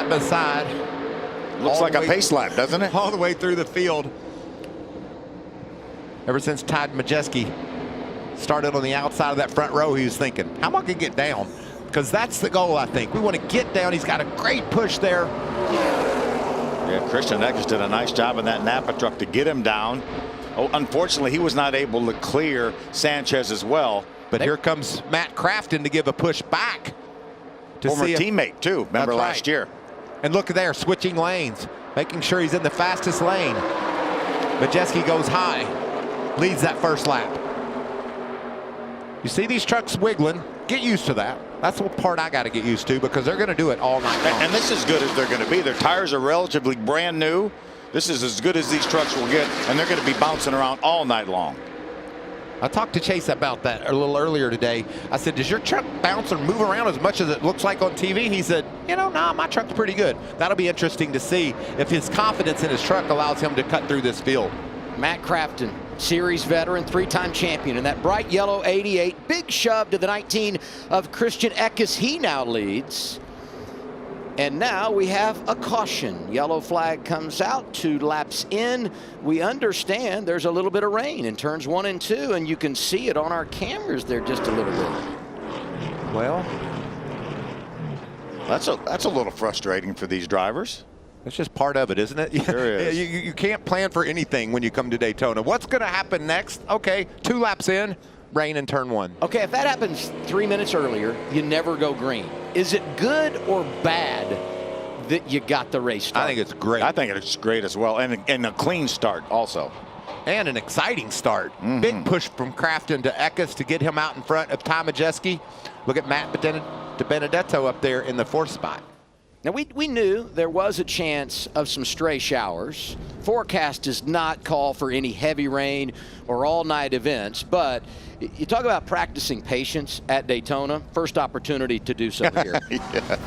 side by side. Looks like a pace lap, doesn't it? All the way through the field. Ever since Todd Majeski started on the outside of that front row, he was thinking, how am I going to get down? Because that's the goal, I think. We want to get down. He's got a great push there. Yeah, Christian Eckes did a nice job in that Napa truck to get him down. Oh, unfortunately, he was not able to clear Sanchez as well. But here comes Matt Crafton to give a push back. Former teammate, too. Remember last year. And look there, switching lanes, making sure he's in the fastest lane. Majeski goes high, leads that first lap. You see these trucks wiggling. Get used to that. That's the part I got to get used to, because they're going to do it all night long. And this is as good as they're going to be. Their tires are relatively brand new. This is as good as these trucks will get, and they're going to be bouncing around all night long. I talked to Chase about that a little earlier today. I said, does your truck bounce or move around as much as it looks like on TV? He said, you know, nah, my truck's pretty good. That'll be interesting to see if his confidence in his truck allows him to cut through this field. Matt Crafton, series veteran, 3-time champion, and that bright yellow 88, big shove to the 19 of Christian Eckes. He now leads. And now we have a caution. Yellow flag comes out, 2 laps in. We understand there's a little bit of rain in turns 1 and 2, and you can see it on our cameras there just a little bit. Well, that's a little frustrating for these drivers. That's just part of it, isn't it? Sure is. You can't plan for anything when you come to Daytona. What's going to happen next? Okay, 2 laps in, rain in turn 1. Okay, if that happens 3 minutes earlier, you never go green. Is it good or bad that you got the race start? I think it's great. I think it's great as well, and a clean start also. And an exciting start. Big push from Crafton to Eckes to get him out in front of Tom Majeski. Look at Matt DiBenedetto up there in the 4th spot. Now, we knew there was a chance of some stray showers. Forecast does not call for any heavy rain or all-night events, but you talk about practicing patience at Daytona. First opportunity to do so here. Yeah.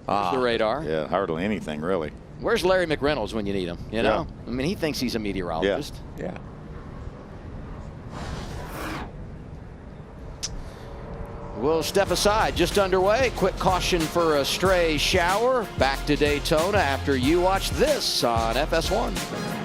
The radar. Yeah, hardly anything, really. Where's Larry McReynolds when you need him? You know? I mean, he thinks he's a meteorologist. Yeah. We'll step aside, just underway. Quick caution for a stray shower. Back to Daytona after you watch this on FS1.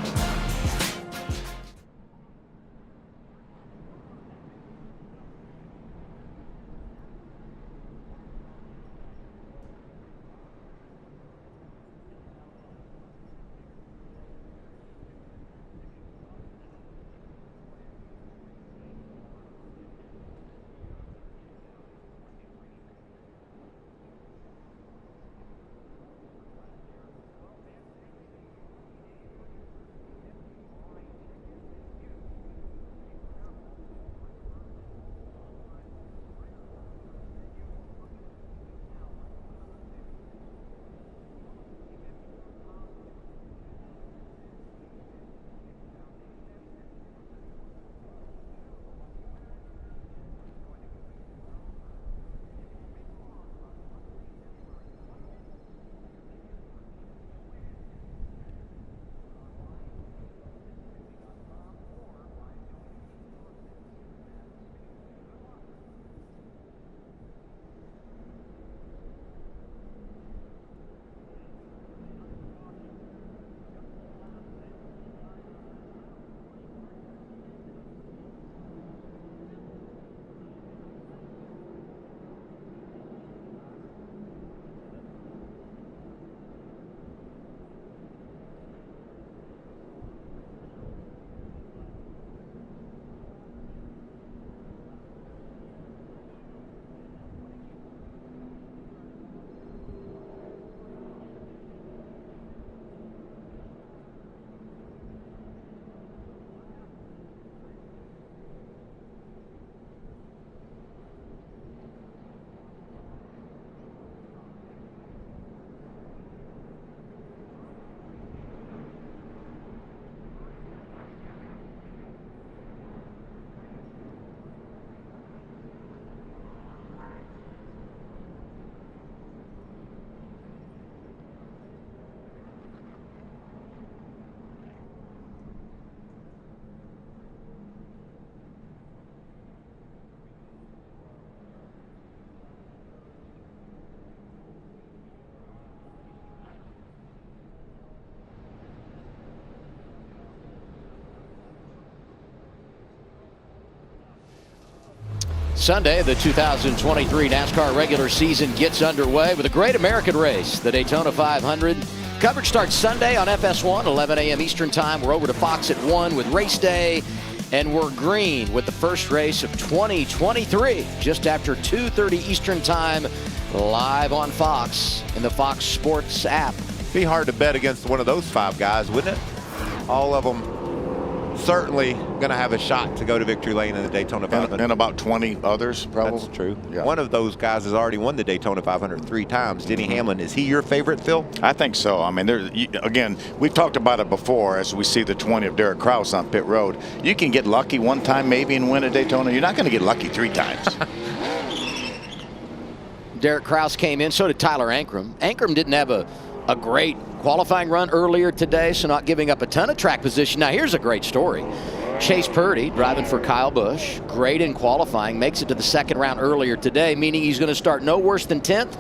Sunday, the 2023 NASCAR regular season gets underway with a great American race, the Daytona 500. Coverage starts Sunday on FS1, 11 a.m. Eastern Time. We're over to Fox at 1 with race day, and we're green with the first race of 2023 just after 2:30 Eastern Time, live on Fox in the Fox Sports app. Be hard to bet against one of those 5 guys, wouldn't it? All of them certainly going to have a shot to go to victory lane in the Daytona 500. And about 20 others, probably. That's true. Yeah. One of those guys has already won the Daytona 500 3 times. Denny Hamlin, is he your favorite, Phil? I think so. I mean, again, we've talked about it before as we see the 20 of Derek Kraus on pit road. You can get lucky one time maybe and win a Daytona. You're not going to get lucky 3 times. Derek Kraus came in, so did Tyler Ankrum. Ankrum didn't have a great qualifying run earlier today, so not giving up a ton of track position. Now here's a great story. Chase Purdy, driving for Kyle Busch, great in qualifying, makes it to the second round earlier today, meaning he's going to start no worse than 10th.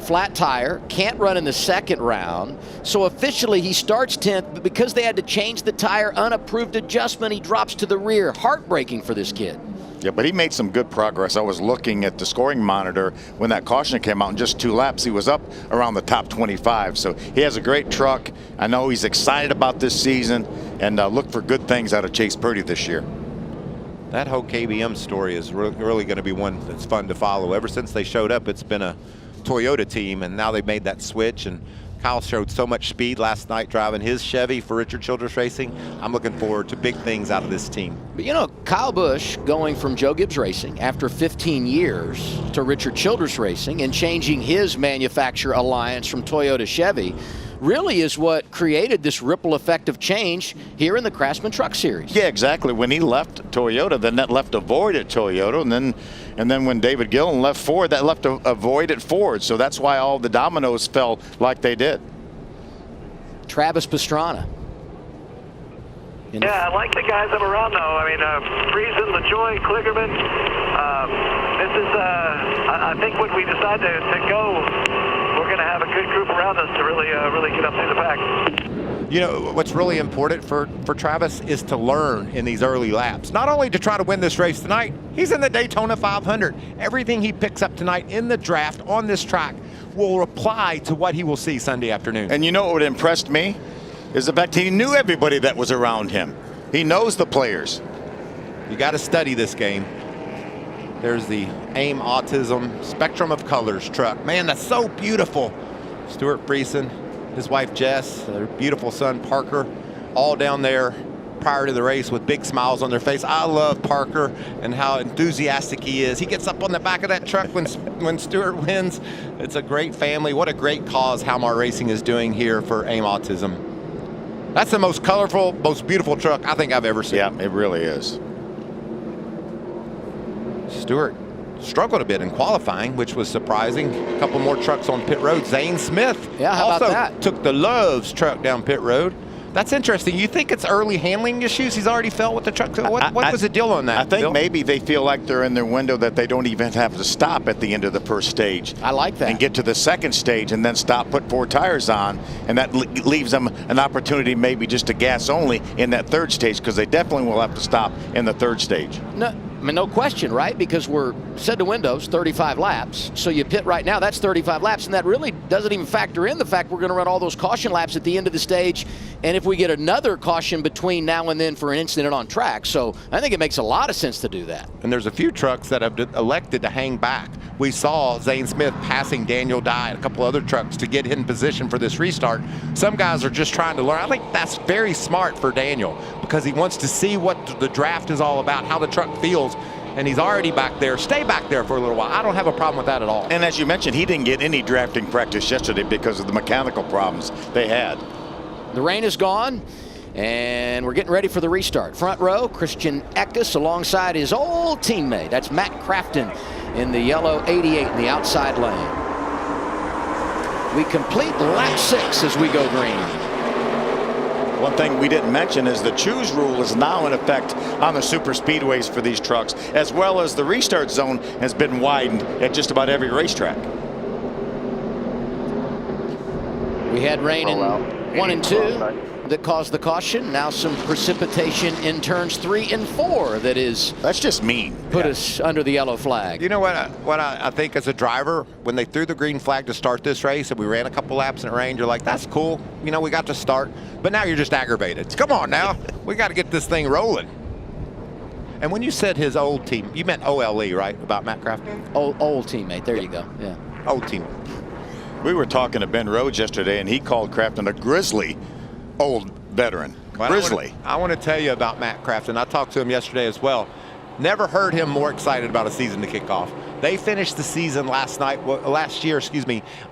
Flat tire, can't run in the second round. So officially he starts 10th, but because they had to change the tire, unapproved adjustment, he drops to the rear. Heartbreaking for this kid. Yeah, but he made some good progress. I was looking at the scoring monitor when that caution came out. In just 2 laps, he was up around the top 25. So he has a great truck. I know he's excited about this season, and look for good things out of Chase Purdy this year. That whole KBM story is really going to be one that's fun to follow. Ever since they showed up, it's been a Toyota team, and now they've made that switch. And Kyle showed so much speed last night driving his Chevy for Richard Childress Racing. I'm looking forward to big things out of this team. But you know, Kyle Busch going from Joe Gibbs Racing after 15 years to Richard Childress Racing and changing his manufacturer alliance from Toyota Chevy really is what created this ripple effect of change here in the Craftsman Truck Series. Yeah, exactly. When he left Toyota, then that left a void at Toyota, and then when David Gillen left Ford, that left a void at Ford. So that's why all the dominoes fell like they did. Travis Pastrana. Yeah, I like the guys that are around, though. I mean, Friesen, LaJoy, Kligerman. This is, I think when we decide to go, we're going to have a good group around us to really get up through the pack. You know, what's really important for Travis is to learn in these early laps. Not only to try to win this race tonight, he's in the Daytona 500. Everything he picks up tonight in the draft on this track will apply to what he will see Sunday afternoon. And you know what impressed me? Is the fact he knew everybody that was around him. He knows the players. You got to study this game. There's the AIM Autism Spectrum of Colors truck. Man, that's so beautiful. Stuart Friesen, his wife Jess, their beautiful son Parker, all down there prior to the race with big smiles on their face. I love Parker and how enthusiastic he is. He gets up on the back of that truck when Stuart wins. It's a great family. What a great cause Halmar Racing is doing here for AIM Autism. That's the most colorful, most beautiful truck I think I've ever seen. Yeah, it really is. Stewart struggled a bit in qualifying, which was surprising. A couple more trucks on pit road. Zane Smith how about that? Took the Love's truck down pit road. That's interesting. You think it's early handling issues? He's already felt with the truck. What was the deal on that, I think Bill? maybe they feel like they're in their window that they don't even have to stop at the end of the first stage. I like that. And get to the second stage and then stop, put 4 tires on, and that leaves them an opportunity maybe just to gas only in that third stage, because they definitely will have to stop in the third stage. No, I mean, no question, right? Because we're set to windows 35 laps. So you pit right now, that's 35 laps. And that really doesn't even factor in the fact we're going to run all those caution laps at the end of the stage. And if we get another caution between now and then for an incident on track. So I think it makes a lot of sense to do that. And there's a few trucks that have elected to hang back. We saw Zane Smith passing Daniel Dye and a couple other trucks to get in position for this restart. Some guys are just trying to learn. I think that's very smart for Daniel, because he wants to see what the draft is all about, how the truck feels. And he's already back there. Stay back there for a little while. I don't have a problem with that at all. And as you mentioned, he didn't get any drafting practice yesterday because of the mechanical problems they had. The rain is gone, and we're getting ready for the restart. Front row, Christian Eckes alongside his old teammate. That's Matt Crafton in the yellow 88 in the outside lane. We complete lap 6 as we go green. One thing we didn't mention is the choose rule is now in effect on the super speedways for these trucks, as well as the restart zone has been widened at just about every racetrack. We had rain in 1 and 2. that caused the caution. Now some precipitation in turns 3 and 4 that is. That's just mean. Put us under the yellow flag. You know what I think as a driver, when they threw the green flag to start this race and we ran a couple laps in the rain, you're like, that's cool. You know, we got to start. But now you're just aggravated. Come on now. We got to get this thing rolling. And when you said his old team, you meant OLE, right? About Matt Crafton? Old teammate. There you go. Yeah. Old team. We were talking to Ben Rhodes yesterday, and he called Crafton a grizzly old veteran. Well, Grizzly. I want to tell you about Matt Crafton. I talked to him yesterday as well. Never heard him more excited about a season to kick off. They finished the season last year,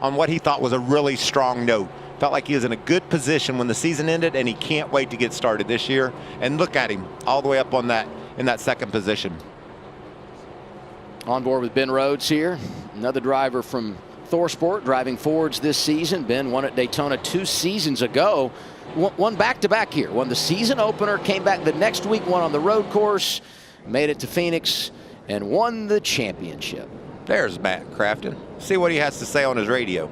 on what he thought was a really strong note. Felt like he was in a good position when the season ended, and he can't wait to get started this year. And look at him, all the way up on that in that second position. On board with Ben Rhodes here, another driver from ThorSport driving Fords this season. Ben won at Daytona 2 seasons ago. Won back-to-back here. Won the season opener, came back the next week, won on the road course, made it to Phoenix, and won the championship. There's Matt Crafton. See what he has to say on his radio.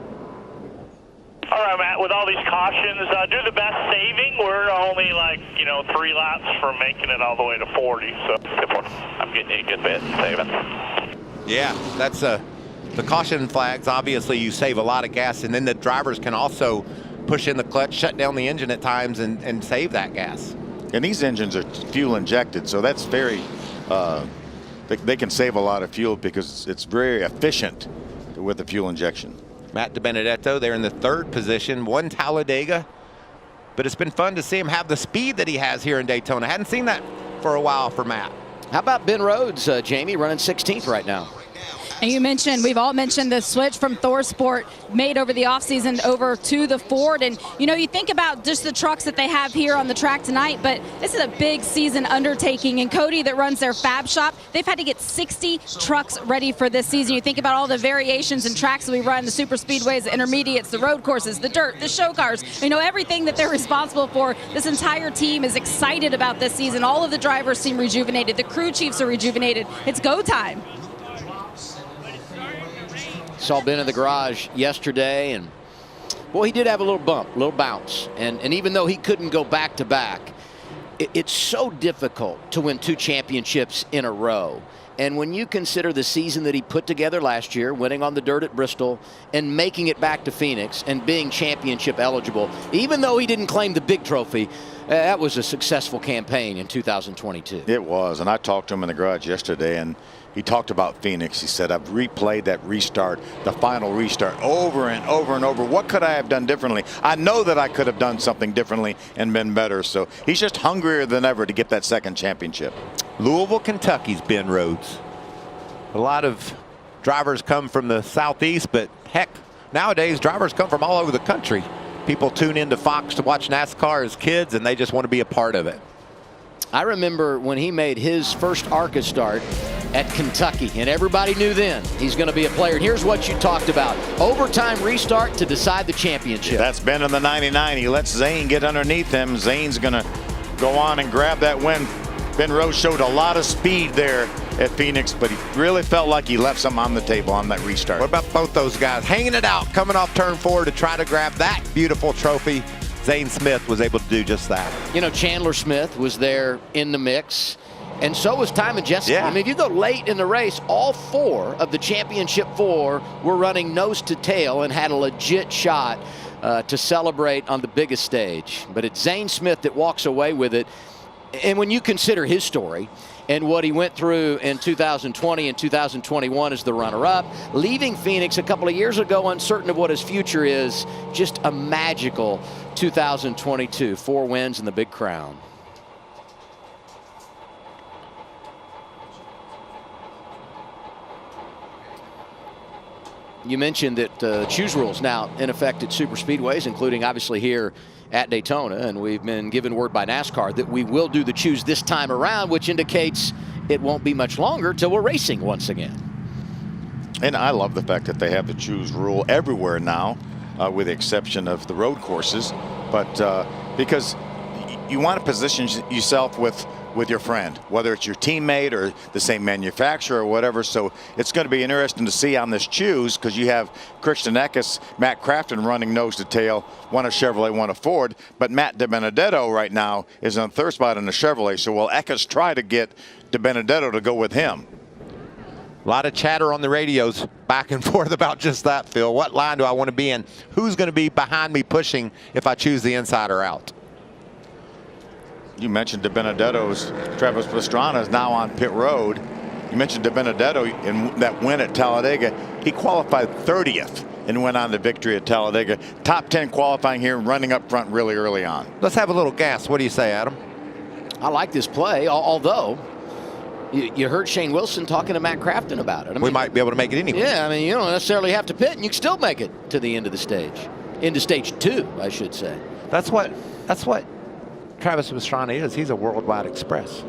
All right, Matt, with all these cautions, do the best saving. We're only 3 laps from making it all the way to 40. So I'm getting you a good bit saving. Yeah, that's the caution flags. Obviously, you save a lot of gas, and then the drivers can also push in the clutch, shut down the engine at times, and save that gas. And these engines are fuel injected, so that's very, they can save a lot of fuel because it's very efficient with the fuel injection. Matt DiBenedetto, they're in the 3rd position, won Talladega, but it's been fun to see him have the speed that he has here in Daytona. Hadn't seen that for a while for Matt. How about Ben Rhodes, Jamie, running 16th right now? And you mentioned, we've all mentioned the switch from ThorSport made over the offseason over to the Ford. And, you know, you think about just the trucks that they have here on the track tonight, but this is a big season undertaking. And Cody, that runs their fab shop, they've had to get 60 trucks ready for this season. You think about all the variations and tracks that we run, the super speedways, the intermediates, the road courses, the dirt, the show cars, you know, everything that they're responsible for. This entire team is excited about this season. All of the drivers seem rejuvenated. The crew chiefs are rejuvenated. It's go time. Saw Ben in the garage yesterday, and well, he did have a little bump, a little bounce. And even though he couldn't go back-to-back, it's so difficult to win 2 championships in a row. And when you consider the season that he put together last year, winning on the dirt at Bristol and making it back to Phoenix and being championship eligible, even though he didn't claim the big trophy, that was a successful campaign in 2022. It was, and I talked to him in the garage yesterday, and he talked about Phoenix. He said, I've replayed that restart, the final restart, over and over and over. What could I have done differently? I know that I could have done something differently and been better. So he's just hungrier than ever to get that 2nd championship. Louisville, Kentucky's Ben Rhodes. A lot of drivers come from the southeast, but heck, nowadays drivers come from all over the country. People tune into Fox to watch NASCAR as kids, and they just want to be a part of it. I remember when he made his first ARCA start at Kentucky, and everybody knew then he's going to be a player. And here's what you talked about: overtime restart to decide the championship. That's Ben in the 99. He lets Zane get underneath him. Zane's going to go on and grab that win. Ben Rhodes showed a lot of speed there at Phoenix, but he really felt like he left some on the table on that restart. What about both those guys hanging it out, coming off turn 4 to try to grab that beautiful trophy? Zane Smith was able to do just that. You know, Chandler Smith was there in the mix, and so was Ty Majeski. Yeah. I mean, if you go late in the race, all 4 of the championship 4 were running nose to tail and had a legit shot to celebrate on the biggest stage. But it's Zane Smith that walks away with it. And when you consider his story and what he went through in 2020 and 2021 as the runner-up, leaving Phoenix a couple of years ago uncertain of what his future is, just a magical 2022. 4 wins and the big crown. You mentioned that choose rules now in effect at super speedways, including obviously here at Daytona, and we've been given word by NASCAR that we will do the choose this time around, which indicates it won't be much longer till we're racing once again. And I love the fact that they have the choose rule everywhere now, with the exception of the road courses. But because you want to position yourself with with your friend, whether it's your teammate or the same manufacturer or whatever. So it's going to be interesting to see on this choose, because you have Christian Eckes, Matt Crafton running nose to tail, one a Chevrolet, one a Ford. But Matt DiBenedetto right now is on third spot in the Chevrolet. So will Eckes try to get DiBenedetto to go with him? A lot of chatter on the radios back and forth about just that, Phil. What line do I want to be in? Who's going to be behind me pushing if I choose the inside or out? You mentioned DiBenedetto's. Travis Pastrana is now on pit road. You mentioned DiBenedetto in that win at Talladega. He qualified 30th and went on to victory at Talladega. Top 10 qualifying here, running up front really early on. Let's have a little gas. What do you say, Adam? I like this play, although you heard Shane Wilson talking to Matt Crafton about it. I mean, we might be able to make it anyway. Yeah, I mean, you don't necessarily have to pit, and you can still make it to the end of the stage. Into stage 2, I should say. That's what Travis Pastrana is. He's a worldwide express.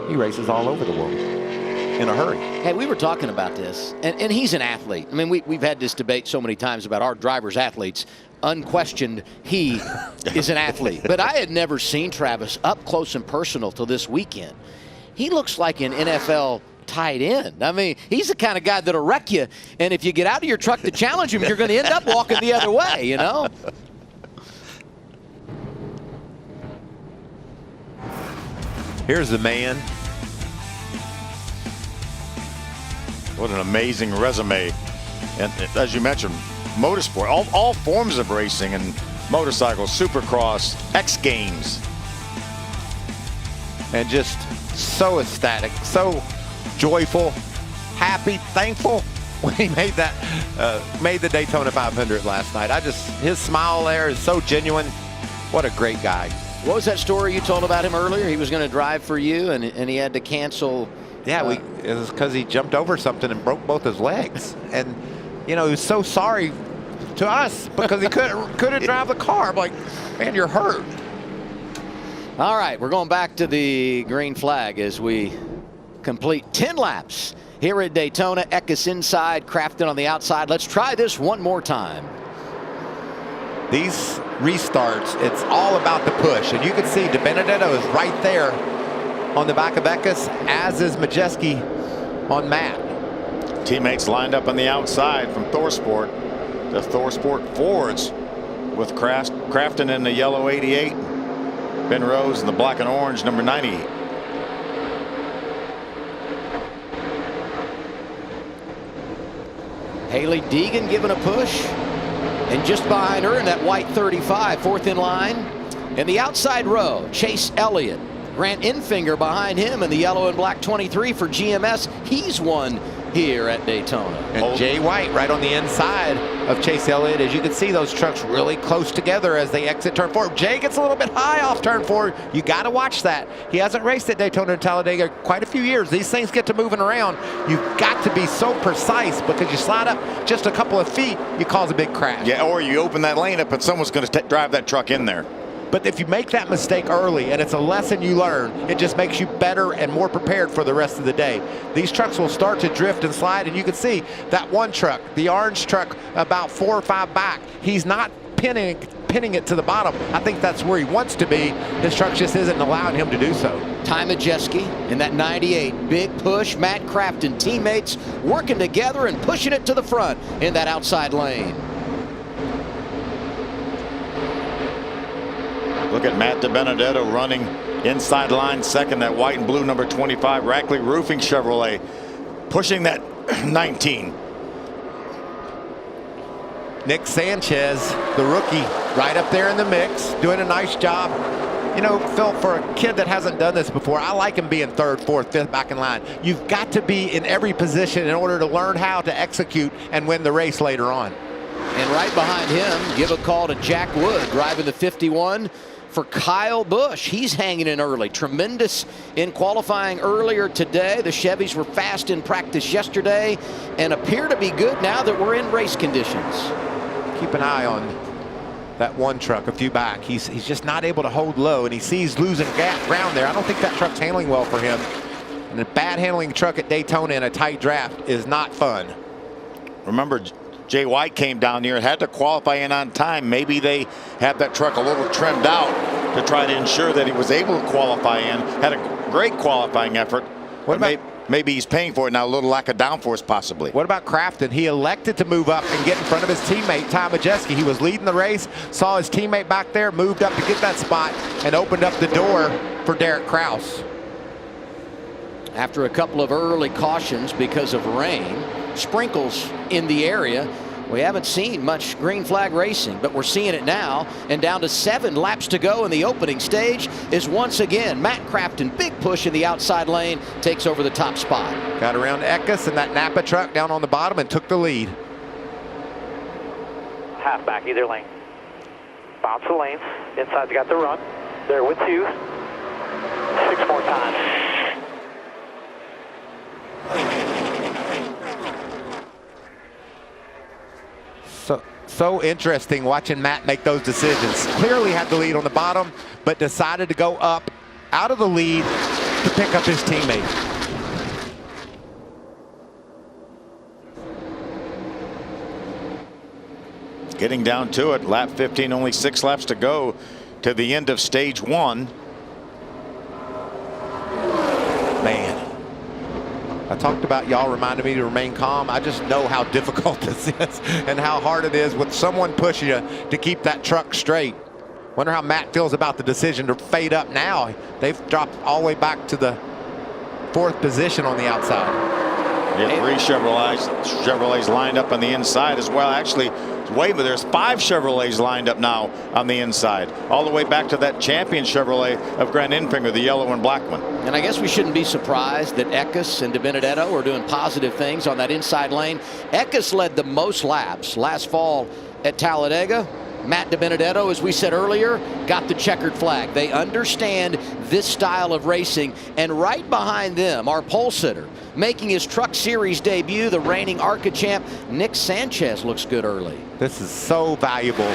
He races all over the world in a hurry. Hey, we were talking about this, and he's an athlete. I mean, we've had this debate so many times about our drivers, athletes. Unquestioned, he is an athlete. But I had never seen Travis up close and personal till this weekend. He looks like an NFL tight end. I mean, he's the kind of guy that'll wreck you, and if you get out of your truck to challenge him, you're going to end up walking the other way, you know? Here's the man. What an amazing resume. And as you mentioned, motorsport, all forms of racing and motorcycles, supercross, X Games. And just so ecstatic, so joyful, happy, thankful when he made the Daytona 500 last night. His smile there is so genuine. What a great guy. What was that story you told about him earlier? He was going to drive for you, and he had to cancel. Yeah, it was because he jumped over something and broke both his legs. And, you know, he was so sorry to us because he couldn't drive the car. I'm like, man, you're hurt. All right, we're going back to the green flag as we complete 10 laps here at Daytona. Eckes inside, Crafton on the outside. Let's try this one more time. These restarts, it's all about the push. And you can see DiBenedetto is right there on the back of Eckes, as is Majeski on Matt. Teammates lined up on the outside from ThorSport. The ThorSport Fords with Crafton in the yellow 88. Ben Rose in the black and orange number 90. Haley Deegan giving a push. And just behind her in that white 35, fourth in line. In the outside row, Chase Elliott. Grant Enfinger behind him in the yellow and black 23 for GMS. He's won here at Daytona. And Jay White right on the inside of Chase Elliott. As you can see, those trucks really close together as they exit turn 4. Jay gets a little bit high off turn 4. You got to watch that. He hasn't raced at Daytona and Talladega quite a few years. These things get to moving around. You've got to be so precise, because you slide up just a couple of feet, you cause a big crash. Yeah, or you open that lane up and someone's going to drive that truck in there. But if you make that mistake early and it's a lesson you learn, it just makes you better and more prepared for the rest of the day. These trucks will start to drift and slide, and you can see that one truck, the orange truck, about 4 or 5 back, he's not pinning it to the bottom. I think that's where he wants to be. His truck just isn't allowing him to do so. Ty Majeski in that 98. Big push. Matt Crafton, teammates working together and pushing it to the front in that outside lane. Look at Matt DiBenedetto running inside line second, that white and blue number 25 Rackley Roofing Chevrolet, pushing that 19. Nick Sanchez, the rookie, right up there in the mix, doing a nice job. You know, Phil, for a kid that hasn't done this before, I like him being 3rd, 4th, 5th back in line. You've got to be in every position in order to learn how to execute and win the race later on. And right behind him, give a call to Jack Wood, driving the 51 for Kyle Busch. He's hanging in early. Tremendous in qualifying earlier today. The Chevys were fast in practice yesterday and appear to be good now that we're in race conditions. Keep an eye on that one truck a few back. He's just not able to hold low, and he sees losing ground there. I don't think that truck's handling well for him. And a bad handling truck at Daytona in a tight draft is not fun. Remember, Jay White came down here and had to qualify in on time. Maybe they have that truck a little trimmed out to try to ensure that he was able to qualify in. Had a great qualifying effort. What about, maybe he's paying for it now, a little lack of downforce possibly. What about Crafton? He elected to move up and get in front of his teammate, Ty Majeski. He was leading the race, saw his teammate back there, moved up to get that spot, and opened up the door for Derek Kraus. After a couple of early cautions because of rain, sprinkles in the area, we haven't seen much green flag racing, but we're seeing it now. And down to 7 laps to go in the opening stage is once again Matt Crafton. Big push in the outside lane, takes over the top spot. Got around Eckes and that Napa truck down on the bottom and took the lead. Half back either lane. Bounce the lanes. Inside's got the run. There with 2. 6 more times. So interesting watching Matt make those decisions. Clearly had the lead on the bottom, but decided to go up out of the lead to pick up his teammate. Getting down to it, lap 15, only 6 laps to go to the end of stage 1. Man, I talked about y'all reminded me to remain calm. I just know how difficult this is and how hard it is with someone pushing you to keep that truck straight. Wonder how Matt feels about the decision to fade up now. They've dropped all the way back to the 4th position on the outside. Yeah, 3 Chevrolets lined up on the inside as well. Actually, wait, but there's 5 Chevrolets lined up now on the inside, all the way back to that champion Chevrolet of Grant Enfinger, the yellow and black one. And I guess we shouldn't be surprised that Eckes and DiBenedetto are doing positive things on that inside lane. Eckes led the most laps last fall at Talladega. Matt DiBenedetto, as we said earlier, got the checkered flag. They understand this style of racing. And right behind them, our pole sitter, making his Truck Series debut, the reigning ARCA champ, Nick Sanchez looks good early. This is so valuable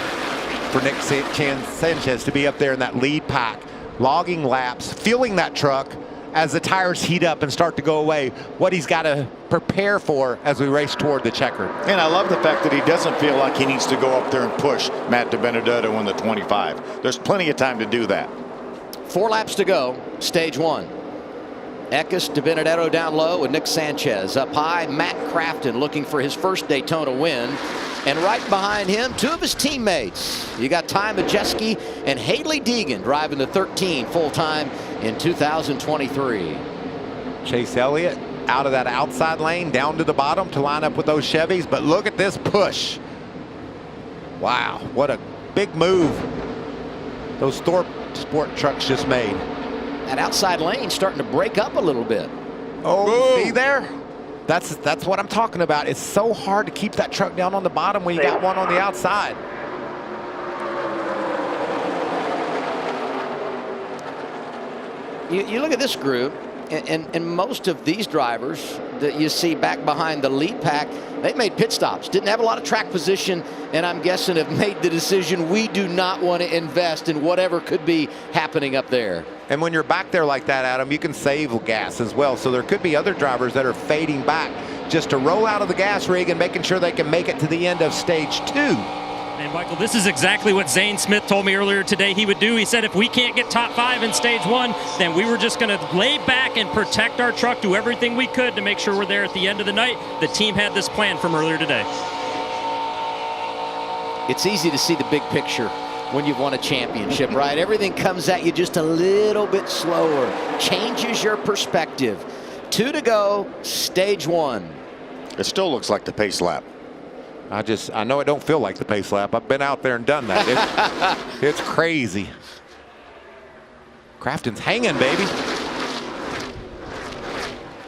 for Nick Sanchez to be up there in that lead pack, logging laps, feeling that truck as the tires heat up and start to go away, what he's got to prepare for as we race toward the checkered. And I love the fact that he doesn't feel like he needs to go up there and push Matt DiBenedetto in the 25. There's plenty of time to do that. 4 laps to go, stage 1. Eckes, DiBenedetto down low, and Nick Sanchez up high. Matt Crafton looking for his first Daytona win. And right behind him, 2 of his teammates. You got Ty Majeski and Hailie Deegan driving the 13 full-time in 2023. Chase Elliott out of that outside lane down to the bottom to line up with those Chevys. But look at this push. Wow, what a big move those Thorpe Sport trucks just made. That outside lane starting to break up a little bit. Oh, see there? That's what I'm talking about. It's so hard to keep that truck down on the bottom when you got one on the outside. You look at this group, and most of these drivers that you see back behind the lead pack, they made pit stops, didn't have a lot of track position, and I'm guessing have made the decision we do not want to invest in whatever could be happening up there. And when you're back there like that, Adam, you can save gas as well. So there could be other drivers that are fading back just to roll out of the gas rig and making sure they can make it to the end of stage 2. And Michael, this is exactly what Zane Smith told me earlier today he would do. He said if we can't get top 5 in stage 1, then we were just going to lay back and protect our truck, do everything we could to make sure we're there at the end of the night. The team had this plan from earlier today. It's easy to see the big picture when you've won a championship, right? Everything comes at you just a little bit slower, changes your perspective. 2 to go, stage 1. It still looks like the pace lap. I know it don't feel like the pace lap. I've been out there and done that. It's crazy. Crafton's hanging, baby.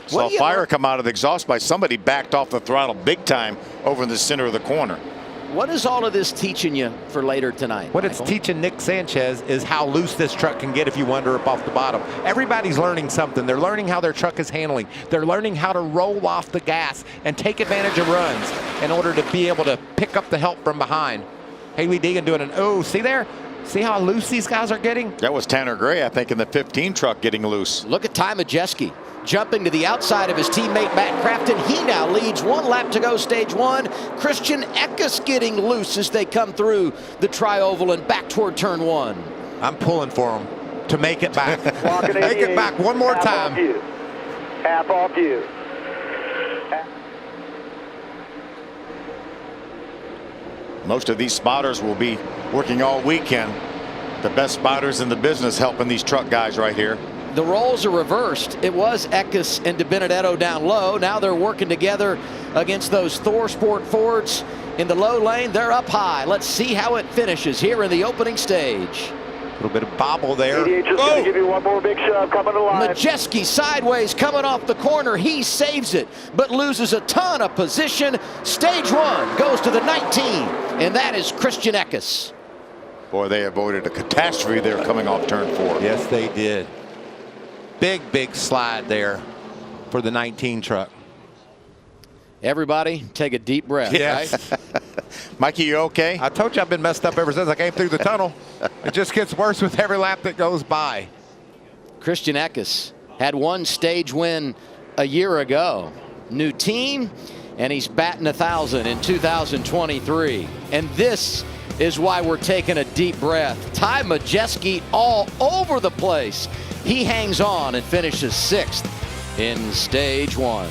Saw fire come out of the exhaust pipe. Somebody backed off the throttle big time over in the center of the corner. What is all of this teaching you for later tonight, What Michael? it's teaching Nick Sanchez is how loose this truck can get if you wander up off the bottom. Everybody's learning something. They're learning how their truck is handling. They're learning how to roll off the gas and take advantage of runs in order to be able to pick up the help from behind. Hailie Deegan doing an, see there? See how loose these guys are getting? That was Tanner Gray, I think, in the 15 truck getting loose. Look at Ty Majeski jumping to the outside of his teammate Matt Crafton. He now leads. 1 lap to go, stage 1. Christian Eckes getting loose as they come through the tri-oval and back toward turn 1. I'm pulling for him to make it back. Walking Make it back one more time. Half off you. Most of these spotters will be working all weekend. The best spotters in the business helping these truck guys right here. The roles are reversed. It was Eckes and DiBenedetto down low. Now they're working together against those ThorSport Fords in the low lane. They're up high. Let's see how it finishes here in the opening stage. A little bit of bobble there. Just going to give you one more big shove coming to line. Majeski sideways coming off the corner. He saves it, but loses a ton of position. Stage 1 goes to the 19, and that is Christian Eckes. Boy, they avoided a catastrophe there coming off turn 4. Yes, they did. Big slide there for the 19 truck. Everybody take a deep breath. Yes. Right? Mikey, you okay? I told you I've been messed up ever since I came through the tunnel. It just gets worse with every lap that goes by. Christian Eckes had one stage win a year ago. New team, and he's batting 1,000 in 2023. And this is why we're taking a deep breath. Ty Majeski all over the place. He hangs on and finishes 6th in stage 1.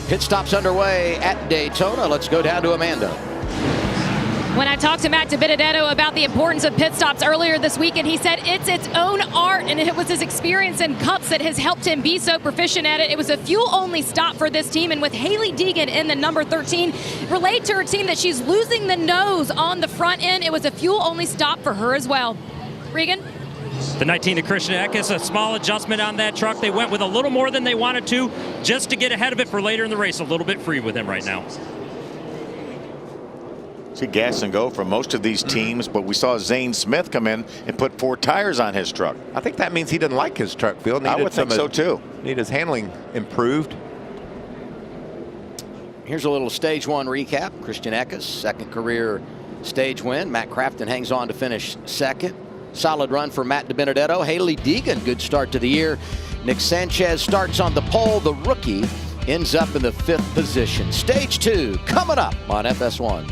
Pit stops underway at Daytona. Let's go down to Amanda. When I talked to Matt DiBenedetto about the importance of pit stops earlier this weekend, he said it's its own art, and it was his experience in Cups that has helped him be so proficient at it. It was a fuel-only stop for this team, and with Hailie Deegan in the number 13, relayed to her team that she's losing the nose on the front end. It was a fuel-only stop for her as well. Regan? The 19 to Christian Eckes, a small adjustment on that truck. They went with a little more than they wanted to just to get ahead of it for later in the race. A little bit free with him right now. See gas and go from most of these teams, but we saw Zane Smith come in and put 4 tires on his truck. I think that means he didn't like his truck, Phil. I would think so too. Need his handling improved. Here's a little stage 1 recap. Christian Eckes, second career stage win. Matt Crafton hangs on to finish second. Solid run for Matt DiBenedetto. Hailie Deegan, good start to the year. Nick Sanchez starts on the pole. The rookie ends up in the 5th position. Stage 2 coming up on FS1.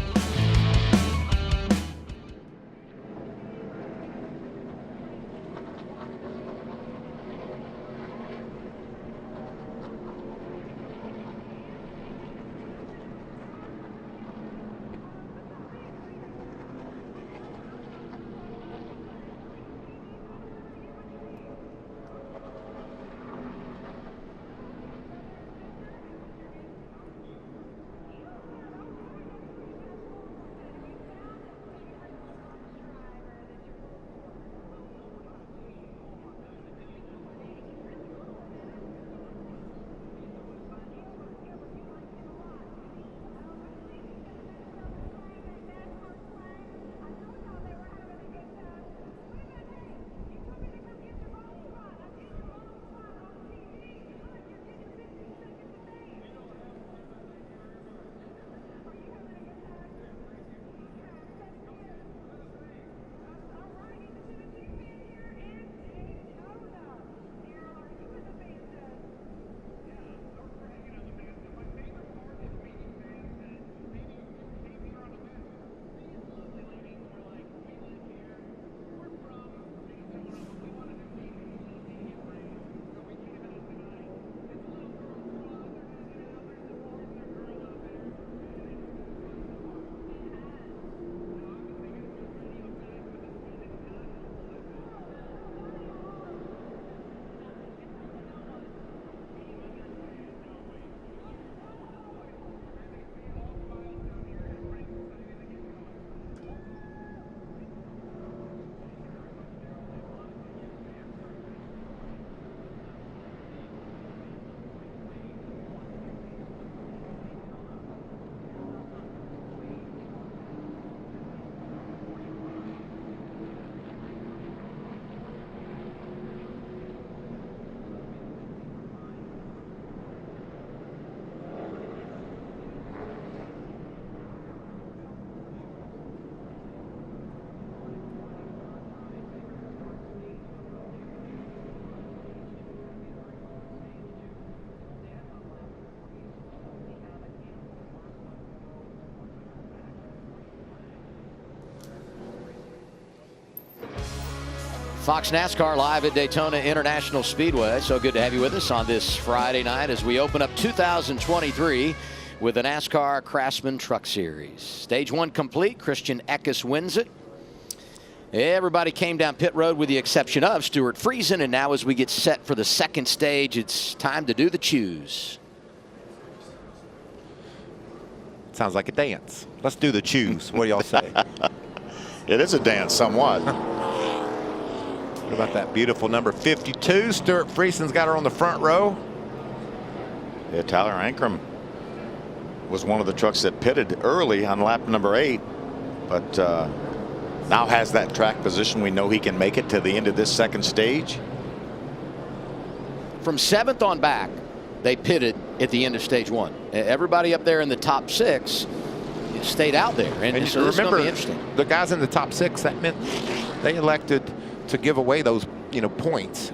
Fox NASCAR live at Daytona International Speedway. So good to have you with us on this Friday night as we open up 2023 with the NASCAR Craftsman Truck Series. Stage 1 complete. Christian Eckes wins it. Everybody came down pit road with the exception of Stuart Friesen, and now as we get set for the second stage, it's time to do the choose. Sounds like a dance. Let's do the choose. What do y'all say? It is a dance somewhat. What about that beautiful number 52? Stuart Friesen's got her on the front row. Yeah, Tyler Ankrum was one of the trucks that pitted early on lap number 8, but now has that track position. We know he can make it to the end of this second stage. From 7th on back, they pitted at the end of stage 1. Everybody up there in the top 6 stayed out there, and so this is going to be interesting. The guys in the top 6, that meant they elected to give away those points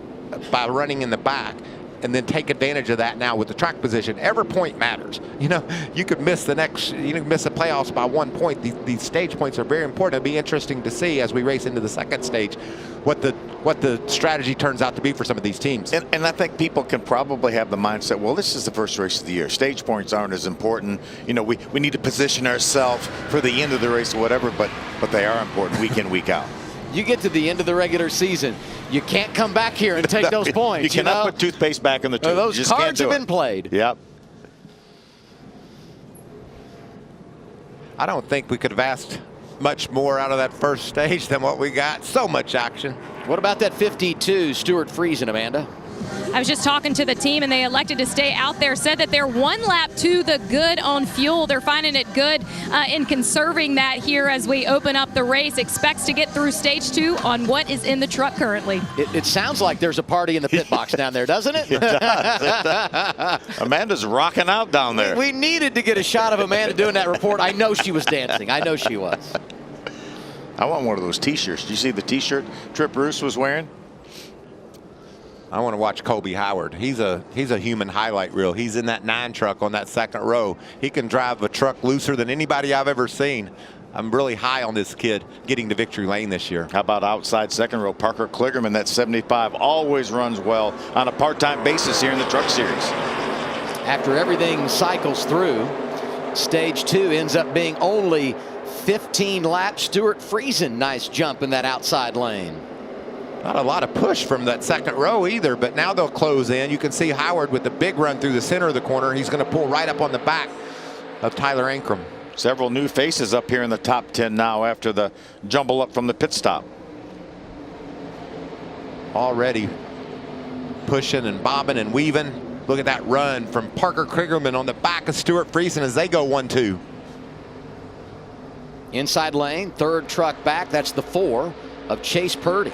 by running in the back, and then take advantage of that now with the track position. Every point matters. You could miss the playoffs by 1 point. These stage points are very important. It'll be interesting to see as we race into the second stage what the strategy turns out to be for some of these teams. And I think people can probably have the mindset, well, this is the first race of the year. Stage points aren't as important. We need to position ourselves for the end of the race or whatever, but they are important week in, week out. You get to the end of the regular season, you can't come back here and take those points. You cannot put toothpaste back in the tube. Those cards have been played. Yep. I don't think we could have asked much more out of that first stage than what we got. So much action. What about that 52, Stuart Friesen, Amanda? I was just talking to the team, and they elected to stay out there, said that they're 1 lap to the good on fuel. They're finding it good in conserving that here as we open up the race. Expects to get through stage 2 on what is in the truck currently. It sounds like there's a party in the pit box down there, doesn't it? It does. Amanda's rocking out down there. We needed to get a shot of Amanda doing that report. I know she was dancing. I know she was. I want one of those T-shirts. Did you see the T-shirt Trip Bruce was wearing? I want to watch Kobe Howard. He's a human highlight reel. He's in that 9 truck on that second row. He can drive a truck looser than anybody I've ever seen. I'm really high on this kid getting to victory lane this year. How about outside second row? Parker Kligerman, that 75, always runs well on a part-time basis here in the Truck Series. After everything cycles through, stage 2 ends up being only 15 laps. Stuart Friesen, nice jump in that outside lane. Not a lot of push from that second row either, but now they'll close in. You can see Howard with the big run through the center of the corner. He's going to pull right up on the back of Tyler Ankrum. Several new faces up here in the top 10 now after the jumble up from the pit stop. Already pushing and bobbing and weaving. Look at that run from Parker Kligerman on the back of Stuart Friesen as they go 1-2. Inside lane, 3rd truck back. That's the 4 of Chase Purdy.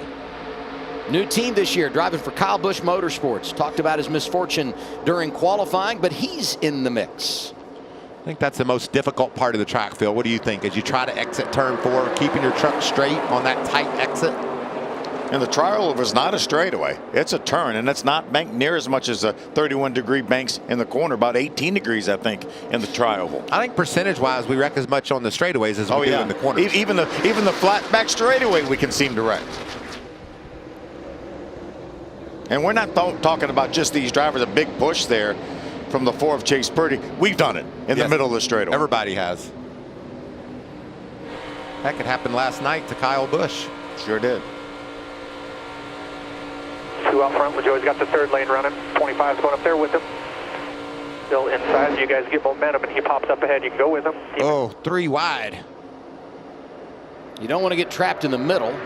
New team this year, driving for Kyle Busch Motorsports. Talked about his misfortune during qualifying, but he's in the mix. I think that's the most difficult part of the track, Phil. What do you think as you try to exit turn 4, keeping your truck straight on that tight exit? And the trial was not a straightaway. It's a turn, and it's not banked near as much as a 31-degree banks in the corner. About 18 degrees, I think, in the tri-oval. I think percentage-wise, we wreck as much on the straightaways as we do in the corners. Even the flat back straightaway, we can seem to wreck. And we're not talking about just these drivers, a big push there from the 4 of Chase Purdy. We've done it in the middle of the straightaway. Everybody has. That could happen last night to Kyle Busch. Sure did. 2 out front. LaJoie's got the 3rd lane running. 25's going up there with him. Still inside. You guys get momentum, and he pops up ahead. You can go with him. Oh, 3 wide. You don't want to get trapped in the middle.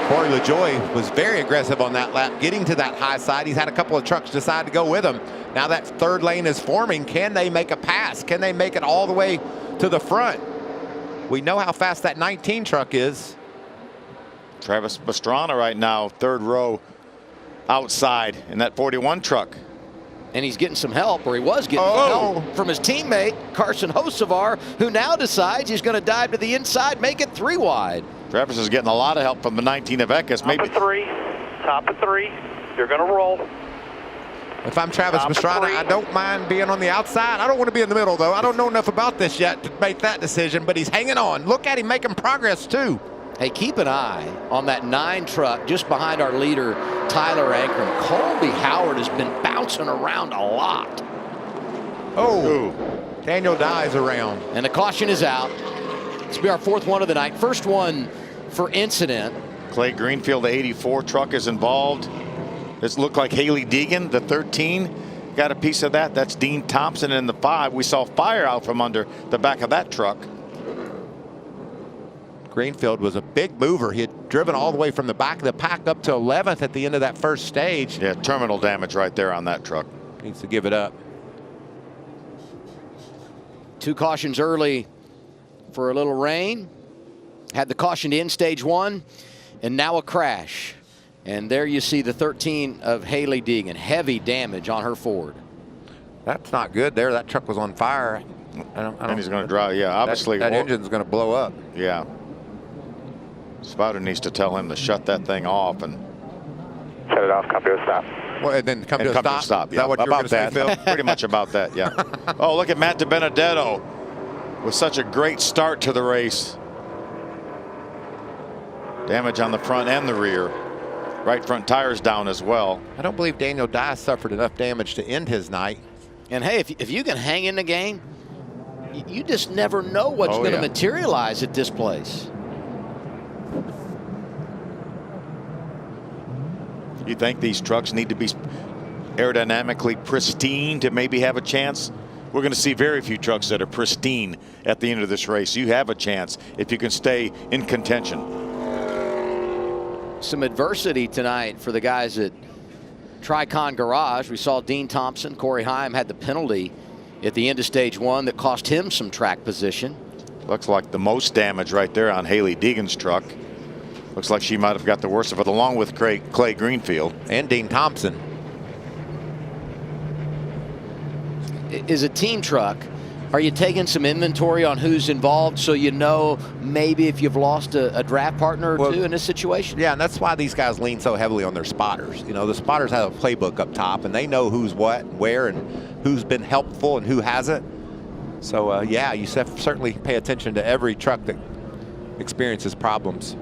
Corey LaJoie was very aggressive on that lap, getting to that high side. He's had a couple of trucks decide to go with him. Now that 3rd lane is forming. Can they make a pass? Can they make it all the way to the front? We know how fast that 19 truck is. Travis Pastrana right now, 3rd row outside in that 41 truck. And he's getting some help, or he was getting some help from his teammate, Carson Hocevar, who now decides he's going to dive to the inside, make it 3 wide. Travis is getting a lot of help from the 19 of Eckes. Top of 3. You're going to roll. If I'm Travis Pastrana, I don't mind being on the outside. I don't want to be in the middle, though. I don't know enough about this yet to make that decision, but he's hanging on. Look at him making progress, too. Hey, keep an eye on that 9 truck just behind our leader, Tyler Ankrum. Colby Howard has been bouncing around a lot. Oh, Daniel Dye's around. And the caution is out. This will be our 4th one of the night. First one for incident. Clay Greenfield, the 84 truck, is involved. This looked like Haley Deegan, the 13, got a piece of that. That's Dean Thompson in the 5. We saw fire out from under the back of that truck. Greenfield was a big mover. He had driven all the way from the back of the pack up to 11th at the end of that first stage. Yeah, terminal damage right there on that truck. Needs to give it up. 2 cautions early for a little rain. Had the caution in stage 1, and now a crash. And there you see the 13 of Haley Deegan. Heavy damage on her Ford. That's not good there. That truck was on fire. And he's going to drive. Yeah, obviously. That engine's going to blow up. Yeah. Spotter needs to tell him to shut that thing off and Shut it off, come to a stop. Well, and then come to a stop. Is Yeah, that what you're about going to say, that. Phil? Pretty much about that, yeah. Oh, look at Matt DiBenedetto with such a great start to the race. Damage on the front and the rear. Right front tires down as well. I don't believe Daniel Dye suffered enough damage to end his night. And hey, if you can hang in the game, you just never know what's going to materialize at this place. You think these trucks need to be aerodynamically pristine to maybe have a chance? We're going to see very few trucks that are pristine at the end of this race. You have a chance if you can stay in contention. Some adversity tonight for the guys at Tricon Garage. We saw Dean Thompson, Corey Heim had the penalty at the end of stage 1 that cost him some track position. Looks like the most damage right there on Haley Deegan's truck. Looks like she might have got the worst of it, along with Clay Greenfield. And Dean Thompson. Is a team truck. Are you taking some inventory on who's involved so you know maybe if you've lost a draft partner or two in this situation? Yeah, and that's why these guys lean so heavily on their spotters. You know, the spotters have a playbook up top, and they know who's what, where, and who's been helpful and who hasn't. So, yeah, you certainly pay attention to every truck that experiences problems.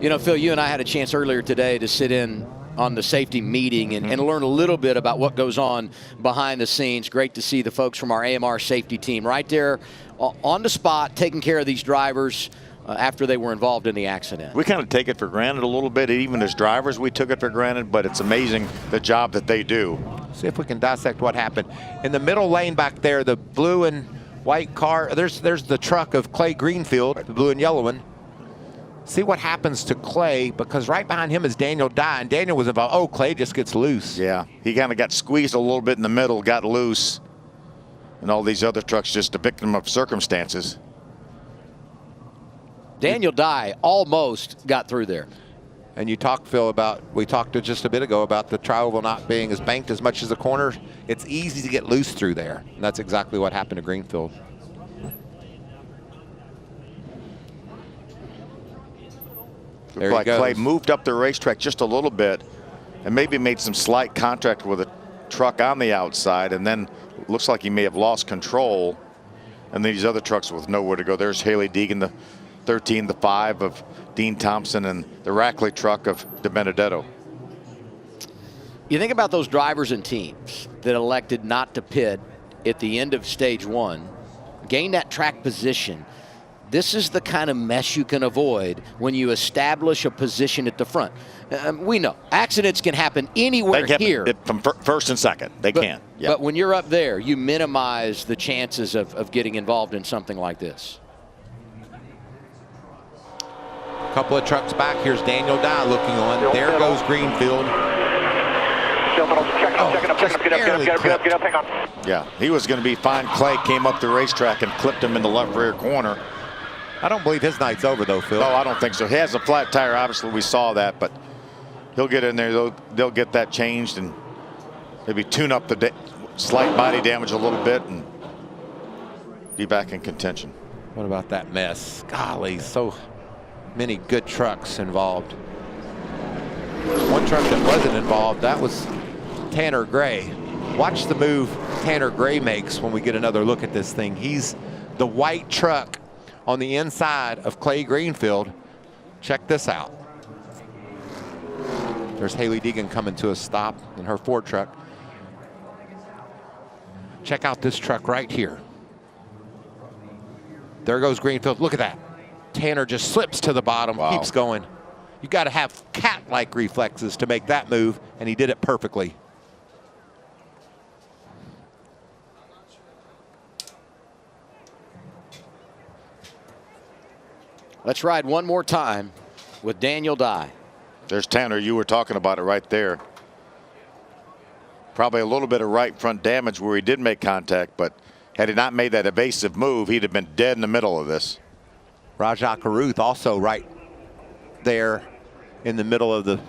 You know, Phil, you and I had a chance earlier today to sit in on the safety meeting and learn a little bit about what goes on behind the scenes. Great to see the folks from our AMR safety team right there on the spot taking care of these drivers after they were involved in the accident. We kind of take it for granted a little bit. Even as drivers, we took it for granted, but it's amazing the job that they do. See if we can dissect what happened. In the middle lane back there, the blue and white car, there's the truck of Clay Greenfield, the blue and yellow one. See what happens to Clay, because right behind him is Daniel Dye, and Daniel was involved. Oh, Clay just gets loose. Yeah, he kind of got squeezed a little bit in the middle, got loose, and all these other trucks just a victim of circumstances. Daniel Dye almost got through there. And you talked, Phil, we talked just a bit ago about the tri-oval not being as banked as much as the corner. It's easy to get loose through there, and that's exactly what happened to Greenfield. Looked like Clay moved up the racetrack just a little bit and maybe made some slight contact with a truck on the outside, and then looks like he may have lost control. And these other trucks with nowhere to go. There's Haley Deegan, the 13, the 5 of Dean Thompson, and the Rackley truck of DiBenedetto. You think about those drivers and teams that elected not to pit at the end of stage 1, gain that track position. This is the kind of mess you can avoid when you establish a position at the front. We know accidents can happen anywhere here. From first and second, they can. Yep. But when you're up there, you minimize the chances of getting involved in something like this. A couple of trucks back. Here's Daniel Dye looking on. There goes Greenfield. Get up, hang on. Yeah, he was going to be fine. Clay came up the racetrack and clipped him in the left rear corner. I don't believe his night's over, though, Phil. No, I don't think so. He has a flat tire. Obviously, we saw that, but he'll get in there. They'll get that changed and maybe tune up the slight body damage a little bit and be back in contention. What about that mess? Golly, so many good trucks involved. One truck that wasn't involved, that was Tanner Gray. Watch the move Tanner Gray makes when we get another look at this thing. He's the white truck on the inside of Clay Greenfield. Check this out. There's Haley Deegan coming to a stop in her Ford truck. Check out this truck right here. There goes Greenfield. Look at that. Tanner just slips to the bottom, keeps going. You got to have cat-like reflexes to make that move, and he did it perfectly. Let's ride one more time with Daniel Dye. There's Tanner. You were talking about it right there. Probably a little bit of right front damage where he did make contact, but had he not made that evasive move, he'd have been dead in the middle of this. Rajah Caruth also right there in the middle of the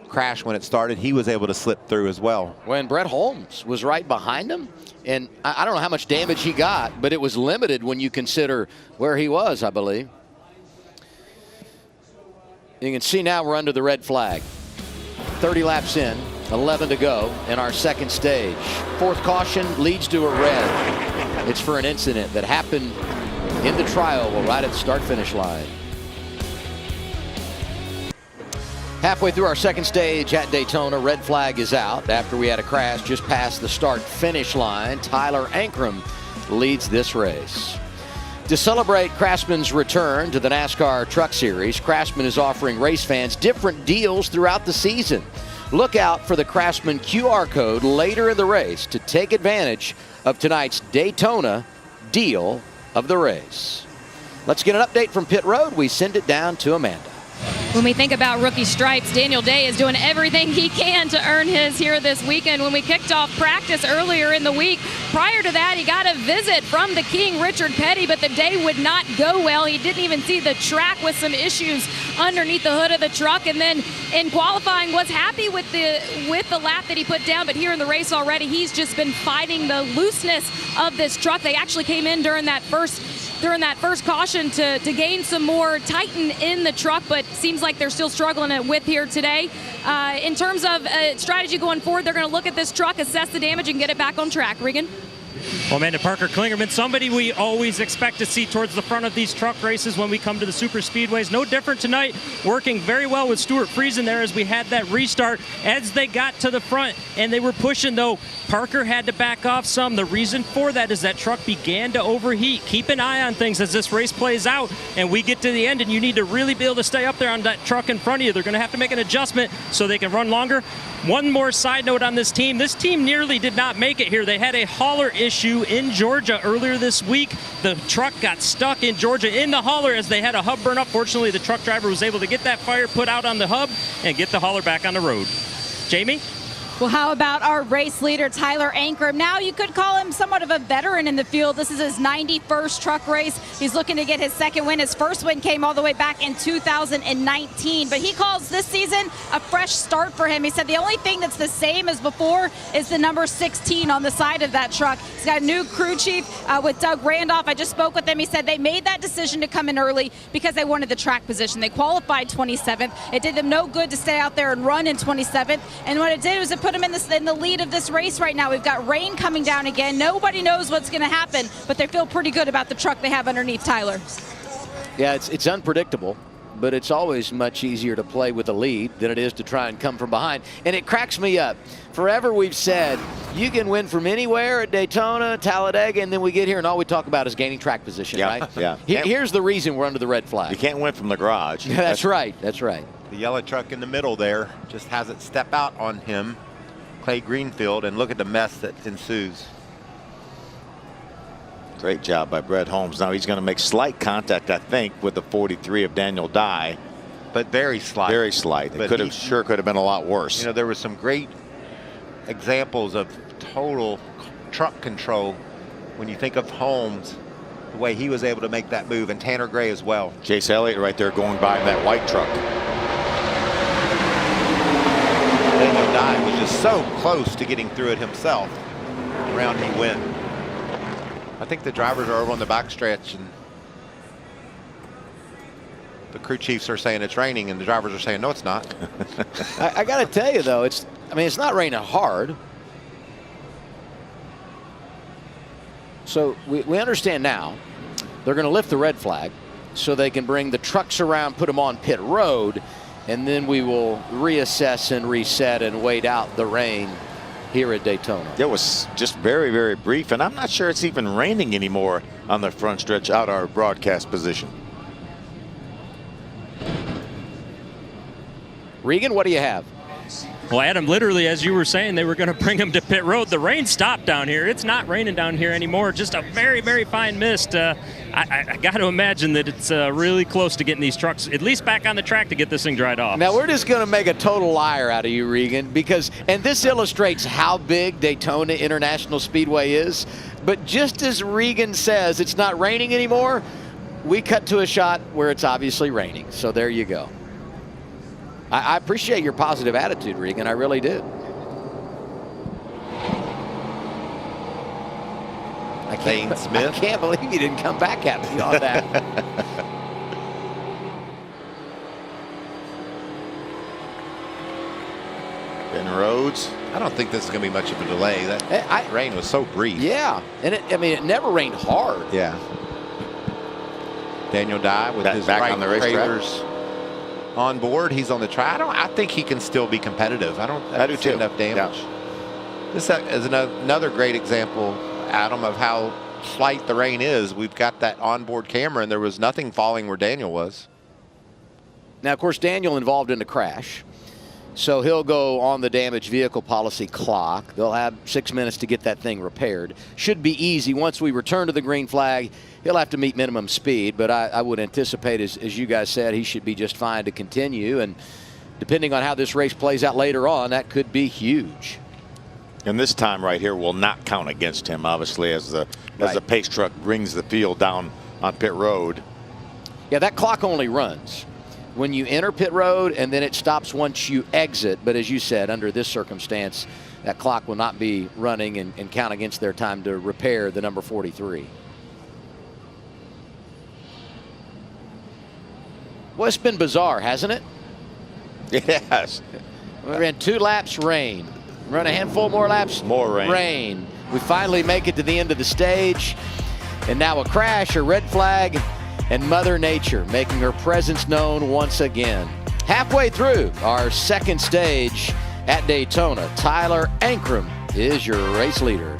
crash when it started. He was able to slip through as well. When Brett Holmes was right behind him, and I don't know how much damage he got, but it was limited when you consider where he was, I believe. You can see now we're under the red flag. 30 laps in, 11 to go in our second stage. Fourth caution leads to a red. It's for an incident that happened in the trial right at the start-finish line. Halfway through our second stage at Daytona, red flag is out after we had a crash just past the start-finish line. Tyler Ankrum leads this race. To celebrate Craftsman's return to the NASCAR Truck Series, Craftsman is offering race fans different deals throughout the season. Look out for the Craftsman QR code later in the race to take advantage of tonight's Daytona deal of the race. Let's get an update from pit road. We send it down to Amanda. When we think about rookie stripes, Daniel Day is doing everything he can to earn his here this weekend. When we kicked off practice earlier in the week, prior to that, he got a visit from the King, Richard Petty, but the day would not go well. He didn't even see the track with some issues underneath the hood of the truck. And then in qualifying, was happy with the lap that he put down, but here in the race already, he's just been fighting the looseness of this truck. They actually came in during that first caution to gain some more tighten in the truck, but seems like they're still struggling with here today. In terms of strategy going forward, they're going to look at this truck, assess the damage, and get it back on track. Regan? Well, Amanda, Parker Klingerman, somebody we always expect to see towards the front of these truck races when we come to the super speedways. No different tonight, working very well with Stuart Friesen there as we had that restart. As they got to the front and they were pushing, though, Parker had to back off some. The reason for that is that truck began to overheat. Keep an eye on things as this race plays out and we get to the end, and you need to really be able to stay up there on that truck in front of you. They're going to have to make an adjustment so they can run longer. One more side note on this team. This team nearly did not make it here. They had a hauler issue in Georgia earlier this week. The truck got stuck in Georgia in the hauler as they had a hub burn up. Fortunately, the truck driver was able to get that fire put out on the hub and get the hauler back on the road. Jamie? Well, how about our race leader, Tyler Ankrum? Now you could call him somewhat of a veteran in the field. This is his 91st truck race. He's looking to get his second win. His first win came all the way back in 2019. But he calls this season a fresh start for him. He said the only thing that's the same as before is the number 16 on the side of that truck. He's got a new crew chief with Doug Randolph. I just spoke with him. He said they made that decision to come in early because they wanted the track position. They qualified 27th. It did them no good to stay out there and run in 27th. And what it did was it put them in the lead of this race right now. We've got rain coming down again. Nobody knows what's going to happen, but they feel pretty good about the truck they have underneath Tyler. Yeah, it's unpredictable, but it's always much easier to play with a lead than it is to try and come from behind. And it cracks me up. Forever we've said you can win from anywhere at Daytona, Talladega, and then we get here and all we talk about is gaining track position, right? Yeah. Here's the reason we're under the red flag. You can't win from the garage. That's right. That's right. The yellow truck in the middle there just has it step out on him, Clay Greenfield, and look at the mess that ensues. Great job by Brett Holmes. Now he's going to make slight contact, I think, with the 43 of Daniel Dye. But very slight. Very slight. It could have been a lot worse. You know, there were some great examples of total truck control when you think of Holmes, the way he was able to make that move, and Tanner Gray as well. Chase Elliott right there going by in that white truck. Daniel Dye was just so close to getting through it himself. Around he went. I think the drivers are over on the backstretch, and the crew chiefs are saying it's raining, and the drivers are saying no, it's not. I got to tell you though, it's not raining hard. So we understand now they're going to lift the red flag. so they can bring the trucks around, put them on pit road, and then we will reassess and reset and wait out the rain here at Daytona. It was just very, very brief, and I'm not sure it's even raining anymore on the front stretch out our broadcast position. Regan, what do you have? Well, Adam, literally, as you were saying, they were going to bring him to pit road. The rain stopped down here. It's not raining down here anymore. Just a very, very fine mist. I got to imagine that it's really close to getting these trucks at least back on the track to get this thing dried off. Now, we're just going to make a total liar out of you, Regan, because, and this illustrates how big Daytona International Speedway is, but just as Regan says it's not raining anymore, we cut to a shot where it's obviously raining. So there you go. I appreciate your positive attitude, Regan. I really do. I can't believe you didn't come back at me on that. Ben Rhodes. I don't think this is going to be much of a delay. That rain was so brief. Yeah, and it never rained hard. Yeah. Daniel Dye with his back right on the racetrack. trailers on board. He's on the track. I think he can still be competitive. I do too. Enough damage. Yeah. This is another great example, Adam, of how slight the rain is. We've got that onboard camera, and there was nothing falling where Daniel was. Now, of course, Daniel involved in the crash, so he'll go on the damaged vehicle policy clock. They'll have 6 minutes to get that thing repaired. Should be easy. Once we return to the green flag, he'll have to meet minimum speed, but I would anticipate, as you guys said, he should be just fine to continue. And depending on how this race plays out later on, that could be huge. And this time right here will not count against him, obviously, as the pace truck brings the field down on pit road. Yeah, that clock only runs when you enter pit road, and then it stops once you exit. But as you said, under this circumstance, that clock will not be running and count against their time to repair the number 43. Well, it's been bizarre, hasn't it? Yes. We ran 2 laps, rain. Run a handful more laps, more rain. Rain. We finally make it to the end of the stage, and now a crash, a red flag, and Mother Nature making her presence known once again. Halfway through our second stage at Daytona, Tyler Ankrum is your race leader.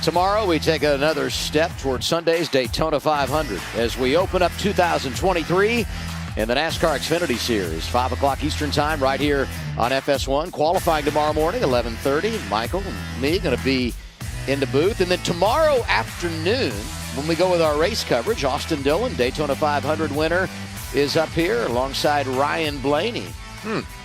Tomorrow, we take another step towards Sunday's Daytona 500 as we open up 2023 in the NASCAR Xfinity Series. 5 o'clock Eastern Time right here on FS1. Qualifying tomorrow morning, 11:30. Michael and me going to be in the booth. And then tomorrow afternoon, when we go with our race coverage, Austin Dillon, Daytona 500 winner, is up here alongside Ryan Blaney.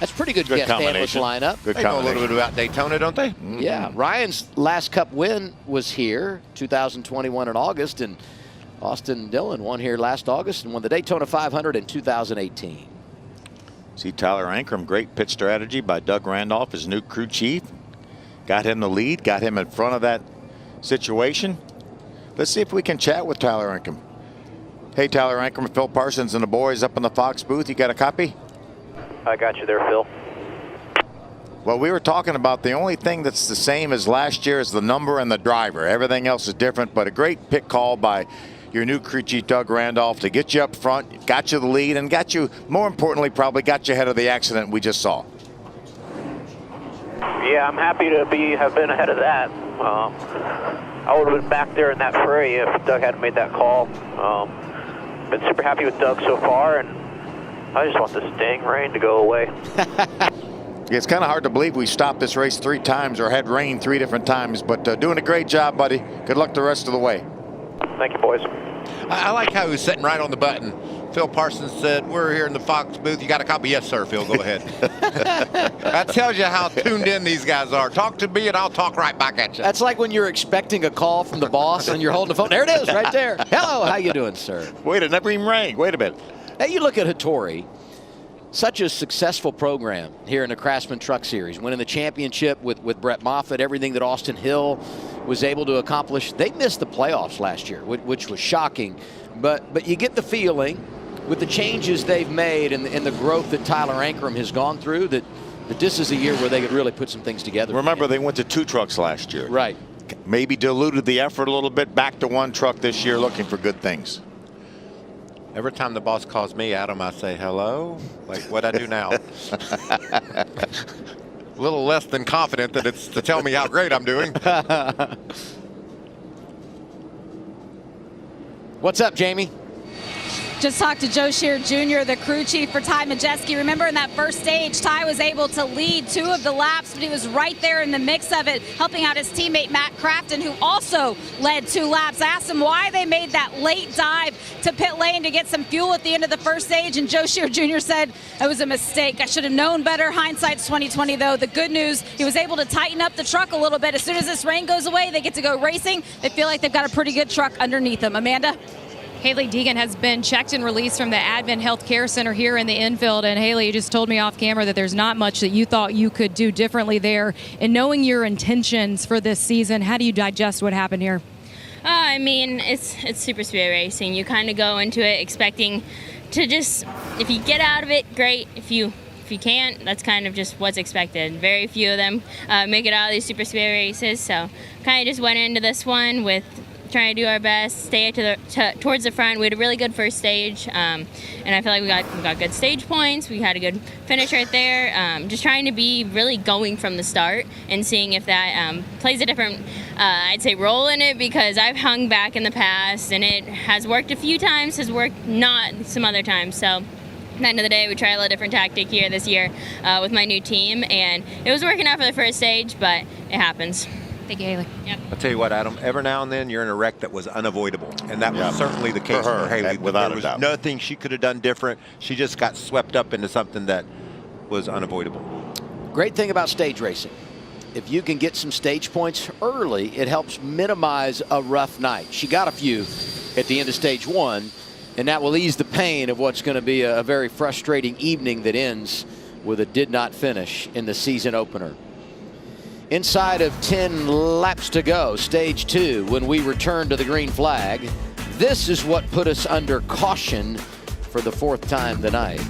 That's pretty good guest analyst lineup. They know a little bit about Daytona, don't they? Yeah, Ryan's last Cup win was here, 2021 in August, and Austin Dillon won here last August and won the Daytona 500 in 2018. See Tyler Ankrum, great pit strategy by Doug Randolph, his new crew chief. Got him the lead, got him in front of that situation. Let's see if we can chat with Tyler Ankrum. Hey, Tyler Ankrum, Phil Parsons and the boys up in the Fox booth. You got a copy? I got you there, Phil. Well, we were talking about the only thing that's the same as last year is the number and the driver. Everything else is different, but a great pit call by your new crew chief, Doug Randolph, to get you up front, got you the lead, and got you, more importantly, probably got you ahead of the accident we just saw. Yeah, I'm happy to have been ahead of that. I would have been back there in that fray if Doug hadn't made that call. Been super happy with Doug so far, and I just want this dang rain to go away. It's kind of hard to believe we stopped this race 3 times or had rain 3 different times, but doing a great job, buddy. Good luck the rest of the way. Thank you, boys. I like how he was sitting right on the button. Phil Parsons said, we're here in the Fox booth. You got a copy? Yes, sir, Phil. Go ahead. That tells you how tuned in these guys are. Talk to me and I'll talk right back at you. That's like when you're expecting a call from the boss and you're holding the phone. There it is, right there. Hello, how you doing, sir? Wait, it never even rang. Wait a minute. Hey, you look at Hattori. Such a successful program here in the Craftsman Truck Series, winning the championship with Brett Moffitt, everything that Austin Hill was able to accomplish. They missed the playoffs last year, which was shocking. But you get the feeling with the changes they've made and the growth that Tyler Ankrum has gone through that this is a year where they could really put some things together. Remember, they went to 2 trucks last year. Right. Maybe diluted the effort a little bit, back to 1 truck this year, looking for good things. Every time the boss calls me, Adam, I say, hello? Like, what I do now? A little less than confident that it's to tell me how great I'm doing. What's up, Jamie? Just talked to Joe Shear Jr., the crew chief for Ty Majeski. Remember in that first stage, Ty was able to lead 2 of the laps, but he was right there in the mix of it, helping out his teammate Matt Crafton, who also led 2 laps. I asked him why they made that late dive to pit lane to get some fuel at the end of the first stage, and Joe Shear Jr. said, it was a mistake. I should have known better. Hindsight's 2020, though. The good news, he was able to tighten up the truck a little bit. As soon as this rain goes away, they get to go racing. They feel like they've got a pretty good truck underneath them. Amanda? Haley Deegan has been checked and released from the Advent Health Care Center here in the infield. And Haley, you just told me off camera that there's not much that you thought you could do differently there. And knowing your intentions for this season, how do you digest what happened here? I mean, it's super speed racing. You kind of go into it expecting to just, if you get out of it, great. If you can't, that's kind of just what's expected. Very few of them make it out of these super speed races. So kind of just went into this one with trying to do our best, stay towards the front. We had a really good first stage, and I feel like we got good stage points. We had a good finish right there. Just trying to be really going from the start and seeing if that plays a different, I'd say, role in it, because I've hung back in the past, and it has worked a few times, has worked not some other times. So at the end of the day, we try a little different tactic here this year with my new team, and it was working out for the first stage, but it happens. Thank you, Haley. Yep. I'll tell you what, Adam, every now and then you're in a wreck that was unavoidable. And that was certainly the case for Haley. Without there a doubt. was nothing she could have done different. She just got swept up into something that was unavoidable. Great thing about stage racing. If you can get some stage points early, it helps minimize a rough night. She got a few at the end of stage 1, and that will ease the pain of what's going to be a very frustrating evening that ends with a did not finish in the season opener. Inside of 10 laps to go, stage 2, when we return to the green flag. This is what put us under caution for the 4th time tonight.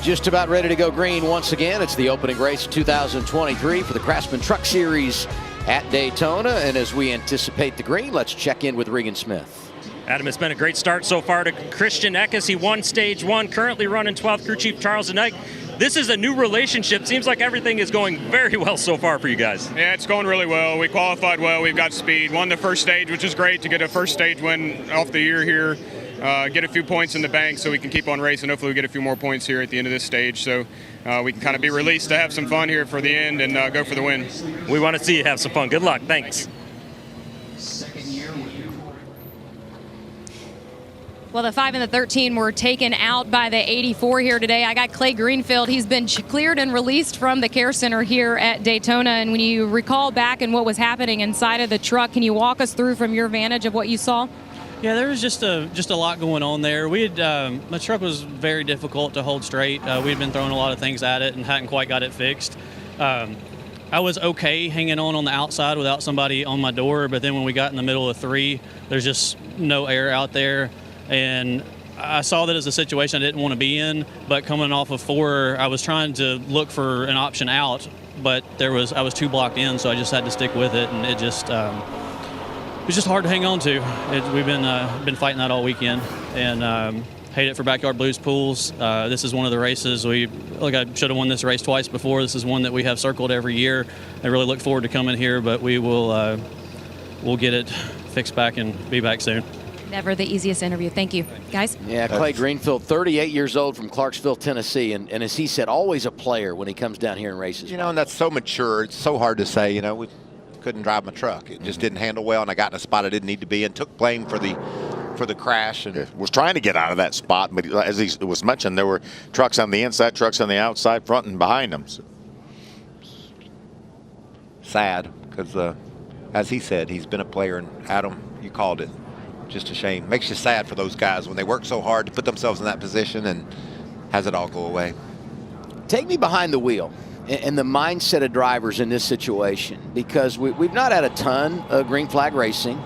Just about ready to go green once again. It's the opening race 2023 for the Craftsman Truck Series at Daytona. And as we anticipate the green, let's check in with Regan Smith. Adam, it's been a great start so far to Christian Eckes. He won stage 1, currently running 12th, crew chief Charles Denick. This is a new relationship. Seems like everything is going very well so far for you guys. Yeah, it's going really well. We qualified well. We've got speed. Won the first stage, which is great to get a first stage win off the year here. Get a few points in the bank so we can keep on racing. Hopefully we get a few more points here at the end of this stage so we can kind of be released to have some fun here for the end and go for the win. We want to see you have some fun. Good luck. Thanks. Well, the 5 and the 13 were taken out by the 84 here today. I got Clay Greenfield. He's been cleared and released from the care center here at Daytona. And when you recall back and what was happening inside of the truck, can you walk us through from your vantage of what you saw? Yeah, there was just a lot going on there. We had the truck was very difficult to hold straight. We'd been throwing a lot of things at it and hadn't quite got it fixed. I was okay hanging on the outside without somebody on my door, but then when we got in the middle of 3, there's just no air out there, and I saw that as a situation I didn't want to be in. But coming off of 4, I was trying to look for an option out, but I was too blocked in, so I just had to stick with it, and it just. It's just hard to hang on to. We've been fighting that all weekend, and hate it for Backyard Blues pools. This is one of the races I should have won this race twice before. This is one that we have circled every year. I really look forward to coming here, but we'll get it fixed back and be back soon. Never the easiest interview. Thank you, guys. Yeah, Clay Greenfield, 38 years old from Clarksville, Tennessee, and as he said, always a player when he comes down here and races. You know, and that's so mature. It's so hard to say. You know, we couldn't drive my truck. It just didn't handle well, and I got in a spot I didn't need to be in. Took blame for the crash, and was trying to get out of that spot. But as it was mentioned, there were trucks on the inside, trucks on the outside, front and behind them. So. Sad, because as he said, he's been a player, and Adam, you called it. Just a shame. Makes you sad for those guys when they work so hard to put themselves in that position and has it all go away. Take me behind the wheel and the mindset of drivers in this situation, because we've not had a ton of green flag racing.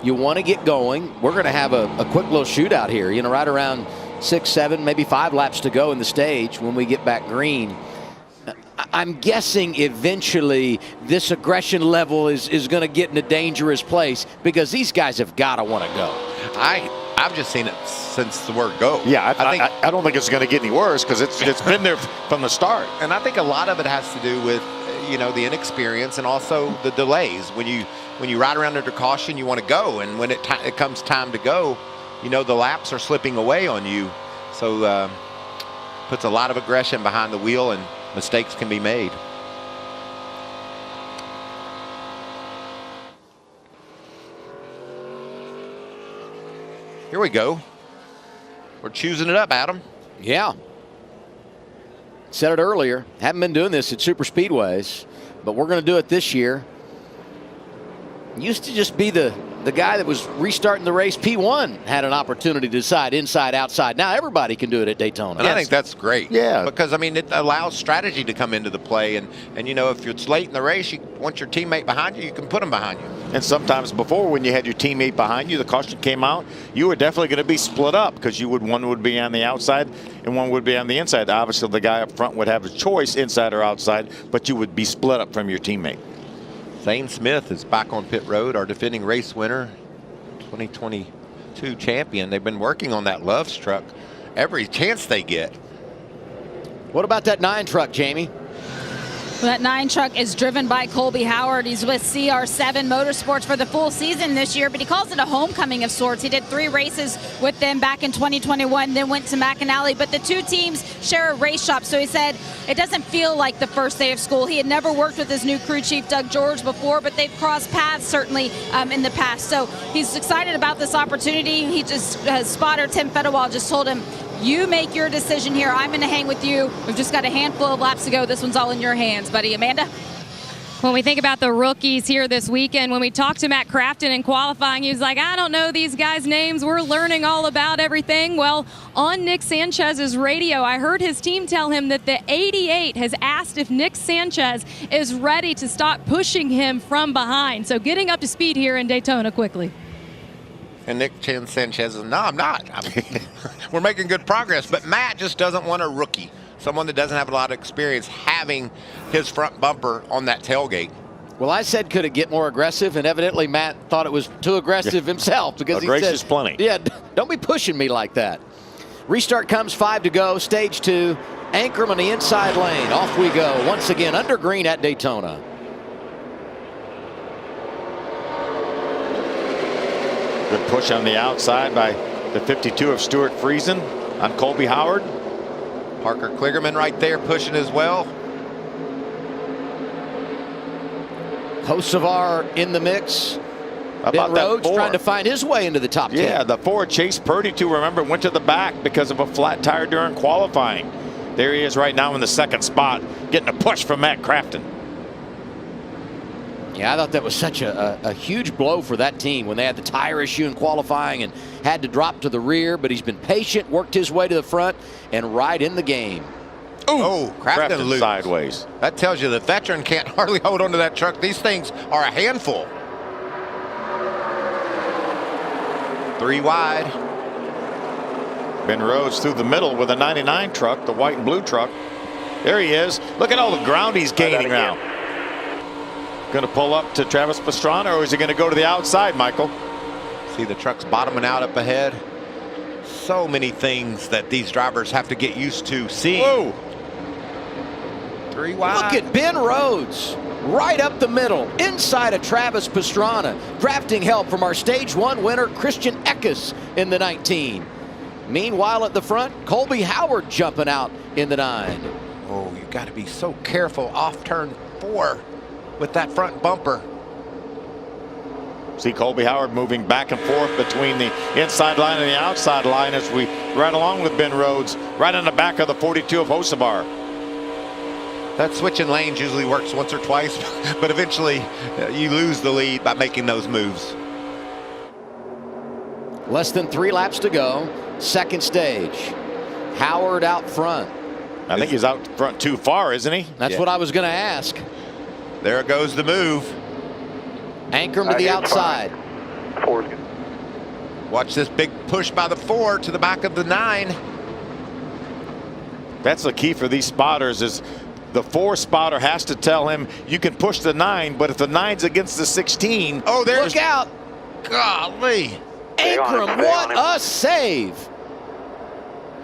You want to get going. We're going to have a quick little shootout here, you know, right around 6, 7, maybe 5 laps to go in the stage when we get back green. I'm guessing eventually this aggression level is going to get in a dangerous place, because these guys have got to want to go. I've just seen it since the word go. Yeah, I don't think it's going to get any worse, because it's been there from the start. And I think a lot of it has to do with, you know, the inexperience and also the delays. When you ride around under caution, you want to go, and when it comes time to go, you know, the laps are slipping away on you. So puts a lot of aggression behind the wheel, and mistakes can be made. Here we go. We're choosing it up, Adam. Yeah. Said it earlier. Haven't been doing this at super speedways, but we're going to do it this year. Used to just be the guy that was restarting the race, P1, had an opportunity to decide inside, outside. Now everybody can do it at Daytona. And I think that's great. Yeah. Because, I mean, it allows strategy to come into the play. And you know, if it's late in the race, you want your teammate behind you, you can put them behind you. And sometimes before, when you had your teammate behind you, the caution came out, you were definitely going to be split up, because one would be on the outside and one would be on the inside. Obviously, the guy up front would have a choice, inside or outside, but you would be split up from your teammate. Zane Smith is back on pit road, our defending race winner, 2022 champion. They've been working on that Love's truck every chance they get. What about that 9 truck, Jamie? Well, that 9 truck is driven by Colby Howard. He's with CR7 Motorsports for the full season this year, but he calls it a homecoming of sorts. He did 3 races with them back in 2021, then went to McAnally, but the 2 teams share a race shop, so he said it doesn't feel like the first day of school. He had never worked with his new crew chief, Doug George, before, but they've crossed paths certainly in the past. So he's excited about this opportunity. He just, spotter Tim Fedewald just told him, you make your decision here. I'm going to hang with you. We've just got a handful of laps to go. This one's all in your hands, buddy. Amanda? When we think about the rookies here this weekend, when we talked to Matt Crafton in qualifying, he was like, I don't know these guys' names. We're learning all about everything. Well, on Nick Sanchez's radio, I heard his team tell him that the 88 has asked if Nick Sanchez is ready to stop pushing him from behind. So getting up to speed here in Daytona quickly. And Nick Sanchez says, no, I'm not. We're making good progress. But Matt just doesn't want a rookie someone that doesn't have a lot of experience having his front bumper on that tailgate. Well, I said, could it get more aggressive? And evidently Matt thought it was too aggressive himself, because he said, plenty. Yeah, don't be pushing me like that. Restart comes, 5 to go, stage 2. Ankrum on the inside lane. Off we go once again under green at Daytona. Good push on the outside by the 52 of Stuart Friesen on Colby Howard. Parker Kligerman right there pushing as well. Kosovar in the mix. Ben Rhodes trying to find his way into the top 10. Yeah, the 4, Chase Purdy, too, remember, went to the back because of a flat tire during qualifying. There he is right now in the 2nd spot, getting a push from Matt Crafton. Yeah, I thought that was such a huge blow for that team when they had the tire issue in qualifying and had to drop to the rear, but he's been patient, worked his way to the front, and right in the game. Oh, Crafton loose. Sideways. That tells you the veteran can't hardly hold onto that truck. These things are a handful. 3 wide. Ben Rhodes through the middle with a 99 truck, the white and blue truck. There he is. Look at all the ground he's gaining now. Going to pull up to Travis Pastrana, or is he going to go to the outside, Michael? See the trucks bottoming out up ahead. So many things that these drivers have to get used to seeing. Whoa. 3 wide. Look at Ben Rhodes right up the middle, inside of Travis Pastrana, drafting help from our stage 1 winner Christian Eckes in the 19. Meanwhile at the front, Colby Howard jumping out in the 9. Oh, you got to be so careful off turn 4 with that front bumper. See Colby Howard moving back and forth between the inside line and the outside line as we ride along with Ben Rhodes right on the back of the 42 of Hocevar. That switching lanes usually works once or twice, but eventually you lose the lead by making those moves. Less than 3 laps to go, 2nd stage. Howard out front. I think he's out front too far, isn't he? That's what I was going to ask. There goes the move. Ankrum to the outside. 4's good. Watch this big push by the 4 to the back of the 9. That's the key for these spotters is the 4 spotter has to tell him you can push the 9, but if the 9's against the 16. Oh, there's. Look out. Golly. Ankrum, what a save.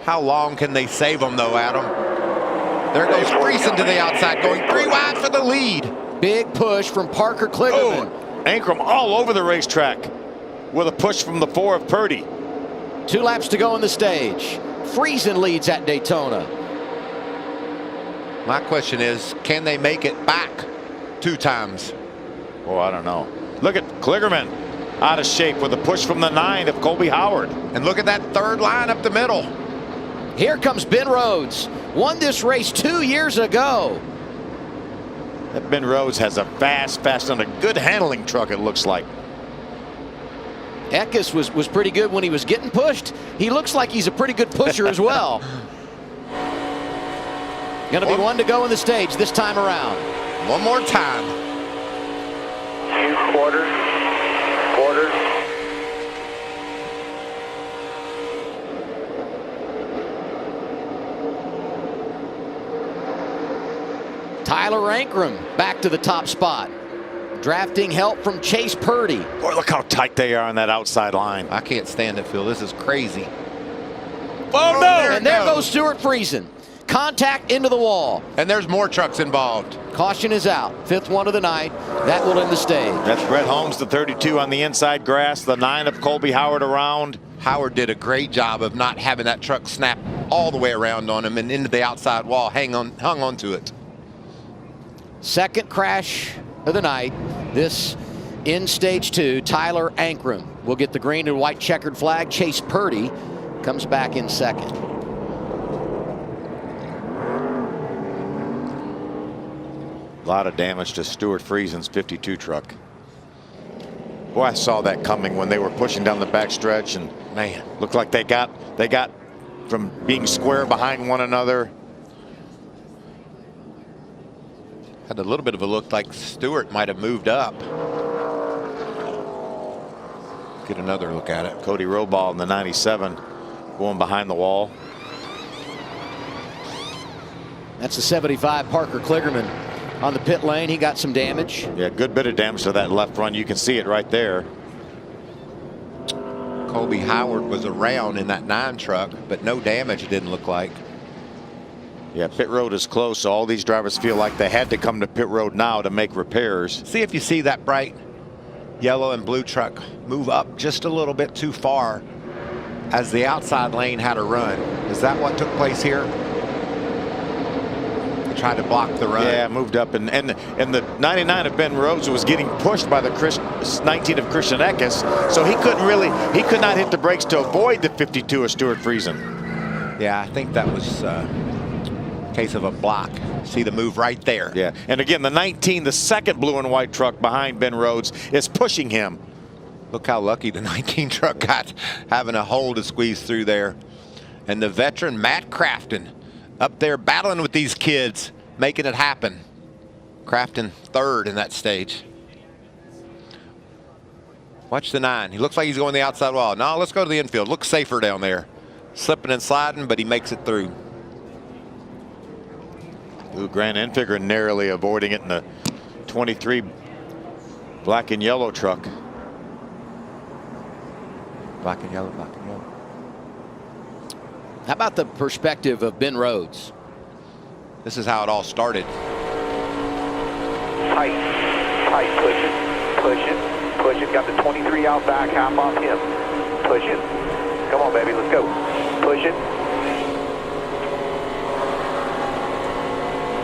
How long can they save them, though, Adam? There goes Friesen to the outside, going 3 wide for the lead. Big push from Parker Kligerman. Oh, Ankrum all over the racetrack with a push from the 4 of Purdy. 2 laps to go in the stage. Friesen leads at Daytona. My question is, can they make it back 2 times? Oh, I don't know. Look at Kligerman out of shape with a push from the 9 of Colby Howard. And look at that 3rd line up the middle. Here comes Ben Rhodes. Won this race 2 years ago. That Ben Rhodes has a fast and a good handling truck, it looks like. Eckes was pretty good when he was getting pushed. He looks like he's a pretty good pusher as well. Going to be 1 to go in the stage this time around. One more time. 2 quarters. Tyler Ankrum back to the top spot. Drafting help from Chase Purdy. Boy, look how tight they are on that outside line. I can't stand it, Phil. This is crazy. Oh, no! And there goes Stuart Friesen. Contact into the wall. And there's more trucks involved. Caution is out. 5th one of the night. That will end the stage. That's Brett Holmes, the 32 on the inside grass. The 9 of Colby Howard around. Howard did a great job of not having that truck snap all the way around on him and into the outside wall. Hung on to it. 2nd crash of the night. This in stage 2. Tyler Ankrum will get the green and white checkered flag. Chase Purdy comes back in 2nd. A lot of damage to Stuart Friesen's 52 truck. Boy, I saw that coming when they were pushing down the back stretch, and man, looked like they got from being square behind one another. Had a little bit of a look like Stewart might have moved up. Get another look at it. Cody Roball in the 97 going behind the wall. That's the 75 Parker Kligerman on the pit lane. He got some damage. Yeah, good bit of damage to that left front. You can see it right there. Colby Howard was around in that 9 truck, but no damage, it didn't look like. Yeah, pit road is close, so all these drivers feel like they had to come to pit road now to make repairs. See if you see that bright yellow and blue truck move up just a little bit too far as the outside lane had a run. Is that what took place here? They tried to block the run. Yeah, moved up, and the 99 of Ben Rhodes was getting pushed by the 19 of Christian Eckes, so he could not hit the brakes to avoid the 52 of Stuart Friesen. Yeah, I think that was case of a block. See the move right there. Yeah, and again, the 19, the second blue and white truck behind Ben Rhodes, is pushing him. Look how lucky the 19 truck got, having a hole to squeeze through there. And the veteran Matt Crafton up there battling with these kids, making it happen. Crafton third in that stage. Watch the 9. He looks like he's going the outside wall. No, let's go to the infield. Looks safer down there. Slipping and sliding, but he makes it through. Ooh, Grant Enfinger narrowly avoiding it in the 23 black and yellow truck. Black and yellow, black and yellow. How about the perspective of Ben Rhodes? This is how it all started. Tight, push it. Got the 23 out back, half off him. Push it. Come on, baby, let's go. Push it.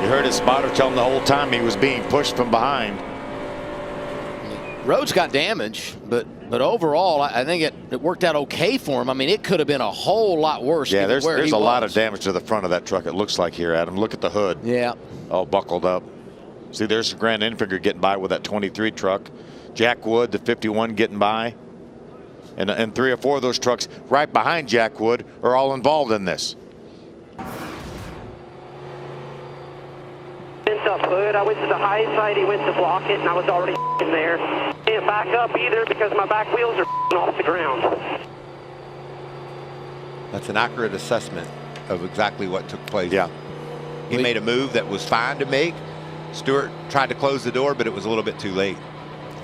You heard his spotter tell him the whole time he was being pushed from behind. Rhodes got damage, but overall, I think it worked out okay for him. I mean, it could have been a whole lot worse. Yeah, there's a lot of damage to the front of that truck, it looks like here, Adam. Look at the hood. Yeah. All buckled up. See, there's Grant Enfinger getting by with that 23 truck. Jack Wood, the 51, getting by. And 3 or 4 of those trucks right behind Jack Wood are all involved in this. Up hood. I went to the high side, he went to block it, and I was already in there. Can't back up either because my back wheels are off the ground. That's an accurate assessment of exactly what took place. Yeah. He made a move that was fine to make. Stewart tried to close the door, but it was a little bit too late.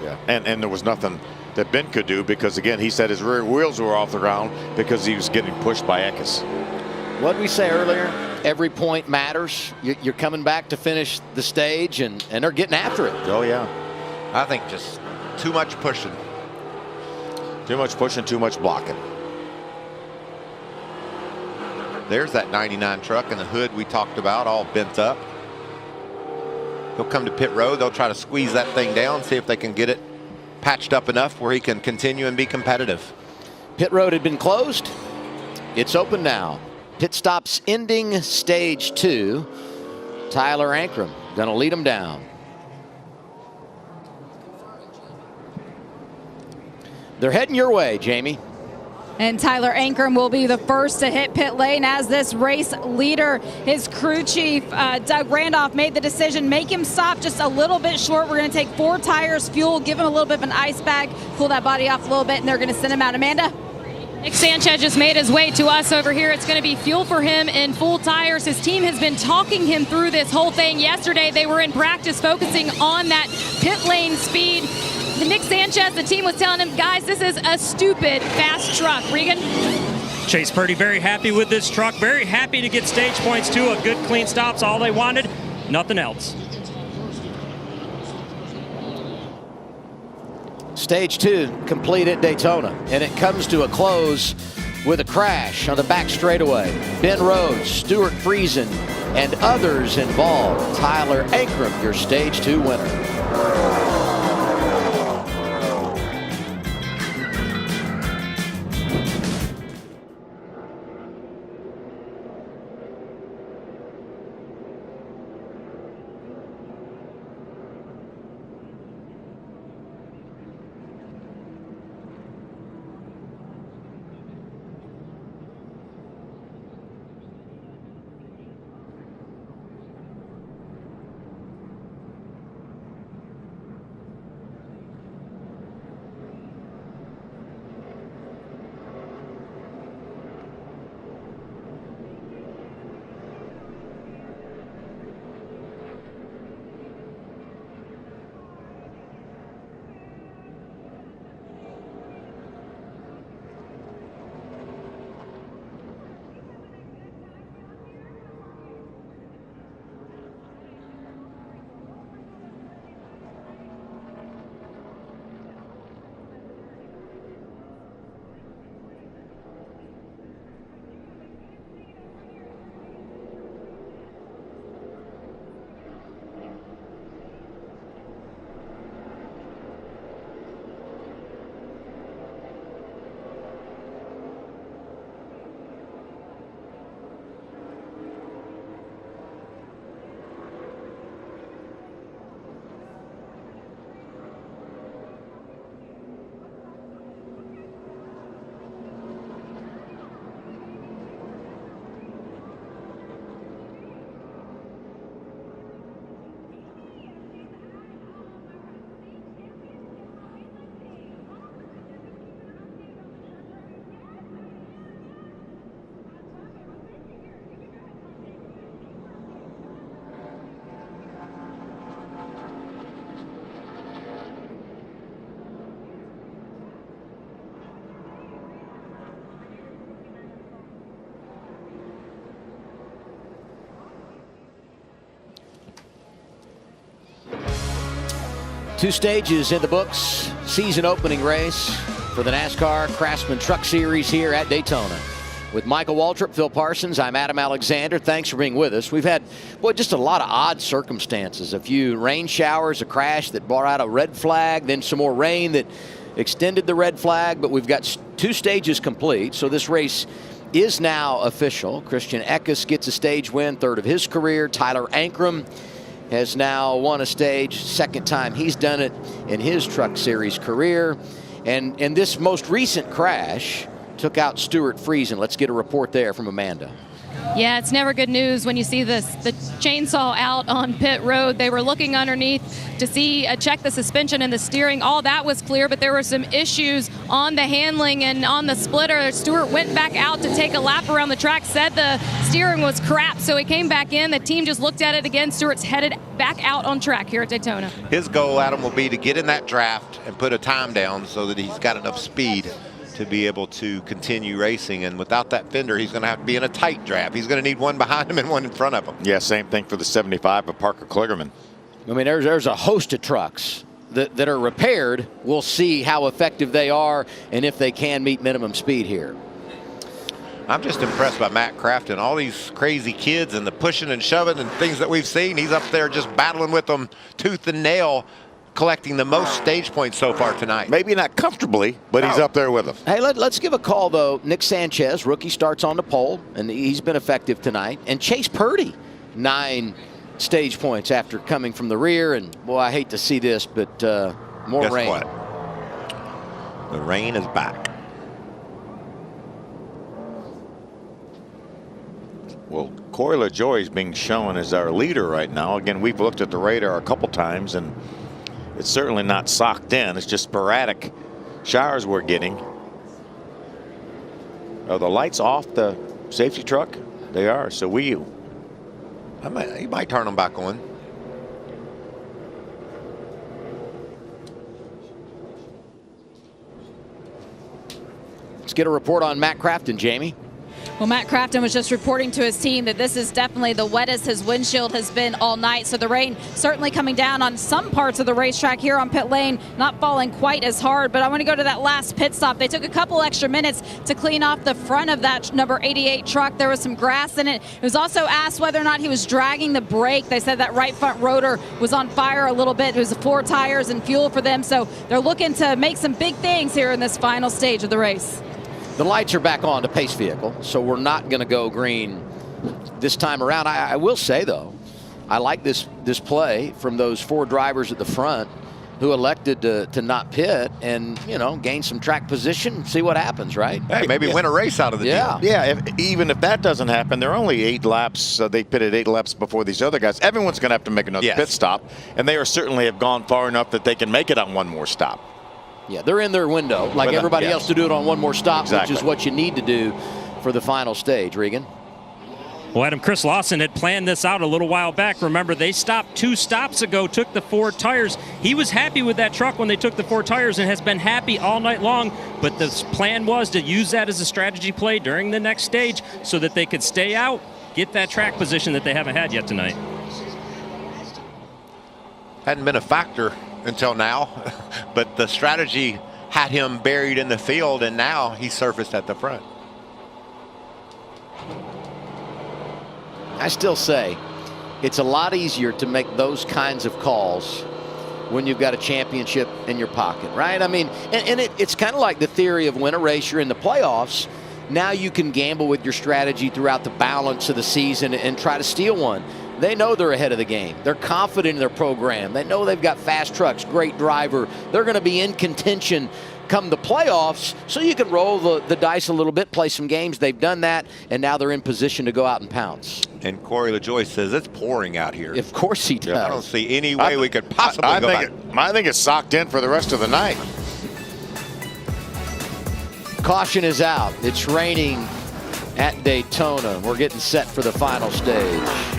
Yeah. And there was nothing that Ben could do because, again, he said his rear wheels were off the ground because he was getting pushed by Eckes. What did we say earlier? Every point matters. You're coming back to finish the stage, and they're getting after it. Oh, yeah. I think just too much pushing. Too much pushing, too much blocking. There's that 99 truck and the hood we talked about, all bent up. He'll come to pit road. They'll try to squeeze that thing down, see if they can get it patched up enough where he can continue and be competitive. Pit road had been closed. It's open now. Pit stops ending stage 2. Tyler Ankrum going to lead them down. They're heading your way, Jamie. And Tyler Ankrum will be the first to hit pit lane as this race leader. His crew chief, Doug Randolph, made the decision, make him stop just a little bit short. We're going to take 4 tires, fuel, give him a little bit of an ice bag, cool that body off a little bit, and they're going to send him out. Amanda? Nick Sanchez just made his way to us over here. It's going to be fuel for him in full tires. His team has been talking him through this whole thing. Yesterday, they were in practice focusing on that pit lane speed. Nick Sanchez, the team was telling him, guys, this is a stupid fast truck. Regan? Chase Purdy very happy with this truck. Very happy to get stage points, too. A good, clean stop's all they wanted. Nothing else. Stage 2 complete at Daytona, and it comes to a close with a crash on the back straightaway. Ben Rhodes, Stuart Friesen, and others involved. Tyler Ankrum, your Stage 2 winner. 2 stages in the books. Season opening race for the NASCAR Craftsman Truck Series here at Daytona. With Michael Waltrip, Phil Parsons, I'm Adam Alexander. Thanks for being with us. We've had, boy, just a lot of odd circumstances. A few rain showers, a crash that brought out a red flag, then some more rain that extended the red flag, but we've got 2 stages complete, so this race is now official. Christian Eckes gets a stage win, 3rd of his career. Tyler Ankrum has now won a stage, 2nd time he's done it in his Truck Series career. And this most recent crash took out Stuart Friesen. Let's get a report there from Amanda. Yeah, it's never good news when you see the chainsaw out on pit road. They were looking underneath to see, check the suspension and the steering. All that was clear, but there were some issues on the handling and on the splitter. Stewart went back out to take a lap around the track, said the steering was crap, so he came back in. The team just looked at it again. Stewart's headed back out on track here at Daytona. His goal, Adam, will be to get in that draft and put a time down so that he's got enough speed to be able to continue racing. And without that fender, he's going to have to be in a tight draft. He's going to need one behind him and one in front of him. Yeah, same thing for the 75 of Parker Kligerman. I mean, there's a host of trucks that are repaired. We'll see how effective they are and if they can meet minimum speed here. I'm just impressed by Matt Crafton. All these crazy kids and the pushing and shoving and things that we've seen. He's up there just battling with them tooth and nail, collecting the most stage points so far tonight. Maybe not comfortably, but he's up there with them. Hey, let's give a call, though. Nick Sanchez, rookie, starts on the pole, and he's been effective tonight. And Chase Purdy, 9 stage points after coming from the rear. And, boy, I hate to see this, but more Guess rain. What? The rain is back. Well, Corey LaJoie is being shown as our leader right now. Again, we've looked at the radar a couple times, and it's certainly not socked in. It's just sporadic showers we're getting. Are the lights off the safety truck? They are. So he might turn them back on. Let's get a report on Matt Crafton, Jamie. Well, Matt Crafton was just reporting to his team that this is definitely the wettest his windshield has been all night. So the rain certainly coming down on some parts of the racetrack here on pit lane, not falling quite as hard. But I want to go to that last pit stop. They took a couple extra minutes to clean off the front of that number 88 truck. There was some grass in it. It was also asked whether or not he was dragging the brake. They said that right front rotor was on fire a little bit. It was 4 tires and fuel for them. So they're looking to make some big things here in this final stage of the race. The lights are back on the pace vehicle, so we're not going to go green this time around. I will say, though, I like this play from those 4 drivers at the front who elected to not pit and, you know, gain some track position, see what happens, right? Hey, maybe win a race out of the deal. Yeah, even if that doesn't happen, they're only 8 laps. They pitted 8 laps before these other guys. Everyone's going to have to make another pit stop, and they certainly have gone far enough that they can make it on one more stop. Yeah, they're in their window, like everybody else, to do it on one more stop, which is what you need to do for the final stage. Regan? Well, Adam, Chris Lawson had planned this out a little while back. Remember, they stopped 2 stops ago, took the 4 tires. He was happy with that truck when they took the 4 tires and has been happy all night long. But the plan was to use that as a strategy play during the next stage so that they could stay out, get that track position that they haven't had yet tonight. Hadn't been a factor until now, but the strategy had him buried in the field, and now he surfaced at the front. I still say it's a lot easier to make those kinds of calls when you've got a championship in your pocket, right? I mean, and it's kind of like the theory of win a race, you're in the playoffs. Now you can gamble with your strategy throughout the balance of the season and try to steal one. They know they're ahead of the game. They're confident in their program. They know they've got fast trucks, great driver. They're going to be in contention come the playoffs, so you can roll the dice a little bit, play some games. They've done that, and now they're in position to go out and pounce. And Corey LaJoie says it's pouring out here. Of course he does. I don't see any way we could possibly go back. I think it's socked in for the rest of the night. Caution is out. It's raining at Daytona. We're getting set for the final stage.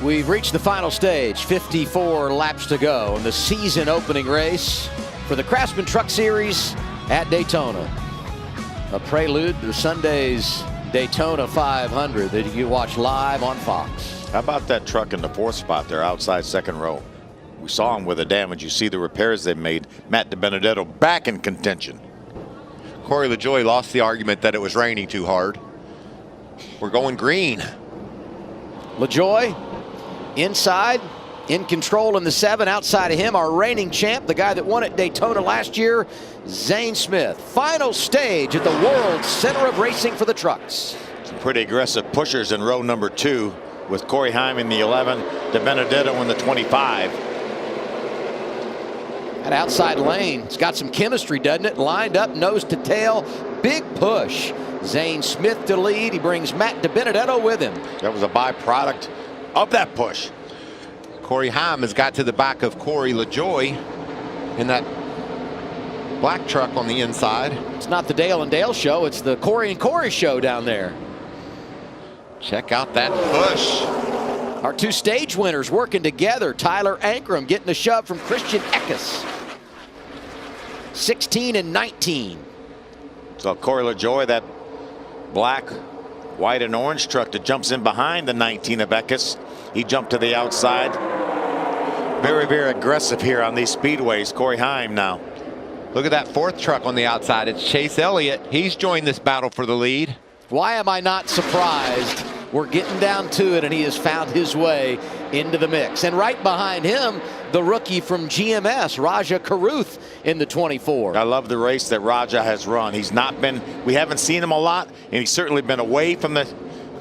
we've reached the final stage. 54 laps to go in the season opening race for the Craftsman Truck Series at Daytona. A prelude to Sunday's Daytona 500 that you can watch live on Fox. How about that truck in the 4th spot there outside 2nd row? We saw him with the damage. You see the repairs they made. Matt DiBenedetto back in contention. Corey LaJoie lost the argument that it was raining too hard. We're going green. LaJoie inside, in control in the 7. Outside of him, our reigning champ, the guy that won at Daytona last year, Zane Smith. Final stage at the World Center of Racing for the trucks. Some pretty aggressive pushers in row number 2 with Corey Heim in the 11, DiBenedetto in the 25. That outside lane, it's got some chemistry, doesn't it? Lined up, nose to tail, big push. Zane Smith to lead. He brings Matt DiBenedetto with him. That was a byproduct of that push. Corey Heim has got to the back of Corey LaJoie in that black truck on the inside. It's not the Dale and Dale show, it's the Corey and Corey show down there. Check out that push. Our 2 stage winners working together. Tyler Ankrum getting a shove from Christian Eckes. 16 and 19. So Corey LaJoie, that black, white, and orange truck that jumps in behind the 19 of Eckes. He jumped to the outside. Very, very aggressive here on these speedways. Corey Heim now. Look at that 4th truck on the outside. It's Chase Elliott. He's joined this battle for the lead. Why am I not surprised? We're getting down to it, and he has found his way into the mix. And right behind him, the rookie from GMS, Raja Karuth, in the 24. I love the race that Raja has run. He's not been, we haven't seen him a lot, and he's certainly been away from the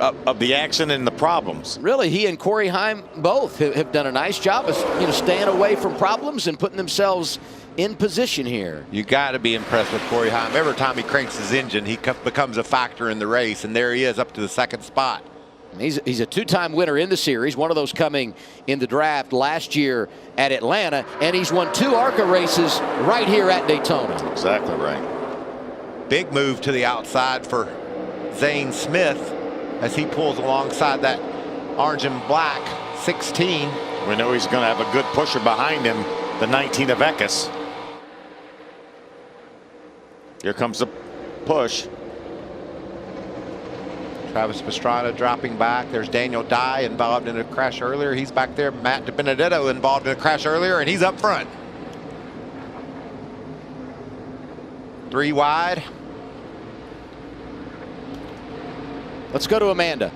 of the action and the problems. Really, he and Corey Heim both have done a nice job of staying away from problems and putting themselves in position here. You got to be impressed with Corey Heim. Every time he cranks his engine, he becomes a factor in the race, and there he is up to the 2nd spot. He's a 2-time winner in the series, one of those coming in the draft last year at Atlanta, and he's won 2 ARCA races right here at Daytona. Exactly right. Big move to the outside for Zane Smith as he pulls alongside that orange and black 16. We know he's going to have a good pusher behind him, the 19 of Eckes. Here comes the push. Travis Pastrana dropping back. There's Daniel Dye involved in a crash earlier. He's back there. Matt DiBenedetto involved in a crash earlier, and he's up front. 3 wide. Let's go to Amanda.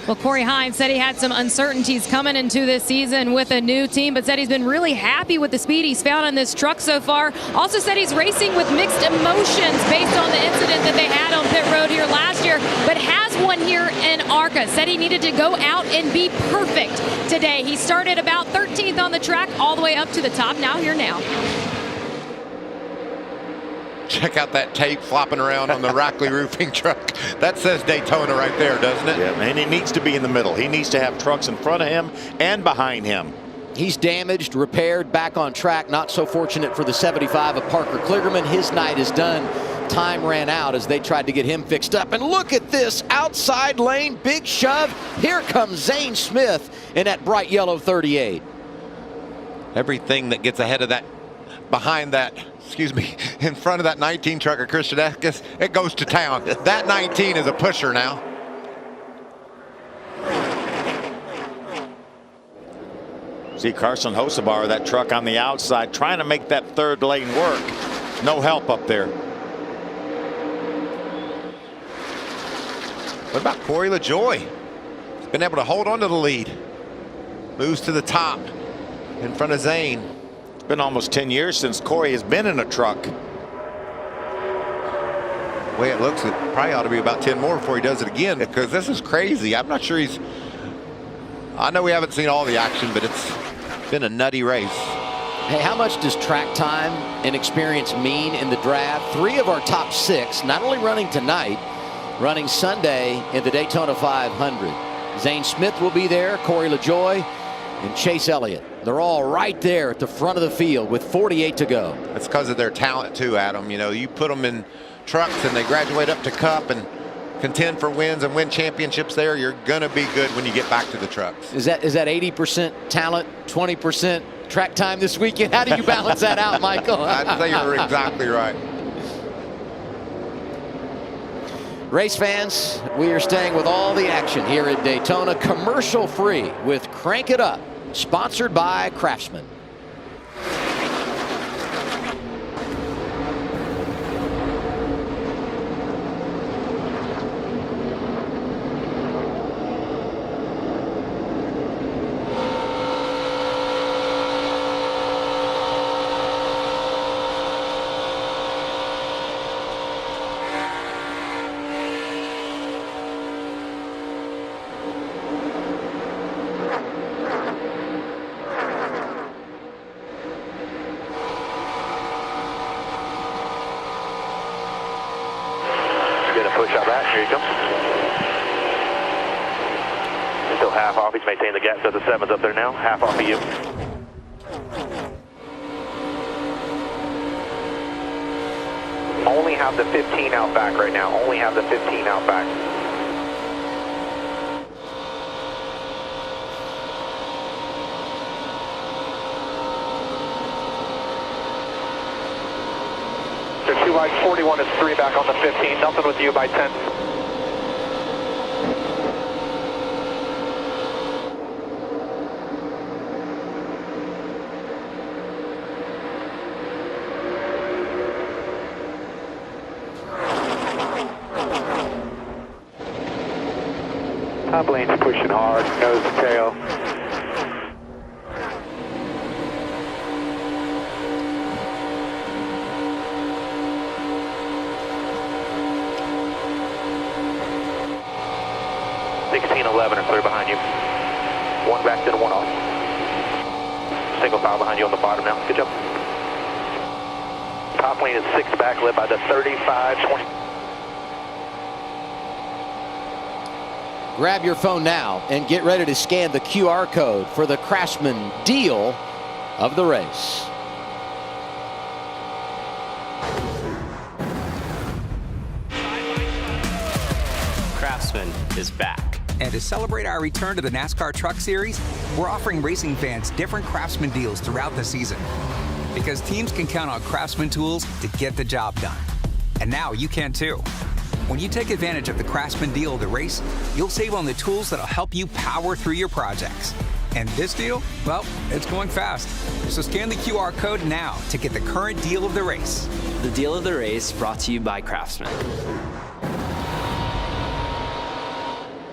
Well, Corey Heim said he had some uncertainties coming into this season with a new team, but said he's been really happy with the speed he's found on this truck so far. Also said he's racing with mixed emotions based on the incident that they had on pit road here last year, but has one here in ARCA. Said he needed to go out and be perfect today. He started about 13th on the track all the way up to the top. Now here now. Check out that tape flopping around on the Rackley roofing truck. That says Daytona right there, doesn't it? Yeah, and he needs to be in the middle. He needs to have trucks in front of him and behind him. He's damaged, repaired, back on track. Not so fortunate for the 75 of Parker Kligerman. His night is done. Time ran out as they tried to get him fixed up. And look at this outside lane, big shove. Here comes Zane Smith in that bright yellow 38. Everything that gets ahead of that, behind that, in front of that 19 truck of Christian Eckes, it goes to town. That 19 is a pusher now. See Carson Hocebar, that truck on the outside, trying to make that 3rd lane work. No help up there. What about Corey LaJoie? He's been able to hold on to the lead. Moves to the top in front of Zane. It's been almost 10 years since Corey has been in a truck. The way it looks, it probably ought to be about 10 more before he does it again, because this is crazy. I'm not sure he's, I know we haven't seen all the action, but it's been a nutty race. Hey, how much does track time and experience mean in the draft? 3 of our top 6, not only running tonight, running Sunday in the Daytona 500. Zane Smith will be there, Corey LaJoie, and Chase Elliott. They're all right there at the front of the field with 48 to go. It's because of their talent too, Adam. You know, you put them in trucks and they graduate up to Cup, and contend for wins and win championships there, you're going to be good when you get back to the trucks. Is that 80% talent, 20% track time this weekend? How do you balance that out, Michael? I'd say you're exactly right. Race fans, we are staying with all the action here at Daytona, commercial free with Crank It Up, sponsored by Craftsman. Push out back. Here you come. Still half off. He's maintaining the gap. So the 7's up there now. Half off of you. Only have the 15 out back right now. Only have the 15 out back. There's 2 wide, 41 is 3 back on the 15. Nothing with you by 10. Top lane's pushing hard, nose to tail. Sixteen, 11 are clear behind you. 1 back, then 1 off. Single file behind you on the bottom now. Good job. Top lane is 6 back, led by the 35-20. Grab your phone now and get ready to scan the QR code for the Craftsman deal of the race. Craftsman is back. And to celebrate our return to the NASCAR Truck Series, we're offering racing fans different Craftsman deals throughout the season. Because teams can count on Craftsman tools to get the job done. And now you can too. When you take advantage of the Craftsman deal of the race, you'll save on the tools that'll help you power through your projects. And this deal, well, it's going fast. So scan the QR code now to get the current deal of the race. The deal of the race brought to you by Craftsman.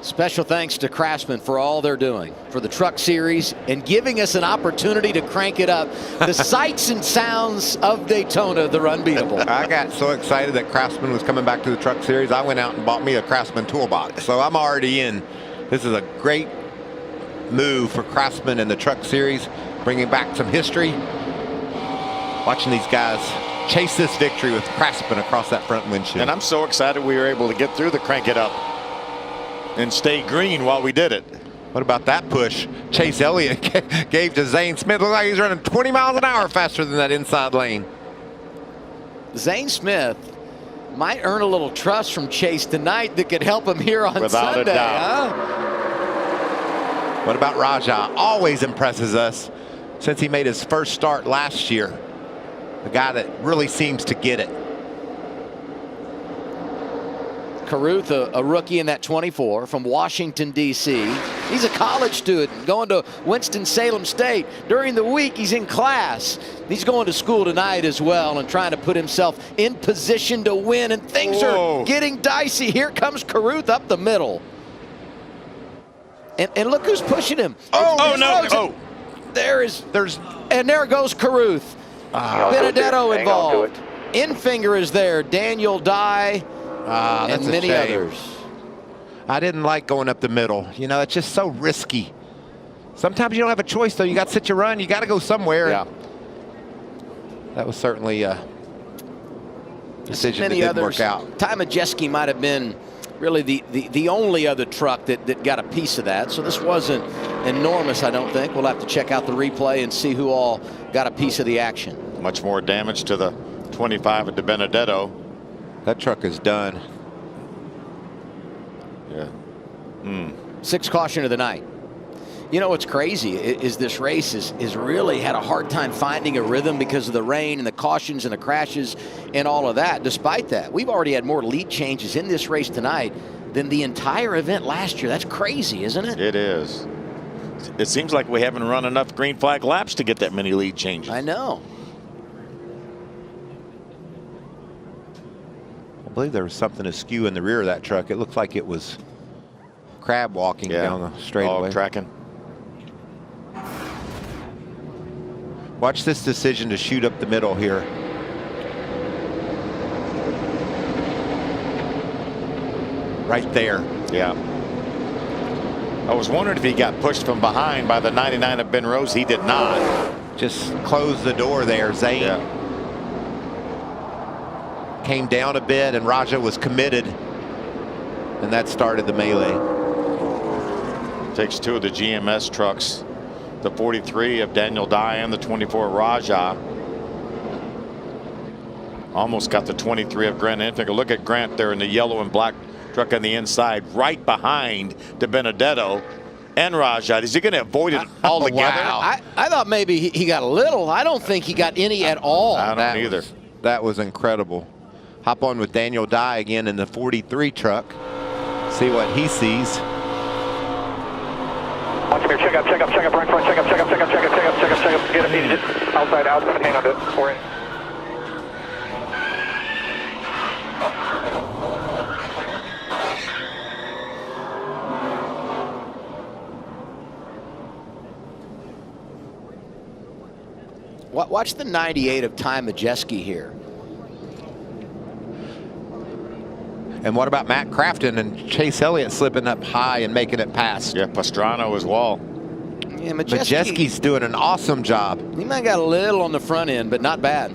Special thanks to Craftsman for all they're doing for the Truck Series and giving us an opportunity to crank it up. The sights and sounds of Daytona, they're unbeatable. I got so excited that Craftsman was coming back to the Truck Series, I went out and bought me a Craftsman toolbox. So I'm already in. This is a great move for Craftsman and the Truck Series, bringing back some history. Watching these guys chase this victory with Craftsman across that front windshield. And I'm so excited we were able to get through the Crank It Up and stay green while we did it. What about that push Chase Elliott gave to Zane Smith? Looked like he's running 20 miles an hour faster than that inside lane. Zane Smith might earn a little trust from Chase tonight that could help him here on Without Sunday. a doubt. Huh? What about Raja? Always impresses us since he made his first start last year. The guy that really seems to get it. Carruth, a rookie in that 24 from Washington, D.C. He's a college student going to Winston-Salem State. During the week, he's in class. He's going to school tonight as well and trying to put himself in position to win. And things are getting dicey. Here comes Carruth up the middle. And look who's pushing him. And there goes Carruth. Benedetto involved. Infinger is there. Daniel Dye. And many others. I didn't like going up the middle. You know, it's just so risky. Sometimes you don't have a choice, though. You got to sit your run. You got to go somewhere. Yeah. That was certainly a decision that didn't work out. Ty Majeski might have been really the only other truck that got a piece of that. So this wasn't enormous, I don't think. We'll have to check out the replay and see who all got a piece of the action. Much more damage to the 25 at De Benedetto. That truck is done. Sixth caution of the night. You know what's crazy is this race is really had a hard time finding a rhythm because of the rain and the cautions and the crashes and all of that. Despite that, we've already had more lead changes in this race tonight than the entire event last year. That's crazy, isn't it? It is. It seems like we haven't run enough green flag laps to get that many lead changes. I know. I believe there was something askew in the rear of that truck. It looked like it was crab walking down the straightaway. Tracking. Watch this decision to shoot up the middle here. Right there. Yeah. I was wondering if he got pushed from behind by the 99 of Ben Rose. He did not. Just closed the door there, Zane. Yeah. Came down a bit, and Raja was committed. And that started the melee. Takes two of the GMS trucks. The 43 of Daniel Dye and the 24 Raja. Almost got the 23 of Grant Enfinger. Look at Grant there in the yellow and black truck on the inside, right behind De Benedetto and Raja. Is he going to avoid it altogether? Wow. I thought maybe he got a little. I don't think he got any at all. I don't either. That was incredible. Hop on with Daniel Dye again in the 43 truck. See what he sees. Watch him here. Check up, right front. Check up. Get him. Just outside, hang on to it. We're in. Watch the 98 of Ty Majeski here. And what about Matt Crafton and Chase Elliott slipping up high and making it past? Yeah, Pastrana as well. Yeah, Majeski's doing an awesome job. He might have got a little on the front end, but not bad.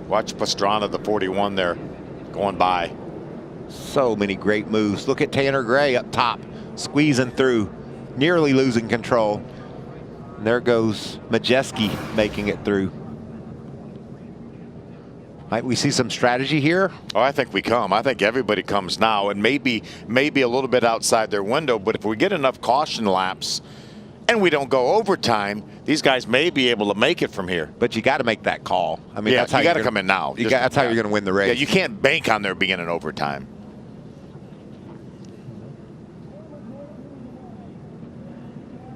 Watch Pastrana, the 41 there, going by. So many great moves. Look at Tanner Gray up top, squeezing through, nearly losing control. And there goes Majeski making it through. Might we see some strategy here? Oh, I think we come. I think everybody comes now, and maybe a little bit outside their window. But if we get enough caution laps and we don't go overtime, these guys may be able to make it from here. But you got to make that call. I mean, yeah, that's how you got to come in now. That's how you're going to win the race. Yeah, you can't bank on there being an overtime.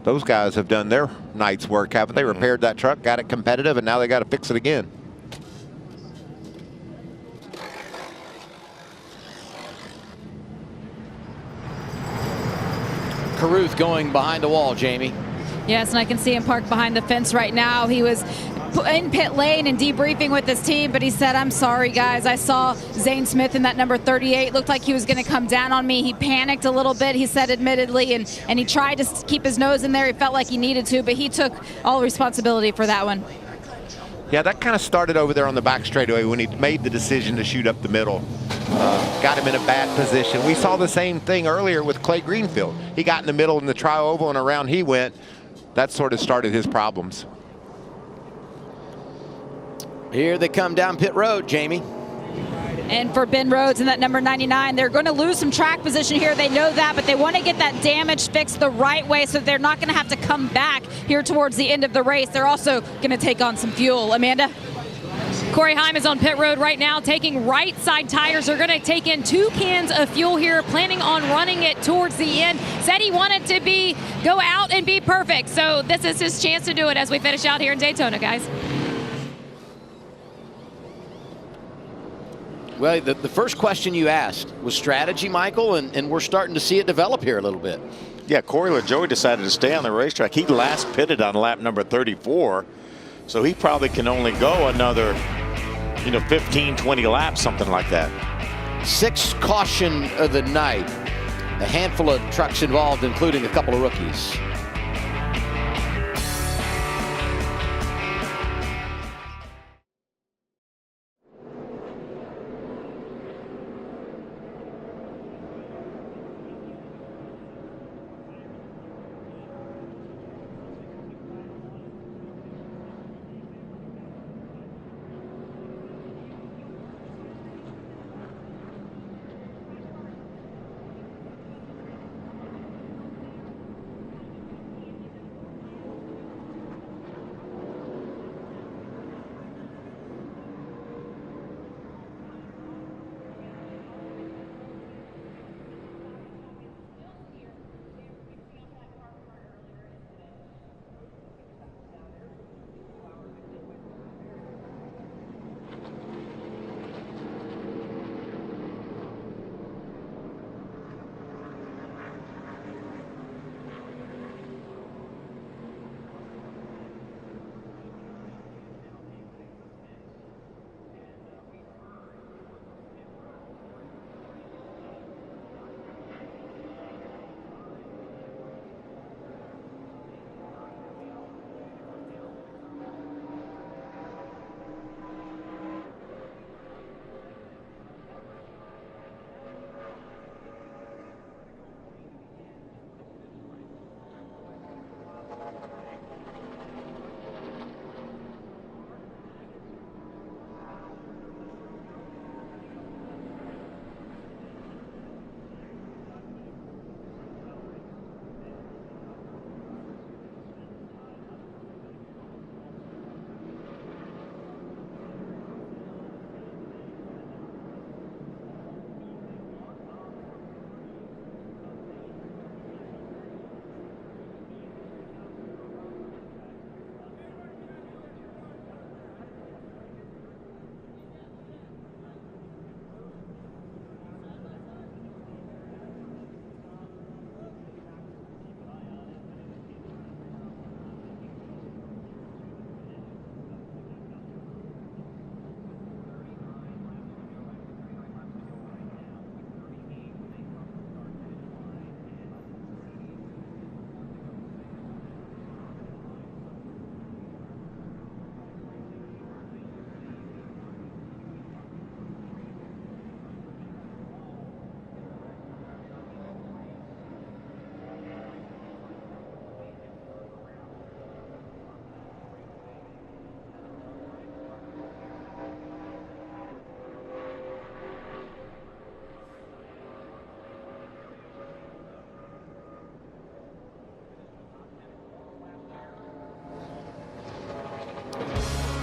Those guys have done their night's work, haven't they? Repaired that truck, got it competitive, and now they got to fix it again. Carruth going behind the wall, Jamie. Yes, and I can see him parked behind the fence right now. He was in pit lane and debriefing with his team, but he said, I'm sorry, guys. I saw Zane Smith in that number 38. Looked like he was going to come down on me. He panicked a little bit, he said, admittedly, and he tried to keep his nose in there. He felt like he needed to, but he took all responsibility for that one. Yeah, that kind of started over there on the back straightaway when he made the decision to shoot up the middle. Got him in a bad position. We saw the same thing earlier with Clay Greenfield. He got in the middle in the tri-oval and around he went. That sort of started his problems. Here they come down pit road, Jamie. And for Ben Rhodes and that number 99, they're going to lose some track position here. They know that, but they want to get that damage fixed the right way so they're not going to have to come back here towards the end of the race. They're also going to take on some fuel. Amanda? Corey Heim is on pit road right now, taking right side tires. They're going to take in 2 cans of fuel here, planning on running it towards the end. Said he wanted to go out and be perfect. So this is his chance to do it as we finish out here in Daytona, guys. Well, the first question you asked was strategy, Michael, and we're starting to see it develop here a little bit. Yeah, Corey LaJoie decided to stay on the racetrack. He last pitted on lap number 34, so he probably can only go another, 15, 20 laps, something like that. Sixth caution of the night. A handful of trucks involved, including a couple of rookies.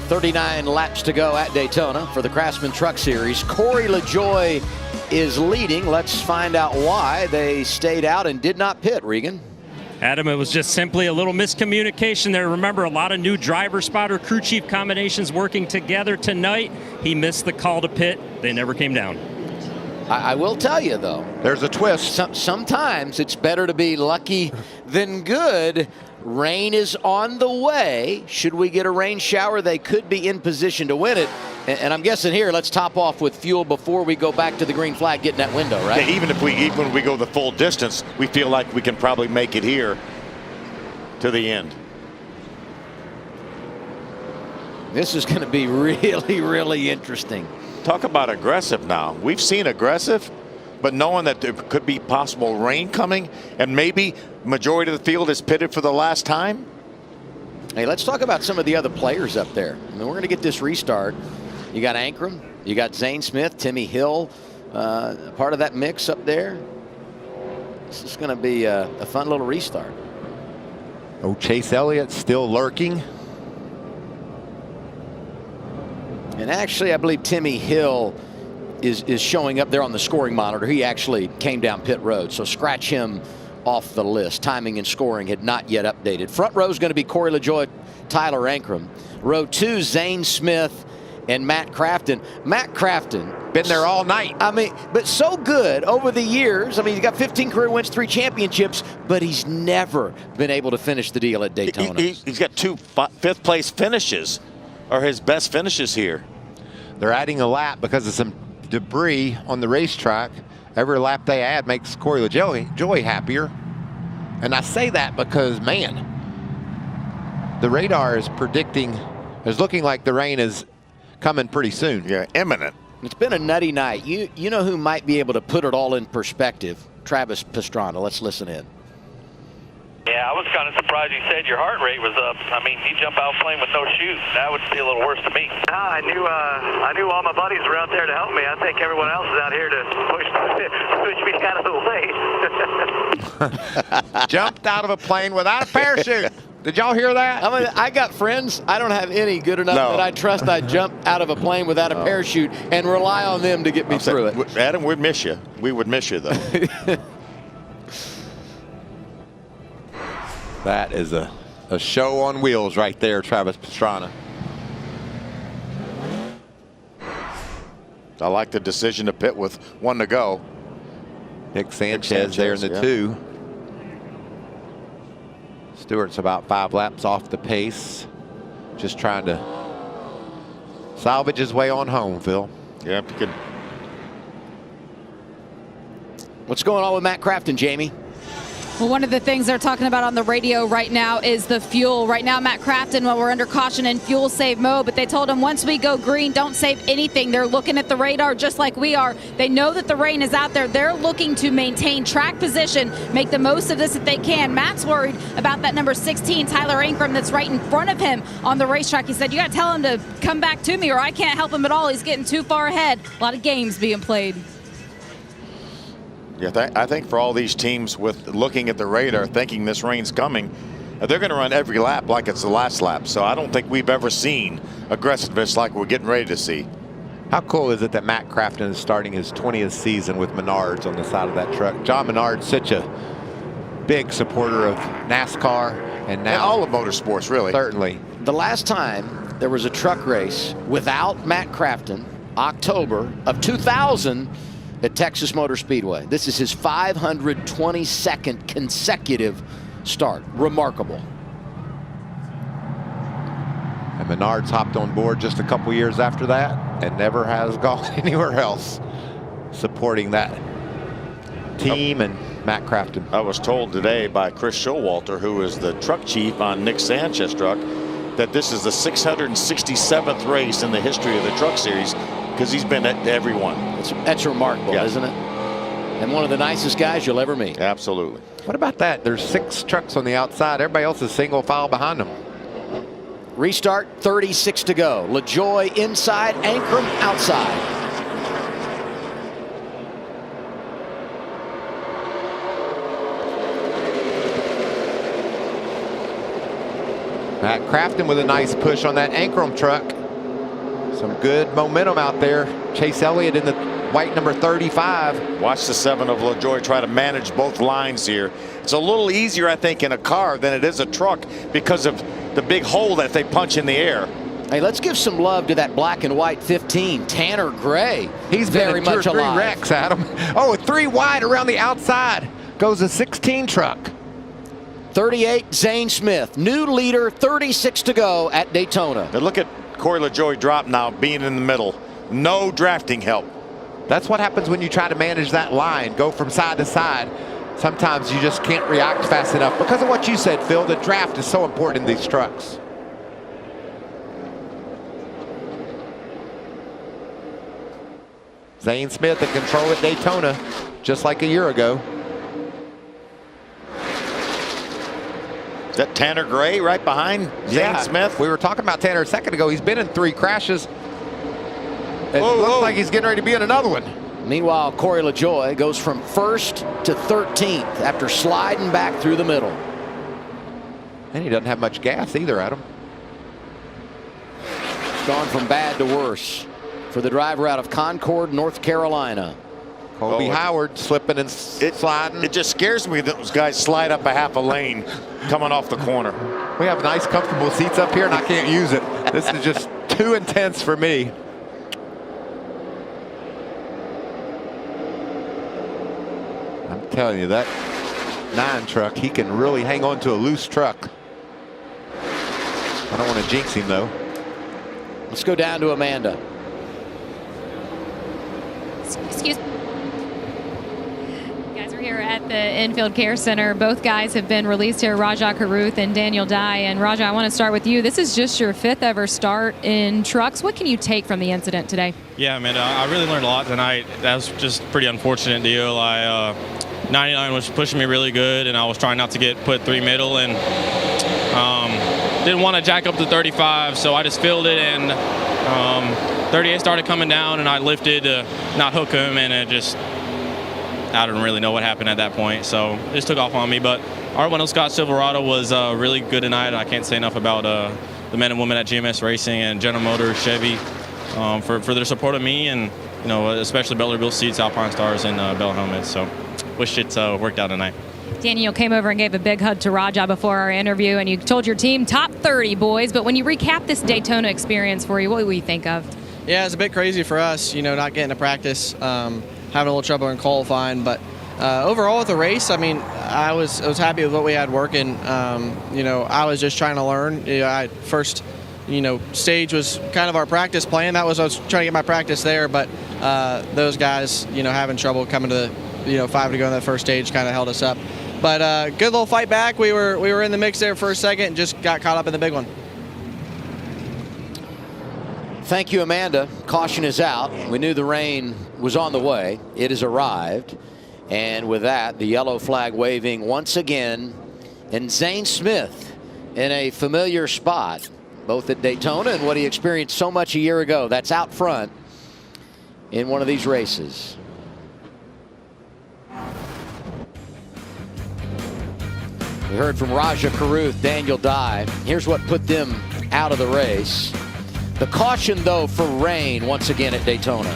39 laps to go at Daytona for the Craftsman Truck Series. Corey LaJoie is leading. Let's find out why they stayed out and did not pit, Regan. Adam, it was just simply a little miscommunication there. Remember, a lot of new driver, spotter, crew chief combinations working together tonight. He missed the call to pit. They never came down. I will tell you, though. There's a twist. Sometimes it's better to be lucky than good. Rain is on the way. Should we get a rain shower, they could be in position to win it. And I'm guessing here, let's top off with fuel before we go back to the green flag, get in that window, right? Yeah, even when we go the full distance, we feel like we can probably make it here to the end. This is going to be really, really interesting. Talk about aggressive now. We've seen aggressive, but knowing that there could be possible rain coming and maybe majority of the field is pitted for the last time. Hey, let's talk about some of the other players up there. I mean, we're going to get this restart. You got Ankrum, you got Zane Smith, Timmy Hill, part of that mix up there. This is going to be a fun little restart. Oh, Chase Elliott still lurking. And actually, I believe Timmy Hill is showing up there on the scoring monitor. He actually came down pit road, so scratch him off the list. Timing and scoring had not yet updated. Front row is going to be Corey LaJoie, Tyler Ankrum. Row 2, Zane Smith and Matt Crafton. Matt Crafton. Been there all night. I mean, but so good over the years. I mean, he's got 15 career wins, 3 championships, but he's never been able to finish the deal at Daytona. He's got 2 fifth place finishes, are his best finishes here. They're adding a lap because of some debris on the racetrack. Every lap they add makes Corey LaJoie happier. And I say that because, man, the radar is looking like the rain is coming pretty soon. Yeah, imminent. It's been a nutty night. You know who might be able to put it all in perspective? Travis Pastrana. Let's listen in. Yeah, I was kind of surprised you said your heart rate was up. I mean, you jump out playing with no shoes. That would be a little worse to me. I knew all my buddies were out there to help me. I think everyone else is out here to push me out of the way. Jumped out of a plane without a parachute. Did y'all hear that? I mean, I got friends. I don't have any good enough that I trust I'd jump out of a plane without a parachute and rely on them to get me through it. Adam, we'd miss you. We would miss you, though. That is a show on wheels right there, Travis Pastrana. I like the decision to pit with 1 to go. Nick Sanchez there in the 2. Stewart's about 5 laps off the pace. Just trying to salvage his way on home, Phil. Yeah, if you could. What's going on with Matt Crafton, Jamie? Well, one of the things they're talking about on the radio right now is the fuel. Right now, Matt Crafton, well, we're under caution in fuel save mode, but they told him once we go green, don't save anything. They're looking at the radar just like we are. They know that the rain is out there. They're looking to maintain track position, make the most of this if they can. Matt's worried about that number 16, Tyler Ankrum, that's right in front of him on the racetrack. He said, you got to tell him to come back to me or I can't help him at all. He's getting too far ahead. A lot of games being played. Yeah, I think for all these teams with looking at the radar, thinking this rain's coming, they're going to run every lap like it's the last lap. So I don't think we've ever seen aggressiveness like we're getting ready to see. How cool is it that Matt Crafton is starting his 20th season with Menards on the side of that truck? John Menard's such a big supporter of NASCAR and now all of motorsports, really. Certainly. The last time there was a truck race without Matt Crafton, October of 2000, at Texas Motor Speedway. This is his 522nd consecutive start. Remarkable. And Menards hopped on board just a couple years after that and never has gone anywhere else supporting that team and Matt Crafton. I was told today by Chris Showalter, who is the truck chief on Nick Sanchez truck, that this is the 667th race in the history of the Truck Series, because he's been at every one. That's remarkable, isn't it? And one of the nicest guys you'll ever meet. Absolutely. What about that? There's 6 trucks on the outside. Everybody else is single file behind them. Restart, 36 to go. LaJoie inside, Ankrum outside. Matt Crafton with a nice push on that Ankrum truck. Some good momentum out there. Chase Elliott in the white number 35. Watch the 7 of LaJoie try to manage both lines here. It's a little easier, I think, in a car than it is a truck because of the big hole that they punch in the air. Hey, let's give some love to that black and white 15, Tanner Gray. He's very been in 2 or much 3 alive. wrecks, Adam. Oh, 3 wide around the outside. Goes a 16 truck. 38, Zane Smith. New leader, 36 to go at Daytona. Now look at Corey LaJoie drop now, being in the middle. No drafting help. That's what happens when you try to manage that line, go from side to side. Sometimes you just can't react fast enough. Because of what you said, Phil, the draft is so important in these trucks. Zane Smith in control at Daytona, just like a year ago. Is that Tanner Gray right behind Zane Smith? We were talking about Tanner a second ago. He's been in 3 crashes. It looks like he's getting ready to be in another one. Meanwhile, Corey LaJoie goes from 1st to 13th after sliding back through the middle. And he doesn't have much gas either, Adam. Gone from bad to worse for the driver out of Concord, North Carolina. Colby Howard slipping and sliding. It just scares me that those guys slide up a half a lane coming off the corner. We have nice, comfortable seats up here, and I can't use it. This is just too intense for me. I'm telling you, that 9 truck, he can really hang on to a loose truck. I don't want to jinx him, though. Let's go down to Amanda. Excuse me. Guys, we're here at the Infield Care Center. Both guys have been released here, Rajah Caruth and Daniel Dye. And Rajah, I want to start with you. This is just your 5th ever start in trucks. What can you take from the incident today? Yeah, man, I really learned a lot tonight. That was just a pretty unfortunate deal. 99 was pushing me really good, and I was trying not to get put 3 middle, and didn't want to jack up to 35, so I just filled it, and 38 started coming down, and I lifted to not hook him, and it just, I don't really know what happened at that point, so it just took off on me. But our Wendell Scott Silverado was really good tonight. I can't say enough about the men and women at GMS Racing and General Motors, Chevy, for their support of me, and especially Butler Bill Seats, Alpine Stars, and Bell Helmets. So wish it worked out tonight. Daniel came over and gave a big hug to Rajah before our interview, and you told your team top 30, boys. But when you recap this Daytona experience for you, what will you think of? Yeah, it's a bit crazy for us, not getting to practice, having a little trouble in qualifying. But overall with the race, I mean, I was happy with what we had working. I was just trying to learn. First stage was kind of our practice plan. I was trying to get my practice there, but those guys, having trouble coming to the 5 to go in that first stage kind of held us up. But good little fight back. We were in the mix there for a second and just got caught up in the big one. Thank you, Amanda. Caution is out. We knew the rain was on the way. It has arrived. And with that, the yellow flag waving once again. And Zane Smith in a familiar spot, both at Daytona and what he experienced so much a year ago. That's out front in one of these races. We heard from Rajah Caruth, Daniel Dye. Here's what put them out of the race. The caution, though, for rain once again at Daytona.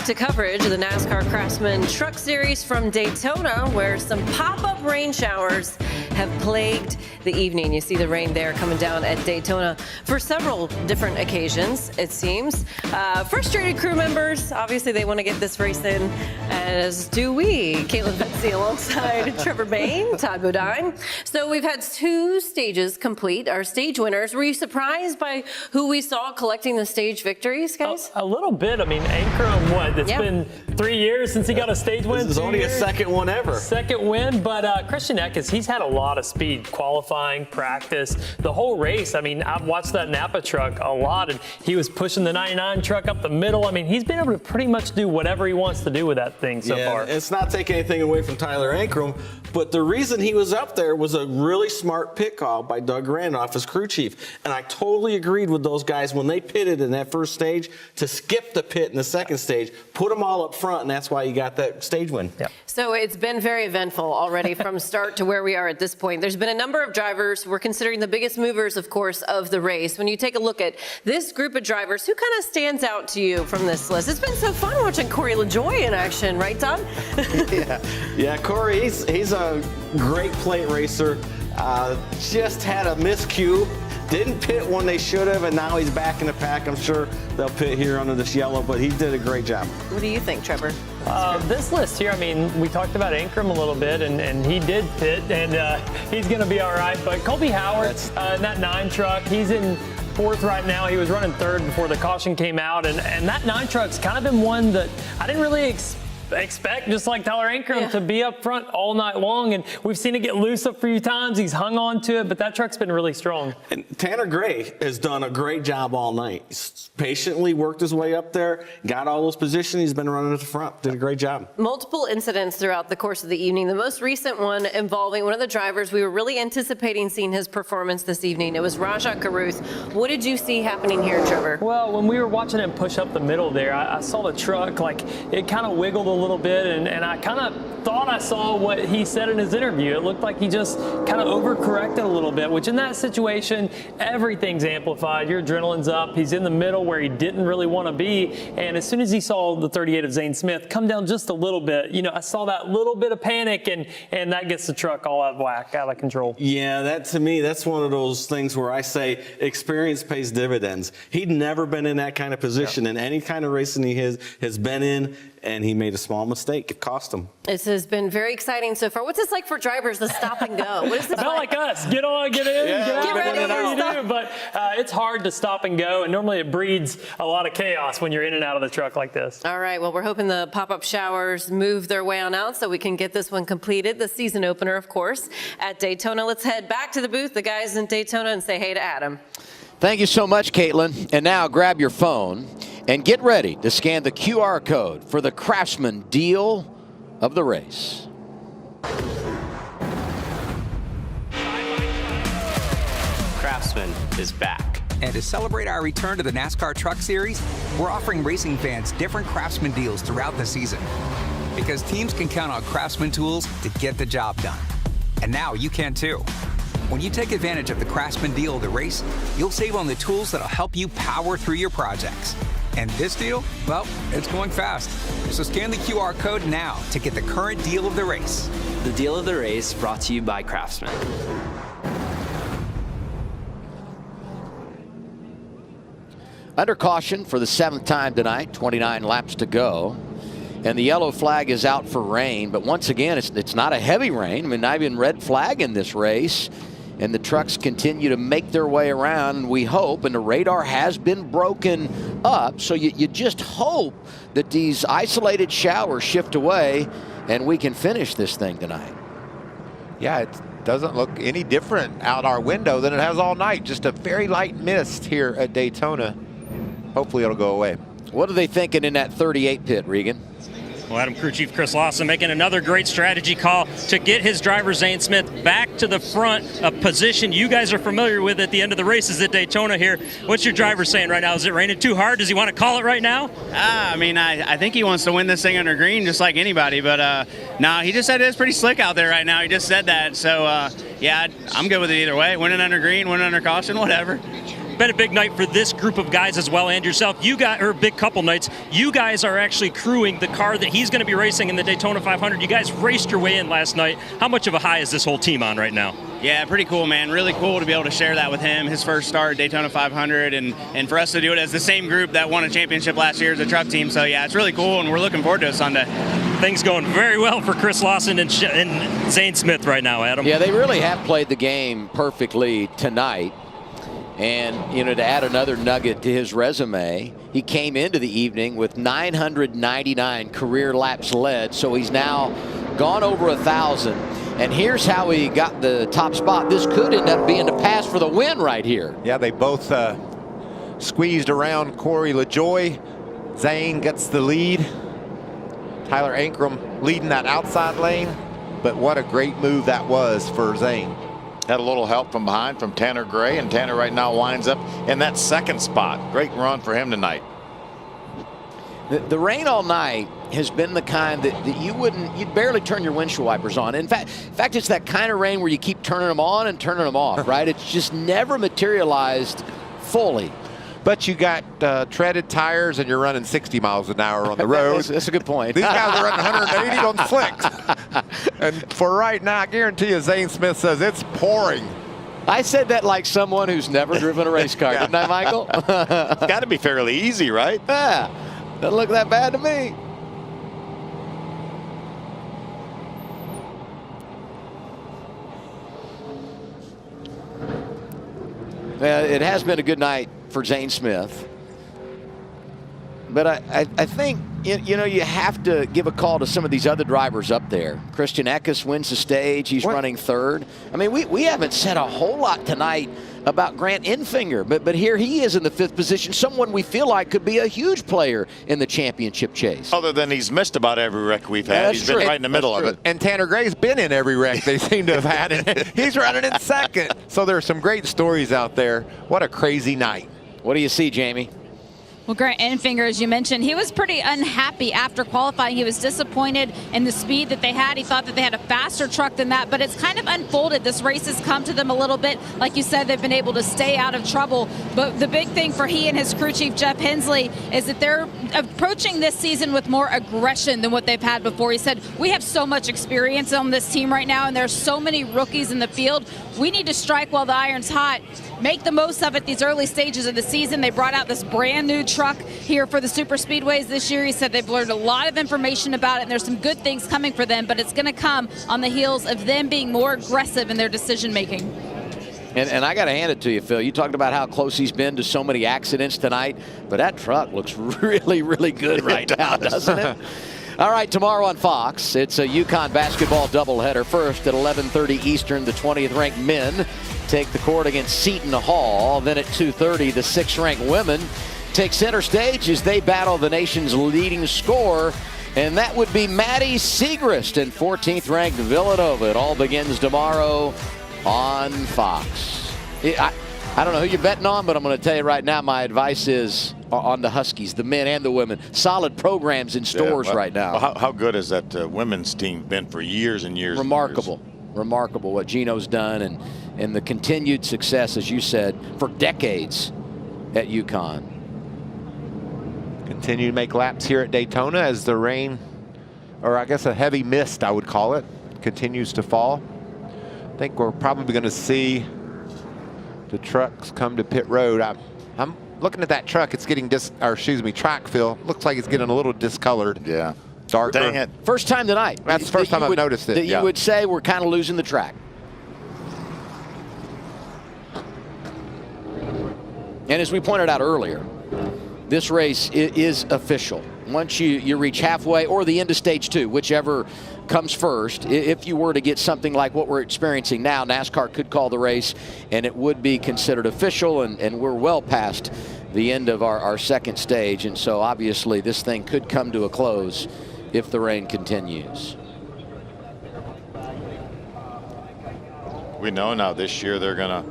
back to coverage of the NASCAR Craftsman Truck Series from Daytona, where some pop-up rain showers have plagued the evening. You see the rain there coming down at Daytona for several different occasions, it seems. Frustrated crew members, obviously they want to get this race in, as do we. Caitlin Betsy alongside Trevor Bain, Todd Bodine. So we've had 2 stages complete, our stage winners. Were you surprised by who we saw collecting the stage victories, guys? A little bit. I mean, Ankrum, what? It's been 3 years since he got a stage win. This is only his second one ever. Second win, but Christian Eckes, he's had a lot of speed, qualifying, practice, the whole race. I mean, I've watched that Napa truck a lot, and he was pushing the 99 truck up the middle. I mean, he's been able to pretty much do whatever he wants to do with that thing so far. It's not taking anything away from Tyler Ankrum, but the reason he was up there was a really smart pit call by Doug Randolph, his crew chief. And I totally agreed with those guys when they pitted in that first stage to skip the pit in the second stage, put them all up front, and that's why you got that stage win. Yep. So it's been very eventful already from start to where we are at this point. There's been a number of drivers who we're considering the biggest movers, of course, of the race. When you take a look at this group of drivers, who kind of stands out to you from this list? It's been so fun watching Corey LaJoie in action, right, Todd? Yeah, Corey, he's a great plate racer. Just had a miscue. Didn't pit when they should have, and now he's back in the pack. I'm sure they'll pit here under this yellow, but he did a great job. What do you think, Trevor? This list here, I mean, we talked about Ankrum a little bit, and he did pit, and he's going to be all right. But Colby Howard in that 9 truck, he's in 4th right now. He was running 3rd before the caution came out, and that 9 truck's kind of been one that I didn't really expect, just like Tyler Ankrum, to be up front all night long, and we've seen it get loose a few times. He's hung on to it, but that truck's been really strong. And Tanner Gray has done a great job all night. He's patiently worked his way up there, got all those positions. He's been running at the front, did a great job. Multiple incidents throughout the course of the evening. The most recent one involving one of the drivers we were really anticipating seeing his performance this evening. It was Rajat Caruth. What did you see happening here, Trevor? Well, when we were watching him push up the middle there, I saw the truck, like, it kind of wiggled a little bit, and I kind of thought I saw what he said in his interview. It looked like he just kind of overcorrected a little bit, which in that situation, everything's amplified. Your adrenaline's up. He's in the middle where he didn't really want to be, and as soon as he saw the 38 of Zane Smith come down just a little bit, you know, I saw that little bit of panic, and that gets the truck all out of whack, out of control. Yeah, that to me, that's one of those things where I say experience pays dividends. He'd never been in that kind of position in any kind of racing he has been in, and he made a small mistake. It cost him. This has been very exciting so far. What's this like for drivers to stop and go? What is this Not like us. Get on, get in, get out, get ready, whatever you do. But it's hard to stop and go, and normally it breeds a lot of chaos when you're in and out of the truck like this. All right, well, we're hoping the pop-up showers move their way on out so we can get this one completed, the season opener, of course, at Daytona. Let's head back to the booth, the guys in Daytona, and say hey to Adam. Thank you so much, Caitlin. And now grab your phone and get ready to scan the QR code for the Craftsman deal of the race. Craftsman is back. And to celebrate our return to the NASCAR Truck Series, we're offering racing fans different Craftsman deals throughout the season. Because teams can count on Craftsman tools to get the job done. And now you can too. When you take advantage of the Craftsman deal of the race, you'll save on the tools that'll help you power through your projects. And this deal, well, it's going fast. So scan the QR code now to get the current deal of the race. The deal of the race brought to you by Craftsman. Under caution for the 7th time tonight, 29 laps to go. And the yellow flag is out for rain, but once again, it's not a heavy rain. I mean, not even red flag in this race. And the trucks continue to make their way around, and we hope, and the radar has been broken up, so you just hope that these isolated showers shift away and we can finish this thing tonight. Yeah, it doesn't look any different out our window than it has all night. Just a very light mist here at Daytona. Hopefully it'll go away. What are they thinking in that 38 pit, Regan? Well, Adam Crew Chief Chris Lawson making another great strategy call to get his driver Zane Smith back to the front, a position you guys are familiar with at the end of the races at Daytona here. What's your driver saying right now? Is it raining too hard? Does he want to call it right now? I mean, I think he wants to win this thing under green just like anybody, but no, he just said it's pretty slick out there right now. He just said that. So, yeah, I'm good with it either way. Winning under green, winning under caution, whatever. been a big night for this group of guys as well, and yourself. You got, or big couple nights. You guys are actually crewing the car that he's going to be racing in the Daytona 500. You guys raced your way in last night. How much of a high is this whole team on right now? Yeah, pretty cool, man. Really cool to be able to share that with him, his first start at Daytona 500, and for us to do it as the same group that won a championship last year as a truck team. So, yeah, it's really cool, and we're looking forward to it Sunday. Things going very well for Chris Lawson and Zane Smith right now, Adam. Yeah, they really have played the game perfectly tonight. And, you know, to add another nugget to his resume, he came into the evening with 999 career laps led, so he's now gone over 1,000. And here's how he got the top spot. This could end up being the pass for the win right here. Yeah, they both squeezed around Corey LaJoie. Zane gets the lead. Tyler Ankrum leading that outside lane. But what a great move that was for Zane. Had a little help from behind from Tanner Gray, and Tanner right now winds up in that second spot. Great run for him tonight. The rain all night has been the kind that you'd barely turn your windshield wipers on. In fact, it's that kind of rain where you keep turning them on and turning them off, right? It's just never materialized fully. But you got treaded tires and you're running 60 miles an hour on the road. That's a good point. These guys are running 180 on slicks. And for right now, I guarantee you, Zane Smith says it's pouring. I said that like someone who's never driven a race car, didn't I, Michael? It's got to be fairly easy, right? Yeah, doesn't look that bad to me. It has been a good night for Zane Smith. But I think, you know, you have to give a call to some of these other drivers up there. Christian Eckes wins the stage. He's running third. I mean, we haven't said a whole lot tonight about Grant Enfinger, but here he is in the 5th position, someone we feel like could be a huge player in the championship chase. Other than he's missed about every wreck we've had. He's been right in the middle of it. And Tanner Gray's been in every wreck they seem to have had. And he's running in second. So there's some great stories out there. What a crazy night. What do you see, Jamie? Well, Grant Enfinger, as you mentioned, he was pretty unhappy after qualifying. He was disappointed in the speed that they had. He thought that they had a faster truck than that, but it's kind of unfolded. This race has come to them a little bit. Like you said, they've been able to stay out of trouble. But the big thing for he and his crew chief, Jeff Hensley, is that they're approaching this season with more aggression than what they've had before. He said, we have so much experience on this team right now, and there's so many rookies in the field. We need to strike while the iron's hot. Make the most of it these early stages of the season. They brought out this brand new truck here for the super speedways this year. He said they've learned a lot of information about it, and there's some good things coming for them, but it's going to come on the heels of them being more aggressive in their decision making. And I got to hand it to you, Phil. You talked about how close he's been to so many accidents tonight, but that truck looks really, really good right now, doesn't it? All right, tomorrow on Fox, it's a UConn basketball doubleheader. First at 11:30 Eastern, the 20th-ranked men take the court against Seton Hall. Then at 2:30, the 6th-ranked women take center stage as they battle the nation's leading scorer, and that would be Maddie Siegrist and 14th-ranked Villanova. It all begins tomorrow on Fox. I don't know who you're betting on, but I'm going to tell you right now, my advice is on the Huskies, the men and the women. Solid programs in stores right now. Well, how good has that women's team been for years and years? Remarkable. And years. Remarkable what Gino's done and the continued success, as you said, for decades at UConn. Continue to make laps here at Daytona as the rain, or I guess a heavy mist I would call it, continues to fall. I think we're probably going to see the trucks come to pit road. I'm looking at that truck. It's getting track fill. Looks like it's getting a little discolored. Yeah. Darker. Dang it. First time tonight. That's the first time I've noticed it. That you would say we're kind of losing the track. And as we pointed out earlier, this race is official. Once you reach halfway or the end of stage 2, whichever comes first, if you were to get something like what we're experiencing now, NASCAR could call the race and it would be considered official, and we're well past the end of our second stage, and so obviously this thing could come to a close if the rain continues. We know now this year they're going to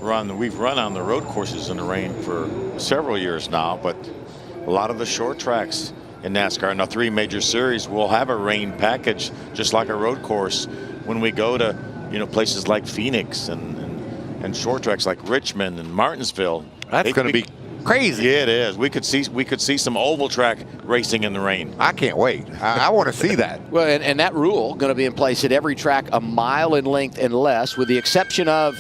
run. We've run on the road courses in the rain for several years now, but a lot of the short tracks in NASCAR, now 3 major series, will have a rain package just like a road course when we go to places like Phoenix and and short tracks like Richmond and Martinsville. That's going to be crazy. Yeah, it is. We could see some oval track racing in the rain. I can't wait. I want to see that. Well, and that rule going to be in place at every track a mile in length and less, with the exception of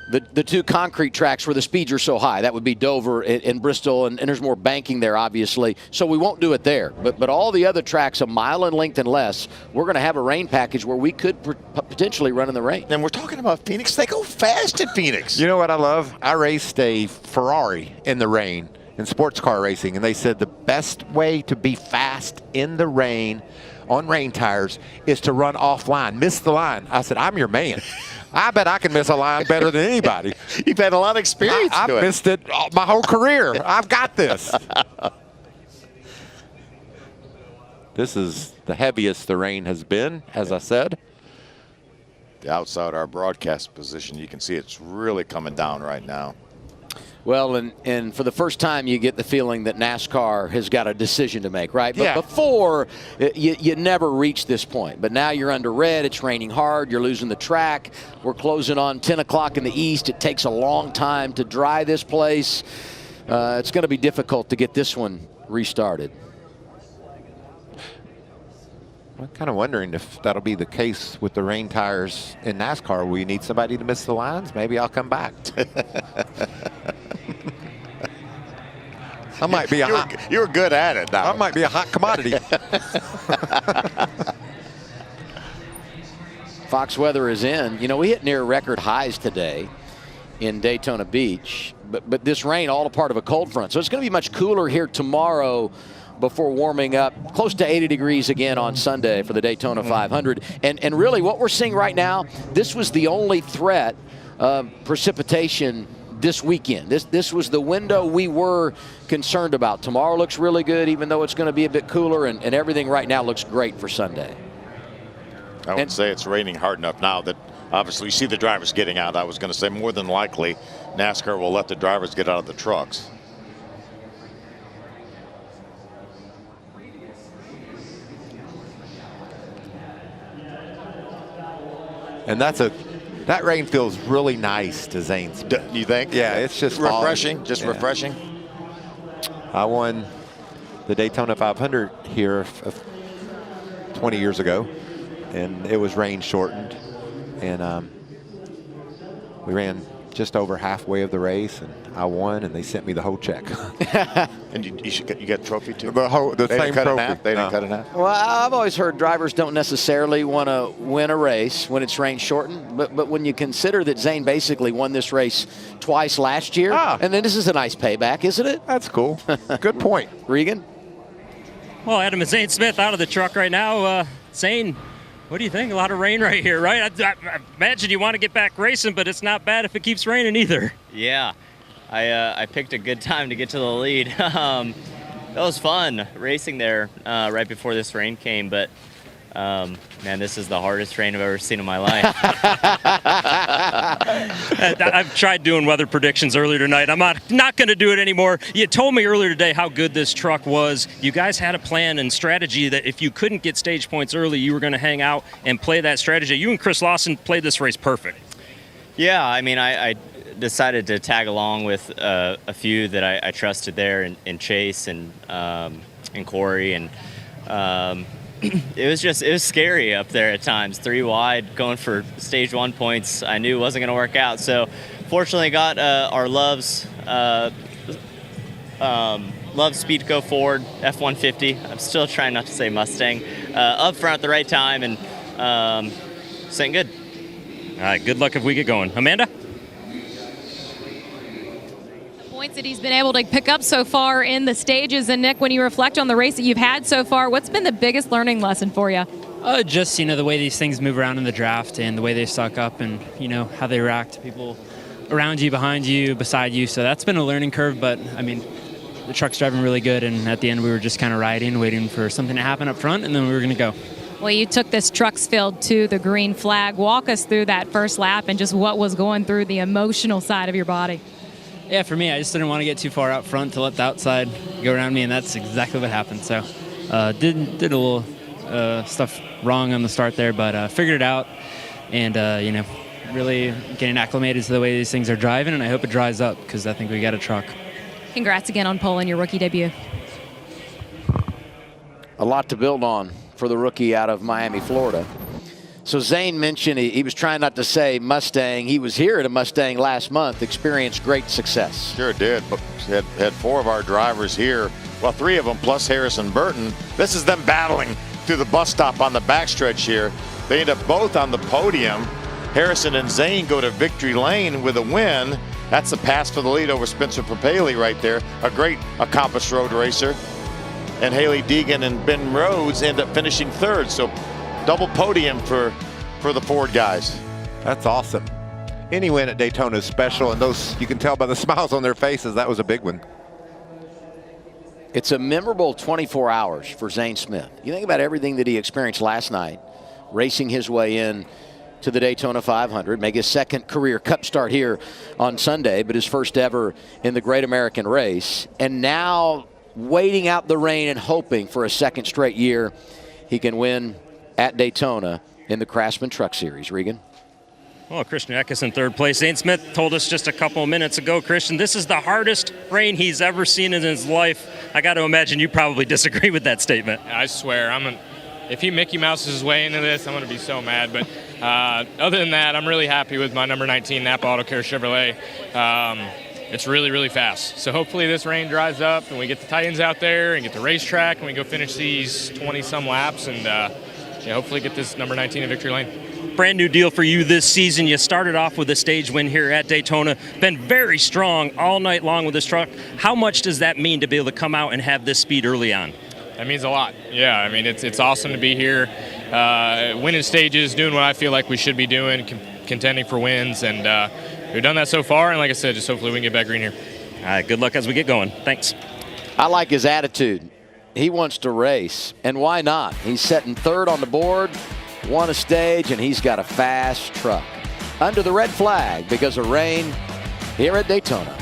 the two concrete tracks where the speeds are so high. That would be Dover and Bristol, and there's more banking there, obviously. So we won't do it there. But all the other tracks a mile in length and less, we're going to have a rain package where we could potentially run in the rain. And we're talking about Phoenix. They go fast at Phoenix. You know what I love? I raced a Ferrari in the rain in sports car racing, and they said the best way to be fast in the rain on rain tires is to run offline, miss the line. I said, I'm your man. I bet I can miss a line better than anybody. You've had a lot of experience. I've missed it my whole career. I've got this. This is the heaviest the rain has been, as I said. Outside our broadcast position, you can see it's really coming down right now. Well, and for the first time, you get the feeling that NASCAR has got a decision to make, right? But yeah. Before, you never reached this point. But now you're under red. It's raining hard. You're losing the track. We're closing on 10 o'clock in the east. It takes a long time to dry this place. It's going to be difficult to get this one restarted. I'm kind of wondering if that'll be the case with the rain tires in NASCAR. We need somebody to miss the lines. Maybe I'll come back. I might be you're good at it now. I might be a hot commodity. Fox weather is in. You know, we hit near record highs today in Daytona Beach, but this rain all a part of a cold front. So it's going to be much cooler here tomorrow before warming up close to 80 degrees again on Sunday for the Daytona 500. And really what we're seeing right now, this was the only threat of precipitation this weekend. This was the window we were concerned about. Tomorrow looks really good, even though it's going to be a bit cooler, and everything right now looks great for Sunday. I would say it's raining hard enough now that obviously you see the drivers getting out. I was going to say more than likely NASCAR will let the drivers get out of the trucks. And that rain feels really nice to Zane's. You think? Yeah, it's just refreshing. falling. Just yeah. refreshing. I won the Daytona 500 here 20 years ago, and it was rain shortened, and we ran just over halfway of the race, and I won, and they sent me the whole check. And you got a trophy too? The They same didn't cut it in trophy. half? They didn't cut it in half? Well, I've always heard drivers don't necessarily want to win a race when it's rain shortened, but when you consider that Zane basically won this race twice last year, and then this is a nice payback, isn't it? That's cool. Good point. Regan? Well, Adam and Zane Smith out of the truck right now. Zane, what do you think? A lot of rain right here, right? I imagine you want to get back racing, but it's not bad if it keeps raining either. Yeah, I picked a good time to get to the lead. That was fun racing there right before this rain came, but man, this is the hardest rain I've ever seen in my life. I've tried doing weather predictions earlier tonight. I'm not going to do it anymore. You told me earlier today how good this truck was. You guys had a plan and strategy that if you couldn't get stage points early, you were going to hang out and play that strategy. You and Chris Lawson played this race perfect. Yeah, I mean, I decided to tag along with a few that I trusted there in Chase and Corey, and it was scary up there at times. 3 wide, going for stage 1 points. I knew it wasn't going to work out. So fortunately got our Love's Speedco Ford F-150. I'm still trying not to say Mustang. Up front at the right time, and saying good. All right, good luck if we get going. Amanda? Points that he's been able to pick up so far in the stages. And Nick, when you reflect on the race that you've had so far, what's been the biggest learning lesson for you? Just, the way these things move around in the draft and the way they suck up and, how they react to people around you, behind you, beside you. So that's been a learning curve, but, the truck's driving really good, and at the end we were just kind of riding, waiting for something to happen up front, and then we were going to go. Well, you took this trucks field to the green flag. Walk us through that first lap and just what was going through the emotional side of your body. Yeah, for me, I just didn't want to get too far out front to let the outside go around me, and that's exactly what happened. So did a little stuff wrong on the start there, but figured it out, and, really getting acclimated to the way these things are driving, and I hope it dries up because I think we got a truck. Congrats again on pole in your rookie debut. A lot to build on for the rookie out of Miami, Florida. So Zane mentioned he was trying not to say Mustang. He was here at a Mustang last month, experienced great success. Sure did. But had 4 of our drivers here. Well, 3 of them plus Harrison Burton. This is them battling through the bus stop on the backstretch here. They end up both on the podium. Harrison and Zane go to victory lane with a win. That's the pass for the lead over Spencer Papaley right there. A great accomplished road racer. And Haley Deegan and Ben Rhodes end up finishing 3rd. So double podium for the Ford guys. That's awesome. Any win at Daytona is special, and those, you can tell by the smiles on their faces, that was a big one. It's a memorable 24 hours for Zane Smith. You think about everything that he experienced last night, racing his way in to the Daytona 500, make his 2nd career Cup start here on Sunday, but his first ever in the Great American Race, and now waiting out the rain and hoping for a 2nd straight year he can win at Daytona in the Craftsman Truck Series. Regan? Well, Christian Eckes in 3rd place. Zane Smith told us just a couple of minutes ago, Christian, this is the hardest rain he's ever seen in his life. I got to imagine you probably disagree with that statement. I swear, if he Mickey Mouses his way into this, I'm going to be so mad. But other than that, I'm really happy with my number 19 Napa Auto Care Chevrolet. It's really, really fast. So hopefully this rain dries up and we get the Titans out there and get the racetrack and we go finish these 20-some laps and hopefully get this number 19 in victory lane. Brand new deal for you this season. You started off with a stage win here at Daytona. Been very strong all night long with this truck. How much does that mean to be able to come out and have this speed early on? That means a lot. Yeah, I mean, it's awesome to be here, winning stages, doing what I feel like we should be doing, contending for wins, and we've done that so far, and like I said, just hopefully we can get back green here. All right, good luck as we get going. Thanks. I like his attitude. He wants to race, and why not? He's sitting 3rd on the board, won a stage, and he's got a fast truck. Under the red flag because of rain here at Daytona.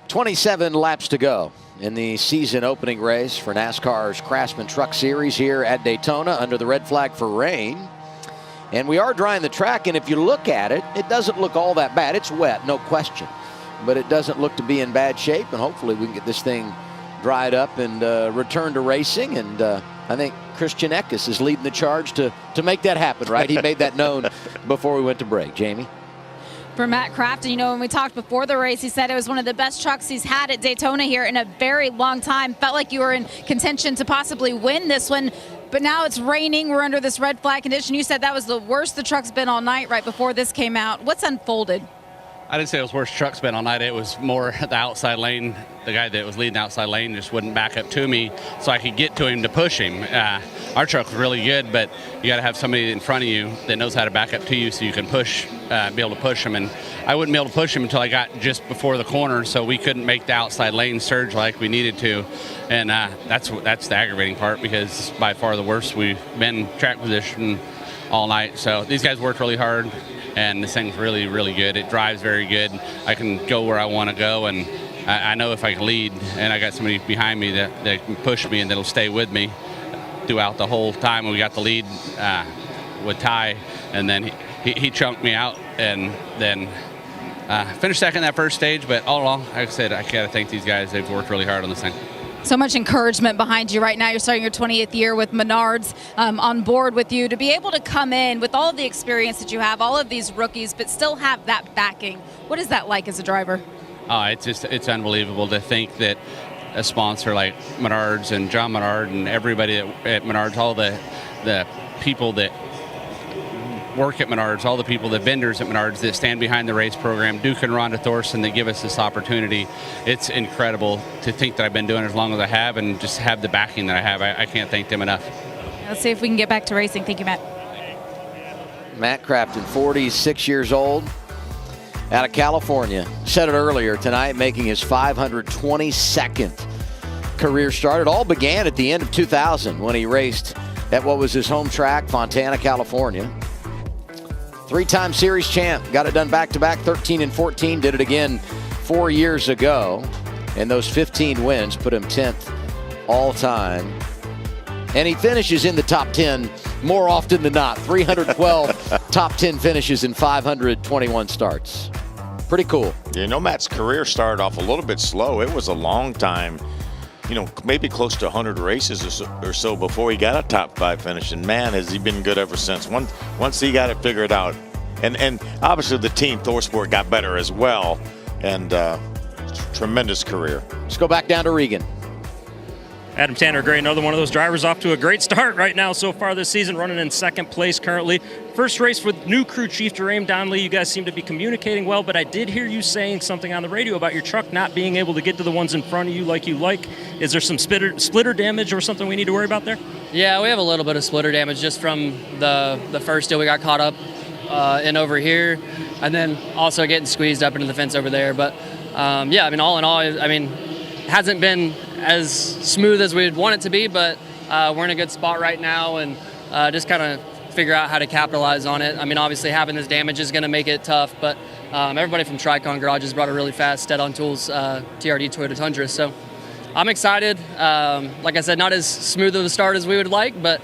.27 laps to go in the season opening race for NASCAR's Craftsman Truck Series here at Daytona under the red flag for rain. And we are drying the track, and if you look at it, it doesn't look all that bad. It's wet, no question, but it doesn't look to be in bad shape, and hopefully we can get this thing dried up and return to racing. And I think Christian Eckes is leading the charge to make that happen, right? He made that known before we went to break. Jamie? For Matt Crafton, you know, when we talked before the race, he said it was one of the best trucks he's had at Daytona here in a very long time. Felt like you were in contention to possibly win this one, but now it's raining. We're under this red flag condition. You said that was the worst the truck's been all night right before this came out. What's unfolded? I didn't say it was worst truck's been all night. It was more the outside lane. The guy that was leading the outside lane just wouldn't back up to me so I could get to him to push him. Our truck was really good, but you got to have somebody in front of you that knows how to back up to you so you can push, be able to push him. And I wouldn't be able to push him until I got just before the corner, so we couldn't make the outside lane surge like we needed to. And that's the aggravating part, because by far the worst we've been track position all night. So these guys worked really hard, and this thing's really, really good. It drives very good. I can go where I want to go, and I know if I can lead, and I got somebody behind me that can push me and that'll stay with me throughout the whole time. We got the lead with Ty, and then he chunked me out, and then finished second that first stage. But all along, like I said, I got to thank these guys. They've worked really hard on this thing. So much encouragement behind you right now. You're starting your 20th year with Menards on board with you. To be able to come in with all of the experience that you have, all of these rookies, but still have that backing. What is that like as a driver? It's unbelievable to think that a sponsor like Menards and John Menard and everybody at Menards, all the people that work at Menards, all the people, the vendors at Menards that stand behind the race program, Duke and Rhonda Thorson, that give us this opportunity. It's incredible to think that I've been doing it as long as I have and just have the backing that I have. I can't thank them enough. Let's see if we can get back to racing. Thank you, Matt. Matt Crafton, 46 years old, out of California. Said it earlier tonight, making his 522nd career start. It all began at the end of 2000 when he raced at what was his home track, Fontana, California. Three-time series champ, got it done back-to-back, 13 and 14, did it again 4 years ago. And those 15 wins put him 10th all-time. And he finishes in the top 10 more often than not. 312 top 10 finishes in 521 starts. Pretty cool. You know, Matt's career started off a little bit slow. It was a long time, you know, maybe close to 100 races or so before he got a top 5 finish. And man, has he been good ever since. Once he got it figured out. And obviously the team, ThorSport, got better as well. And tremendous career. Let's go back down to Regan. Adam Tanner Gray, another one of those drivers off to a great start right now so far this season, running in second place currently. First race with new crew chief Jerame Donnelly. You guys seem to be communicating well, but I did hear you saying something on the radio about your truck not being able to get to the ones in front of you like you like. Is there some splitter damage or something we need to worry about there? Yeah, we have a little bit of splitter damage just from the first deal we got caught up in over here, and then also getting squeezed up into the fence over there. But yeah, I mean, all in all, I mean, it hasn't been as smooth as we'd want it to be, but we're in a good spot right now, and just kind of figure out how to capitalize on it. I mean, obviously having this damage is going to make it tough, but everybody from Tricon Garages brought a really fast Stead-on Tools TRD Toyota Tundra, so I'm excited. Like I said, not as smooth of a start as we would like, but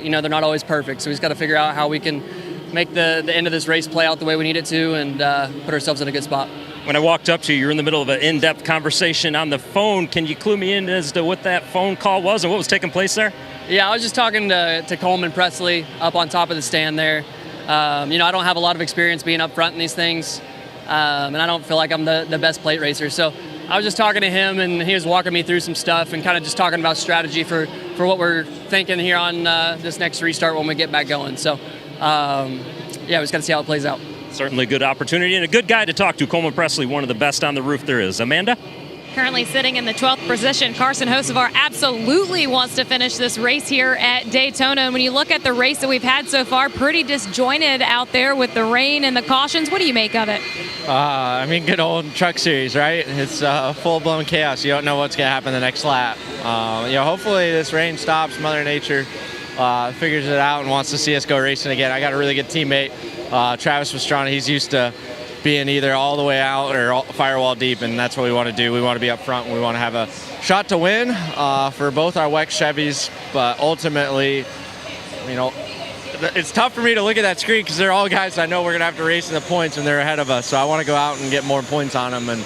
you know, they're not always perfect, so we just got to figure out how we can make the end of this race play out the way we need it to, and put ourselves in a good spot. When I walked up to you, you were in the middle of an in-depth conversation on the phone. Can you clue me in as to what that phone call was and what was taking place there? Yeah, I was just talking to Coleman Presley up on top of the stand there. You know, I don't have a lot of experience being up front in these things, and I don't feel like I'm the best plate racer. So I was just talking to him, and he was walking me through some stuff and kind of just talking about strategy for what we're thinking here on this next restart when we get back going. So, yeah, we just got to see how it plays out. Certainly a good opportunity and a good guy to talk to. Coleman Presley, one of the best on the roof there is. Amanda? Currently sitting in the 12th position, Carson Hocevar absolutely wants to finish this race here at Daytona. And when you look at the race that we've had so far, pretty disjointed out there with the rain and the cautions. What do you make of it? I mean, good old truck series, right? It's full-blown chaos. You don't know what's going to happen the next lap. You know, hopefully this rain stops. Mother Nature figures it out and wants to see us go racing again. I got a really good teammate, Travis Pastrana. He's used to being either all the way out or firewall deep, and that's what we want to do. We want to be up front. We want to have a shot to win for both our WEX Chevys, but ultimately, it's tough for me to look at that screen because they're all guys I know we're going to have to race in the points and they're ahead of us. So I want to go out and get more points on them and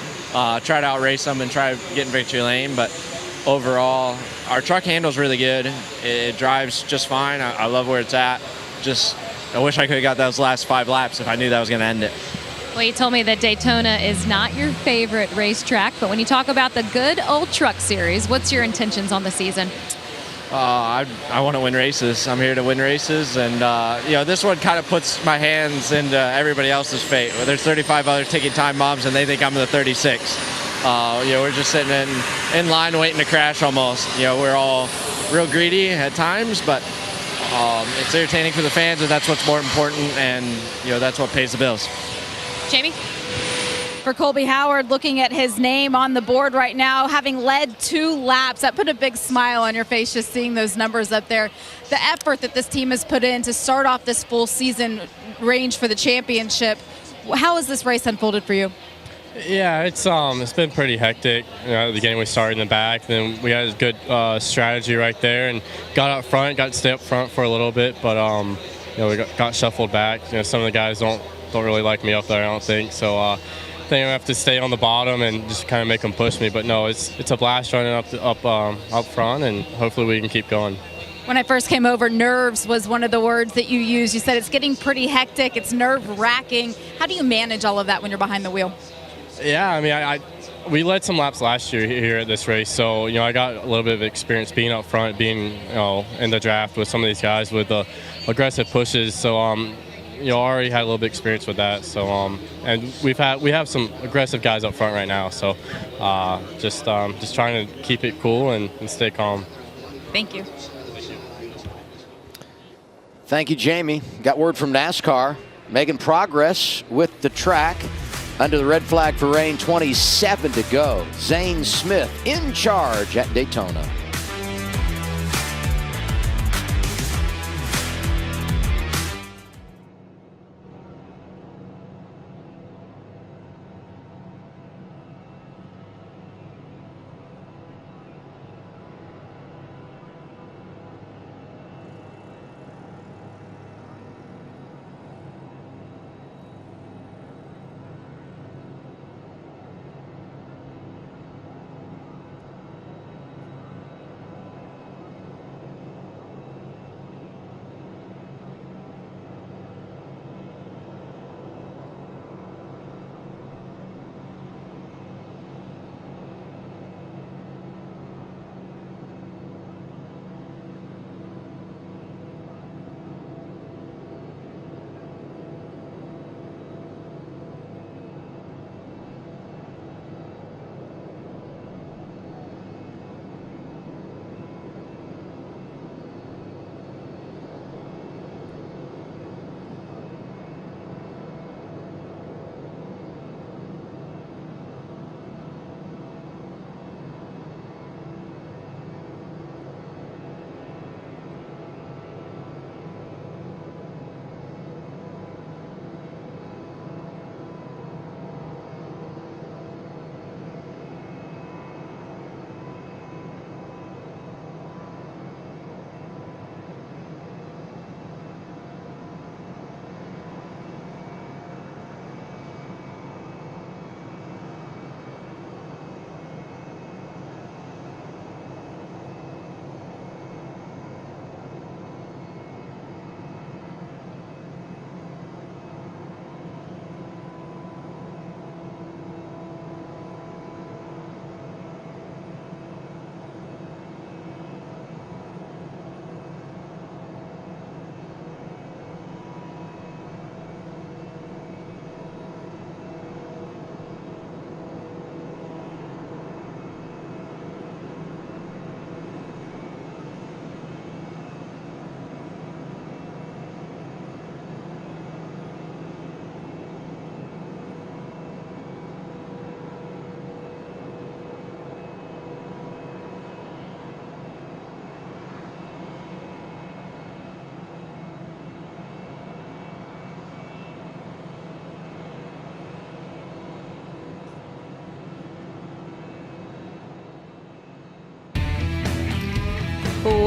try to outrace them and try to get in victory lane. But overall, our truck handles really good. It drives just fine. I love where it's at. I wish I could have got those last 5 laps if I knew that was going to end it. Well, you told me that Daytona is not your favorite racetrack, but when you talk about the good old truck series, what's your intentions on the season? I want to win races. I'm here to win races, and this one kind of puts my hands into everybody else's fate. There's 35 others taking time bombs, and they think I'm the 36. We're just sitting in line waiting to crash almost. We're all real greedy at times, but it's entertaining for the fans, and that's what's more important, and that's what pays the bills. Jamie? For Colby Howard, looking at his name on the board right now, having led 2 laps, that put a big smile on your face just seeing those numbers up there. The effort that this team has put in to start off this full season range for the championship. How has this race unfolded for you? Yeah, it's been pretty hectic. At the beginning we started in the back, then we had a good strategy right there and got up front, got to stay up front for a little bit, but we got shuffled back. Some of the guys don't really like me up there, I don't think. So I think I have to stay on the bottom and just kind of make them push me. But no, it's a blast running up front, and hopefully we can keep going. When I first came over, nerves was one of the words that you used. You said it's getting pretty hectic, it's nerve-wracking. How do you manage all of that when you're behind the wheel? Yeah, I mean, we led some laps last year here at this race, so I got a little bit of experience being up front, being in the draft with some of these guys with the aggressive pushes. So already had a little bit of experience with that. So and we have some aggressive guys up front right now. So just trying to keep it cool and stay calm. Thank you. Thank you, Jamie. Got word from NASCAR, making progress with the track. Under the red flag for rain, 27 to go. Zane Smith in charge at Daytona.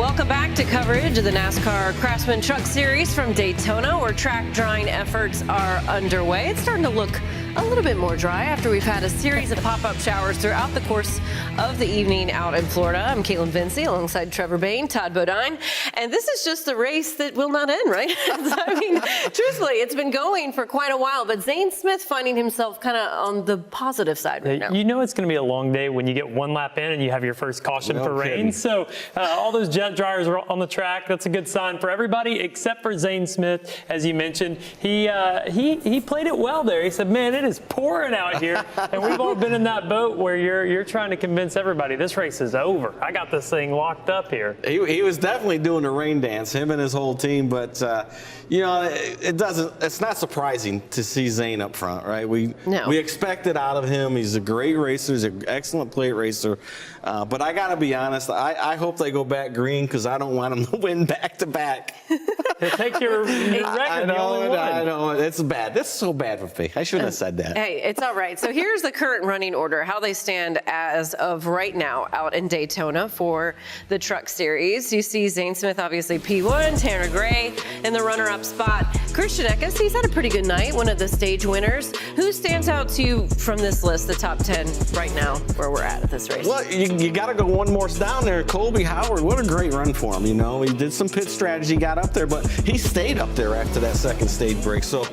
Welcome back to coverage of the NASCAR Craftsman Truck Series from Daytona, where track drying efforts are underway. It's starting to look a little bit more dry after we've had a series of pop-up showers throughout the course of the evening out in Florida. I'm Caitlin Vinci alongside Trevor Bain, Todd Bodine, and this is just a race that will not end, right? I mean, truthfully, it's been going for quite a while, but Zane Smith finding himself kind of on the positive side right now. You know it's going to be a long day when you get one lap in and you have your first caution for rain. So all those jet dryers are on the track. That's a good sign for everybody except for Zane Smith, as you mentioned. He played it well there. He said, man, it is pouring out here, and we've all been in that boat where you're trying to convince everybody this race is over. I got this thing locked up here. He was definitely doing the rain dance, him and his whole team, but you know, it's not surprising to see Zane up front, right? We expect it out of him. He's a great racer. He's an excellent plate racer. But I got to be honest, I hope they go back green because I don't want him to win back-to-back. Take your record. I know. It's bad. This is so bad for me. I shouldn't have said that. Hey, it's all right. So here's the current running order, how they stand as of right now out in Daytona for the Truck Series. You see Zane Smith, obviously P1, Tanner Gray in the runner-up spot. Christian Eckes, he's had a pretty good night, one of the stage winners. Who stands out to you from this list, the top 10 right now, where we're at this race? Well, you got to go one more down there. Colby Howard, what a great run for him. You know, he did some pit strategy, got up there, but he stayed up there after that second stage break. So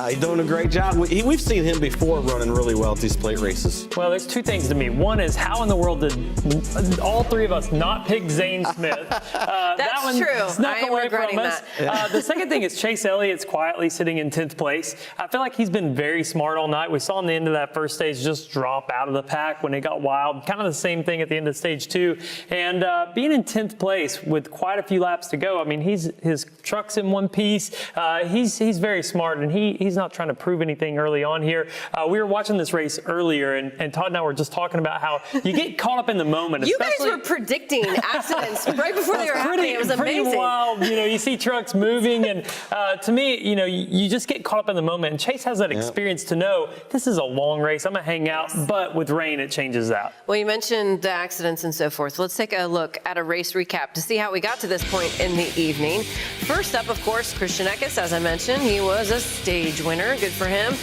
he's doing a great job. We've seen him before running really well at these plate races. Well, there's two things to me. One is, how in the world did all three of us not pick Zane Smith? That's true. Snuck I am away regretting from us. that. The second thing is Chase Elliott's quietly sitting in 10th place. I feel like he's been very smart all night. We saw in the end of that first stage just drop out of the pack when it got wild. Kind of the same thing at the end of stage 2. And being in 10th place with quite a few laps to go, I mean, his truck's in one piece. He's very smart, and he's not trying to prove anything early on here. We were watching this race earlier, and Todd and I were just talking about how you get caught up in the moment. You guys were predicting accidents right before they were happening. It was amazing. Pretty wild. You know, you see trucks moving, and to me, you know, you just get caught up in the moment. And Chase has that experience to know this is a long race. I'm gonna hang out, but with rain, it changes that. Well, you mentioned the accidents and so forth. Let's take a look at a race recap to see how we got to this point in the evening. First up, of course, Christian Eckes, as I mentioned, he was a stage winner. Good for him.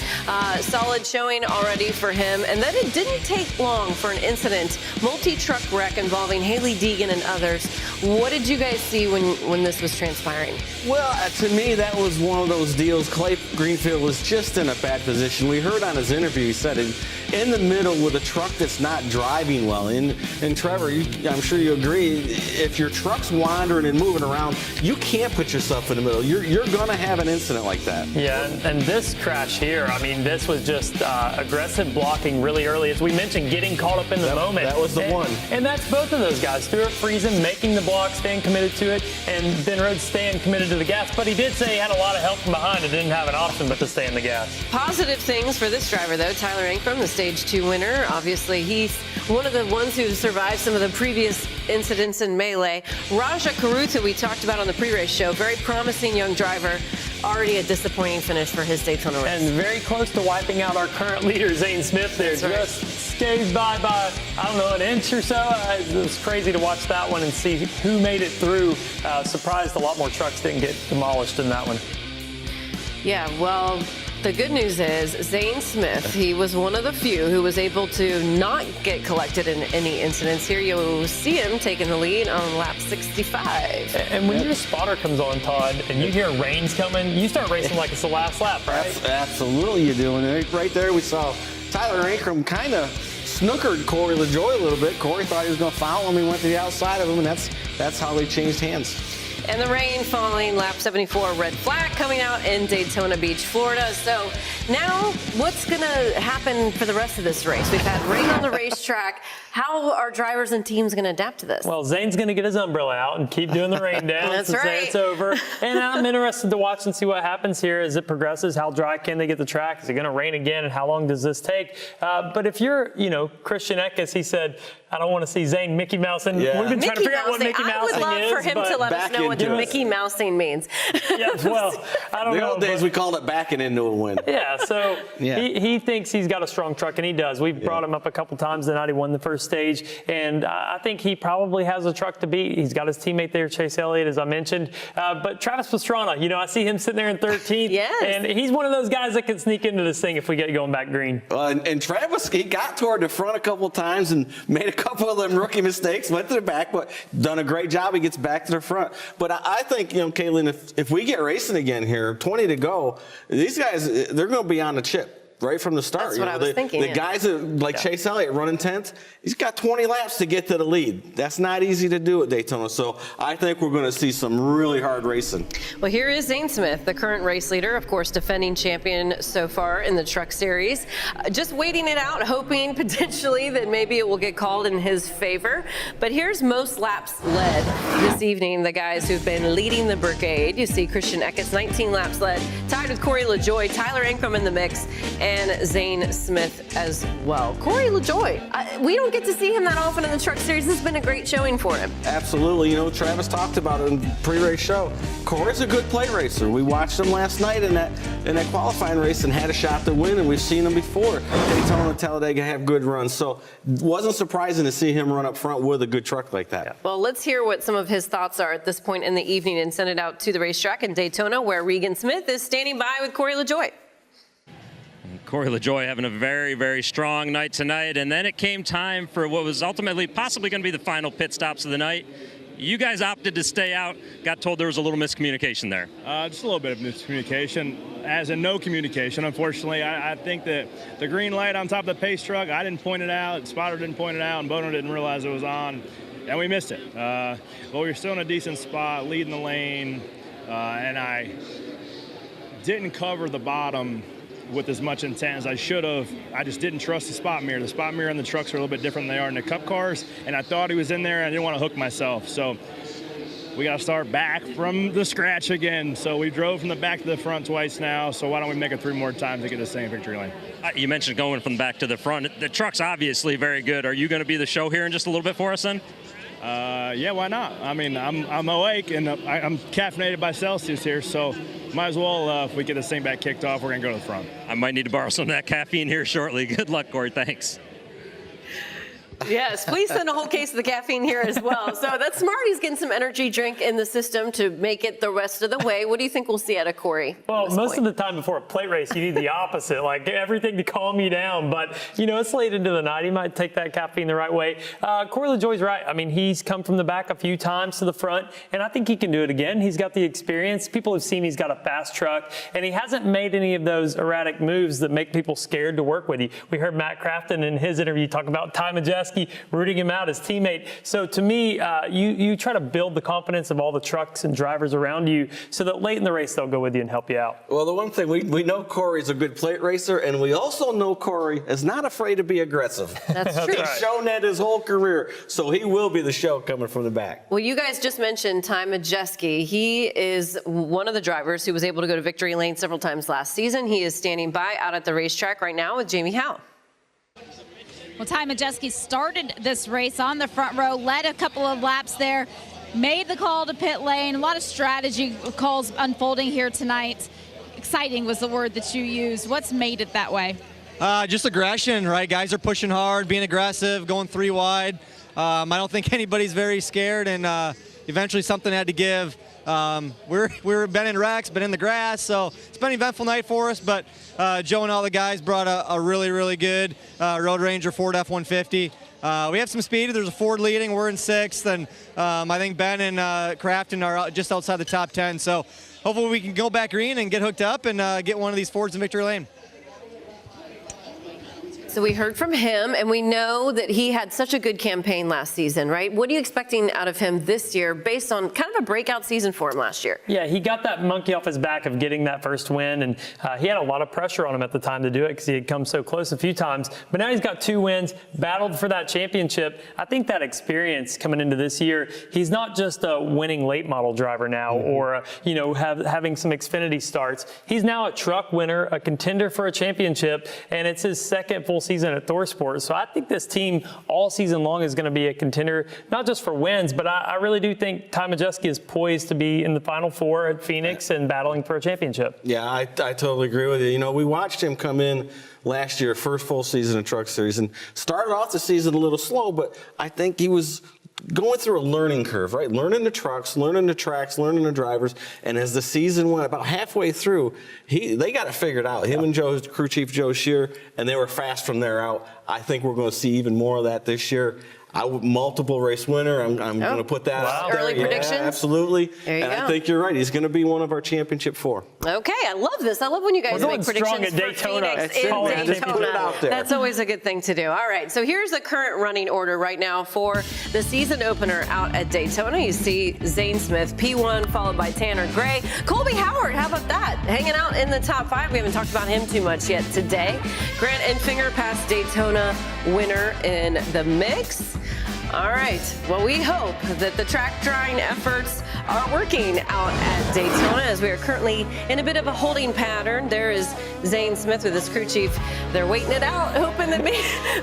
Solid showing already for him. And then it didn't take long for an incident, multi-truck wreck involving Haley Deegan and others. What did you guys see when this was transpiring? Well, to me, that was one of those deals. Clay Greenfield was just in a bad position. We heard on his interview, he said in the middle with a truck that's not driving well. And Trevor, I'm sure you agree, if your truck's wandering and moving around, you can't put yourself in the middle. You're going to have an incident like that. Yeah, and this crash here, I mean, this was just aggressive blocking really early. As we mentioned, getting caught up in the moment. That was the one. And that's both of those guys. Stuart Friesen making the block, staying committed to it, and Ben Rhodes staying committed to the gas. But he did say he had a lot of help from behind and didn't have an option but to stay in the gas. Positive things for this driver, though. Tyler Ankrum, the Stage 2 winner. Obviously, he's one of the ones who survived some of the previous incidents in Melee. Raja Karutha, we talked about on the pre-race show. Very promising young driver. Already a disappointing finish for his Daytona race. And very close to wiping out our current leader, Zane Smith there. That's just scathed by, I don't know, an inch or so. It was crazy to watch that one and see who made it through. Surprised a lot more trucks didn't get demolished in that one. Yeah, well, the good news is Zane Smith, he was one of the few who was able to not get collected in any incidents. Here you'll see him taking the lead on lap 65. And when your spotter comes on, Todd, and you hear rain's coming, you start racing like it's the last lap, right? Absolutely you do. And right there we saw Tyler Ankrum kind of snookered Corey LaJoie a little bit. Corey thought he was going to foul him. He went to the outside of him, and that's how they changed hands. And the rain falling, lap 74, red flag coming out in Daytona Beach, Florida. So now what's going to happen for the rest of this race? We've had rain on the racetrack. How are drivers and teams going to adapt to this? Well, Zane's going to get his umbrella out and keep doing the rain dance and say it's over. And I'm interested to watch and see what happens here as it progresses. How dry can they get the track? Is it going to rain again? And how long does this take? But if you're, Christian Eckes, he said, I don't want to see Zane Mickey Mousing. Yeah. We've been trying to figure out what Mickey Mousing is. I would love for him to let us know what the Mickey Mousing means. Yeah, well, I don't know. The old days we called it backing into a win. Yeah, Yeah, so Yeah. He thinks he's got a strong truck, and he does. We've brought him up a couple times the night he won the first stage, and I think he probably has a truck to beat. He's got his teammate there, Chase Elliott, as I mentioned. But Travis Pastrana, I see him sitting there in 13th, and he's one of those guys that can sneak into this thing if we get going back green. And Travis, he got toward the front a couple of times and made a couple of them rookie mistakes, went to the back, but done a great job. He gets back to the front. But I think, Kaylin, if we get racing again here, 20 to go, these guys, they're going to be on the chip right from the start. That's what I was thinking. The guys that, like Chase Elliott running 10th, he's got 20 laps to get to the lead. That's not easy to do at Daytona. So I think we're going to see some really hard racing. Well, here is Zane Smith, the current race leader, of course, defending champion so far in the Truck Series. Just waiting it out, hoping potentially that maybe it will get called in his favor. But here's most laps led this evening, the guys who've been leading the brigade. You see Christian Eckes, 19 laps led, tied with Corey LaJoie, Tyler Ankrum in the mix, and Zane Smith as well. Corey LaJoie, we don't get to see him that often in the Truck Series. This has been a great showing for him. Absolutely. Travis talked about it in the pre-race show. Corey's a good plate racer. We watched him last night in that qualifying race and had a shot to win, and we've seen him before. Daytona and Talladega have good runs, so it wasn't surprising to see him run up front with a good truck like that. Well, let's hear what some of his thoughts are at this point in the evening and send it out to the racetrack in Daytona, where Regan Smith is standing by with Corey LaJoie. Corey LaJoie having a very, very strong night tonight, and then it came time for what was ultimately possibly going to be the final pit stops of the night. You guys opted to stay out. Got told there was a little miscommunication there. Just a little bit of miscommunication, as in no communication. Unfortunately, I think that the green light on top of the pace truck, I didn't point it out, Spotter didn't point it out, and Bono didn't realize it was on, and we missed it. But we were still in a decent spot, leading the lane, and I didn't cover the bottom with as much intent as I should have. I just didn't trust the spot mirror. The spot mirror and the trucks are a little bit different than they are in the Cup cars, and I thought he was in there, and I didn't want to hook myself. So we got to start back from the scratch again. So we drove from the back to the front twice now, so why don't we make it 3 more times to get the same victory lane? You mentioned going from the back to the front. The truck's obviously very good. Are you going to be the show here in just a little bit for us then? Yeah, why not? I mean, I'm awake, and I'm caffeinated by Celsius here, so might as well, if we get this thing back kicked off, we're going to go to the front. I might need to borrow some of that caffeine here shortly. Good luck, Corey. Thanks. Yes, please send a whole case of the caffeine here as well. So that's smart. He's getting some energy drink in the system to make it the rest of the way. What do you think we'll see out of Corey? Well, most of the time before a plate race, you need the opposite, like everything to calm you down. But, it's late into the night. He might take that caffeine the right way. Corey LaJoie's right. I mean, he's come from the back a few times to the front, and I think he can do it again. He's got the experience. People have seen he's got a fast truck, and he hasn't made any of those erratic moves that make people scared to work with you. We heard Matt Crafton in his interview talk about Ty Majeski rooting him out, his teammate. So to me, you try to build the confidence of all the trucks and drivers around you so that late in the race they'll go with you and help you out. Well, the one thing, we know Corey's a good plate racer, and we also know Corey is not afraid to be aggressive. That's true. He's shown that his whole career, so he will be the show coming from the back. Well, you guys just mentioned Ty Majeski. He is one of the drivers who was able to go to victory lane several times last season. He is standing by out at the racetrack right now with Jamie Howe. Well, Ty Majeski started this race on the front row, led a couple of laps there, made the call to pit lane. A lot of strategy calls unfolding here tonight. Exciting was the word that you used. What's made it that way? Just aggression, right? Guys are pushing hard, being aggressive, going 3 wide. I don't think anybody's very scared, and eventually something had to give. We're been in wrecks, been in the grass, so it's been an eventful night for us, but Joe and all the guys brought a really, really good Road Ranger Ford F-150. We have some speed. There's a Ford leading. We're in 6th, and I think Ben and Crafton are just outside the top 10, so hopefully we can go back green and get hooked up and get one of these Fords in victory lane. So we heard from him, and we know that he had such a good campaign last season, right? What are you expecting out of him this year based on kind of a breakout season for him last year? Yeah, he got that monkey off his back of getting that first win, and he had a lot of pressure on him at the time to do it because he had come so close a few times. But now he's got 2 wins, battled for that championship. I think that experience coming into this year, he's not just a winning late model driver now or, having some Xfinity starts. He's now a truck winner, a contender for a championship, and it's his second full season at ThorSport. So I think this team all season long is going to be a contender, not just for wins, but I really do think Ty Majeski is poised to be in the Final Four at Phoenix and battling for a championship. Yeah, I totally agree with you. You know, we watched him come in last year, first full season of Truck Series, and started off the season a little slow, but I think he was going through a learning curve, right? Learning the trucks, learning the tracks, learning the drivers, and as the season went about halfway through, they got it figured out. Him and crew chief Joe Shear, and they were fast from there out. I think we're going to see even more of that this year. Multiple race winner. I'm going to put that out there. Early predictions? Absolutely. There you and go. I think you're right. He's going to be one of our championship 4. Okay, I love this. I love when you guys make predictions for Daytona. Phoenix in Just put it out Daytona. there. That's always a good thing to do. All right, so here's the current running order right now for the season opener out at Daytona. You see Zane Smith, P1, followed by Tanner Gray. Colby Howard, how about that? Hanging out in the top 5. We haven't talked about him too much yet today. Grant Enfinger, past Daytona winner in the mix. All right, well, we hope that the track drying efforts are working out at Daytona, as we are currently in a bit of a holding pattern. There is Zane Smith with his crew chief. They're waiting it out, hoping that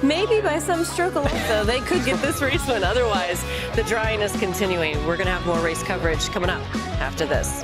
maybe by some stroke of luck, though, they could get this race win. Otherwise, the drying is continuing. We're going to have more race coverage coming up after this.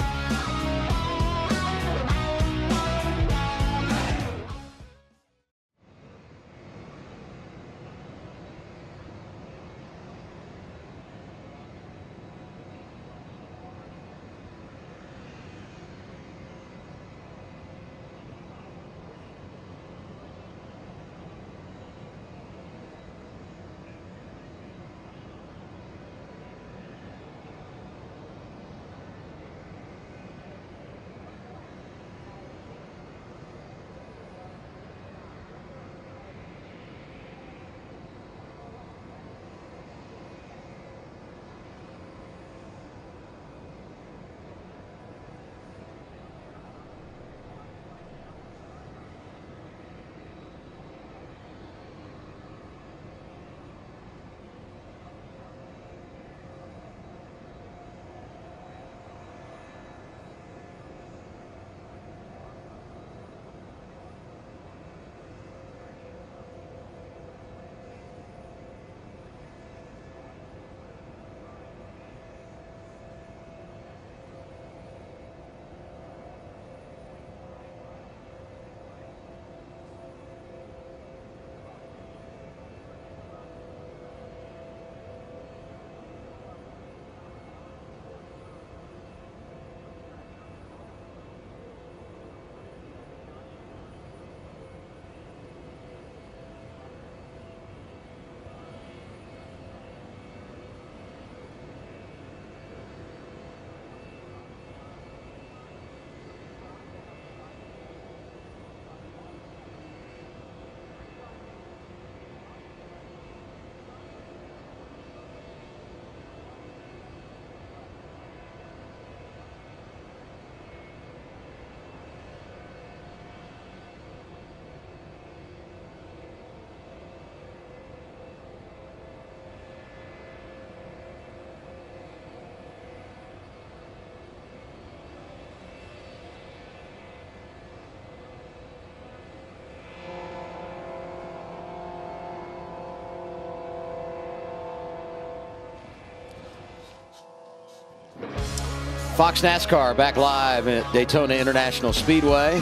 Fox NASCAR back live at Daytona International Speedway.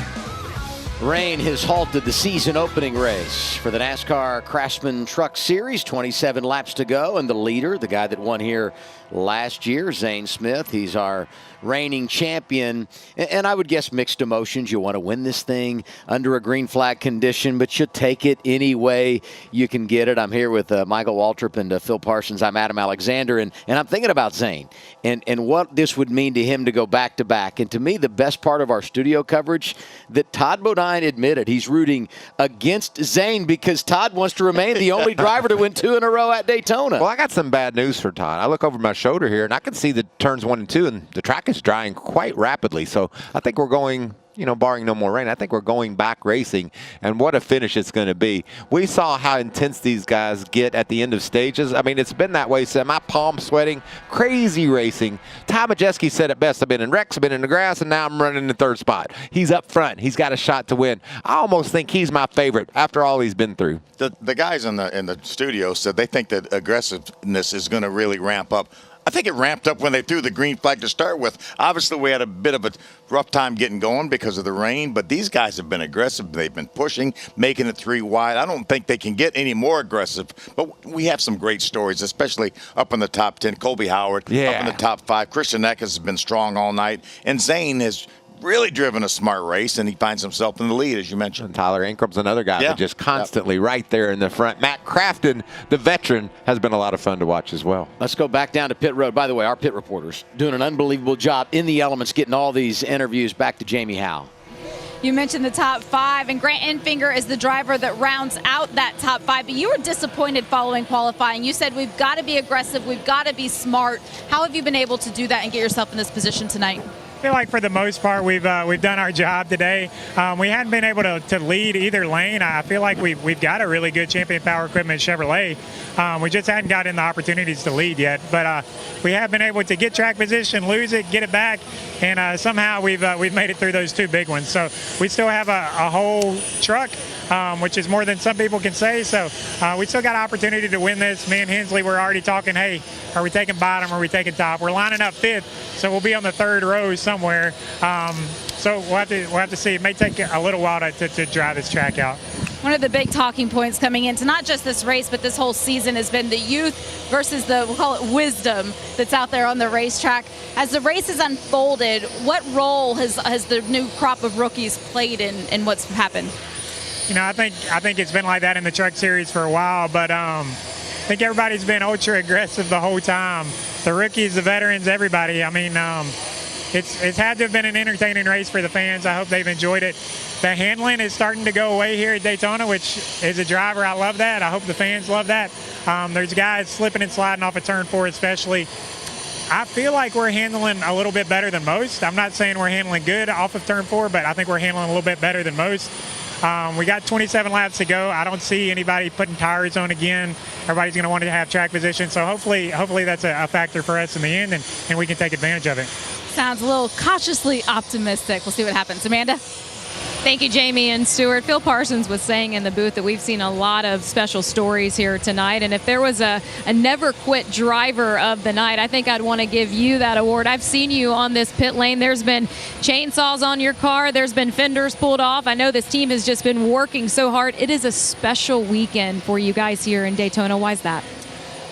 Rain has halted the season opening race for the NASCAR Craftsman Truck Series. 27 laps to go, and the leader, the guy that won here last year, Zane Smith, he's our reigning champion. And I would guess mixed emotions. You want to win this thing under a green flag condition, but you take it any way you can get it. I'm here with Michael Waltrip and Phil Parsons. I'm Adam Alexander, and I'm thinking about Zane and what this would mean to him to go back-to-back. And to me, the best part of our studio coverage that Todd Bodine admitted he's rooting against Zane because Todd wants to remain the only driver to win 2 in a row at Daytona. Well, I got some bad news for Todd. I look over my shoulder here, and I can see the turns 1 and 2, and the track is drying quite rapidly. So I think we're going barring no more rain, I think we're going back racing, and what a finish it's going to be. We saw how intense these guys get at the end of stages. I mean, it's been that way since my palms sweating, crazy racing. Ty Majeski said it best. I've been in wrecks, I've been in the grass, and now I'm running the third spot. He's up front. He's got a shot to win. I almost think he's my favorite after all he's been through. The guys in the studio said they think that aggressiveness is going to really ramp up. I think it ramped up when they threw the green flag to start with. Obviously, we had a bit of a rough time getting going because of the rain, but these guys have been aggressive. They've been pushing, making it 3 wide. I don't think they can get any more aggressive, but we have some great stories, especially up in the top 10. Colby Howard up in the top 5. Christian Eckes has been strong all night, and Zane has really driven a smart race, and he finds himself in the lead, as you mentioned. And Tyler Ankram's another guy that just constantly right there in the front. Matt Crafton, the veteran, has been a lot of fun to watch as well. Let's go back down to pit road. By the way, our pit reporters doing an unbelievable job in the elements, getting all these interviews. Back to Jamie Howe. You mentioned the top 5, and Grant Enfinger is the driver that rounds out that top 5, but you were disappointed following qualifying. You said we've got to be aggressive, we've got to be smart. How have you been able to do that and get yourself in this position tonight? I feel like for the most part we've done our job today. We hadn't been able to lead either lane. I feel like we've got a really good Champion Power Equipment Chevrolet. We just hadn't gotten the opportunities to lead yet, but we have been able to get track position, lose it, get it back, and somehow we've made it through those 2 big ones. So we still have a whole truck, which is more than some people can say. So we still got an opportunity to win this. Me and Hensley were already talking, hey, are we taking bottom, are we taking top? We're lining up 5th, so we'll be on the 3rd row somewhere. So we'll have to see. It may take a little while to dry this track out. One of the big talking points coming into not just this race, but this whole season has been the youth versus we'll call it wisdom that's out there on the racetrack. As the race has unfolded, what role has the new crop of rookies played in what's happened? I think it's been like that in the Truck Series for a while, but I think everybody's been ultra aggressive the whole time. The rookies, the veterans, everybody. I mean, it's had to have been an entertaining race for the fans. I hope they've enjoyed it. The handling is starting to go away here at Daytona, which as a driver, I love that. I hope the fans love that. There's guys slipping and sliding off of turn 4 especially. I feel like we're handling a little bit better than most. I'm not saying we're handling good off of turn 4, but I think we're handling a little bit better than most. We got 27 laps to go. I don't see anybody putting tires on again. Everybody's going to want to have track position. So hopefully that's a factor for us in the end, and we can take advantage of it. Sounds a little cautiously optimistic. We'll see what happens. Amanda? Thank you, Jamie and Stuart. Phil Parsons was saying in the booth that we've seen a lot of special stories here tonight, and if there was a never quit driver of the night, I think I'd want to give you that award. I've seen you on this pit lane. There's been chainsaws on your car. There's been fenders pulled off. I know this team has just been working so hard. It is a special weekend for you guys here in Daytona. Why is that?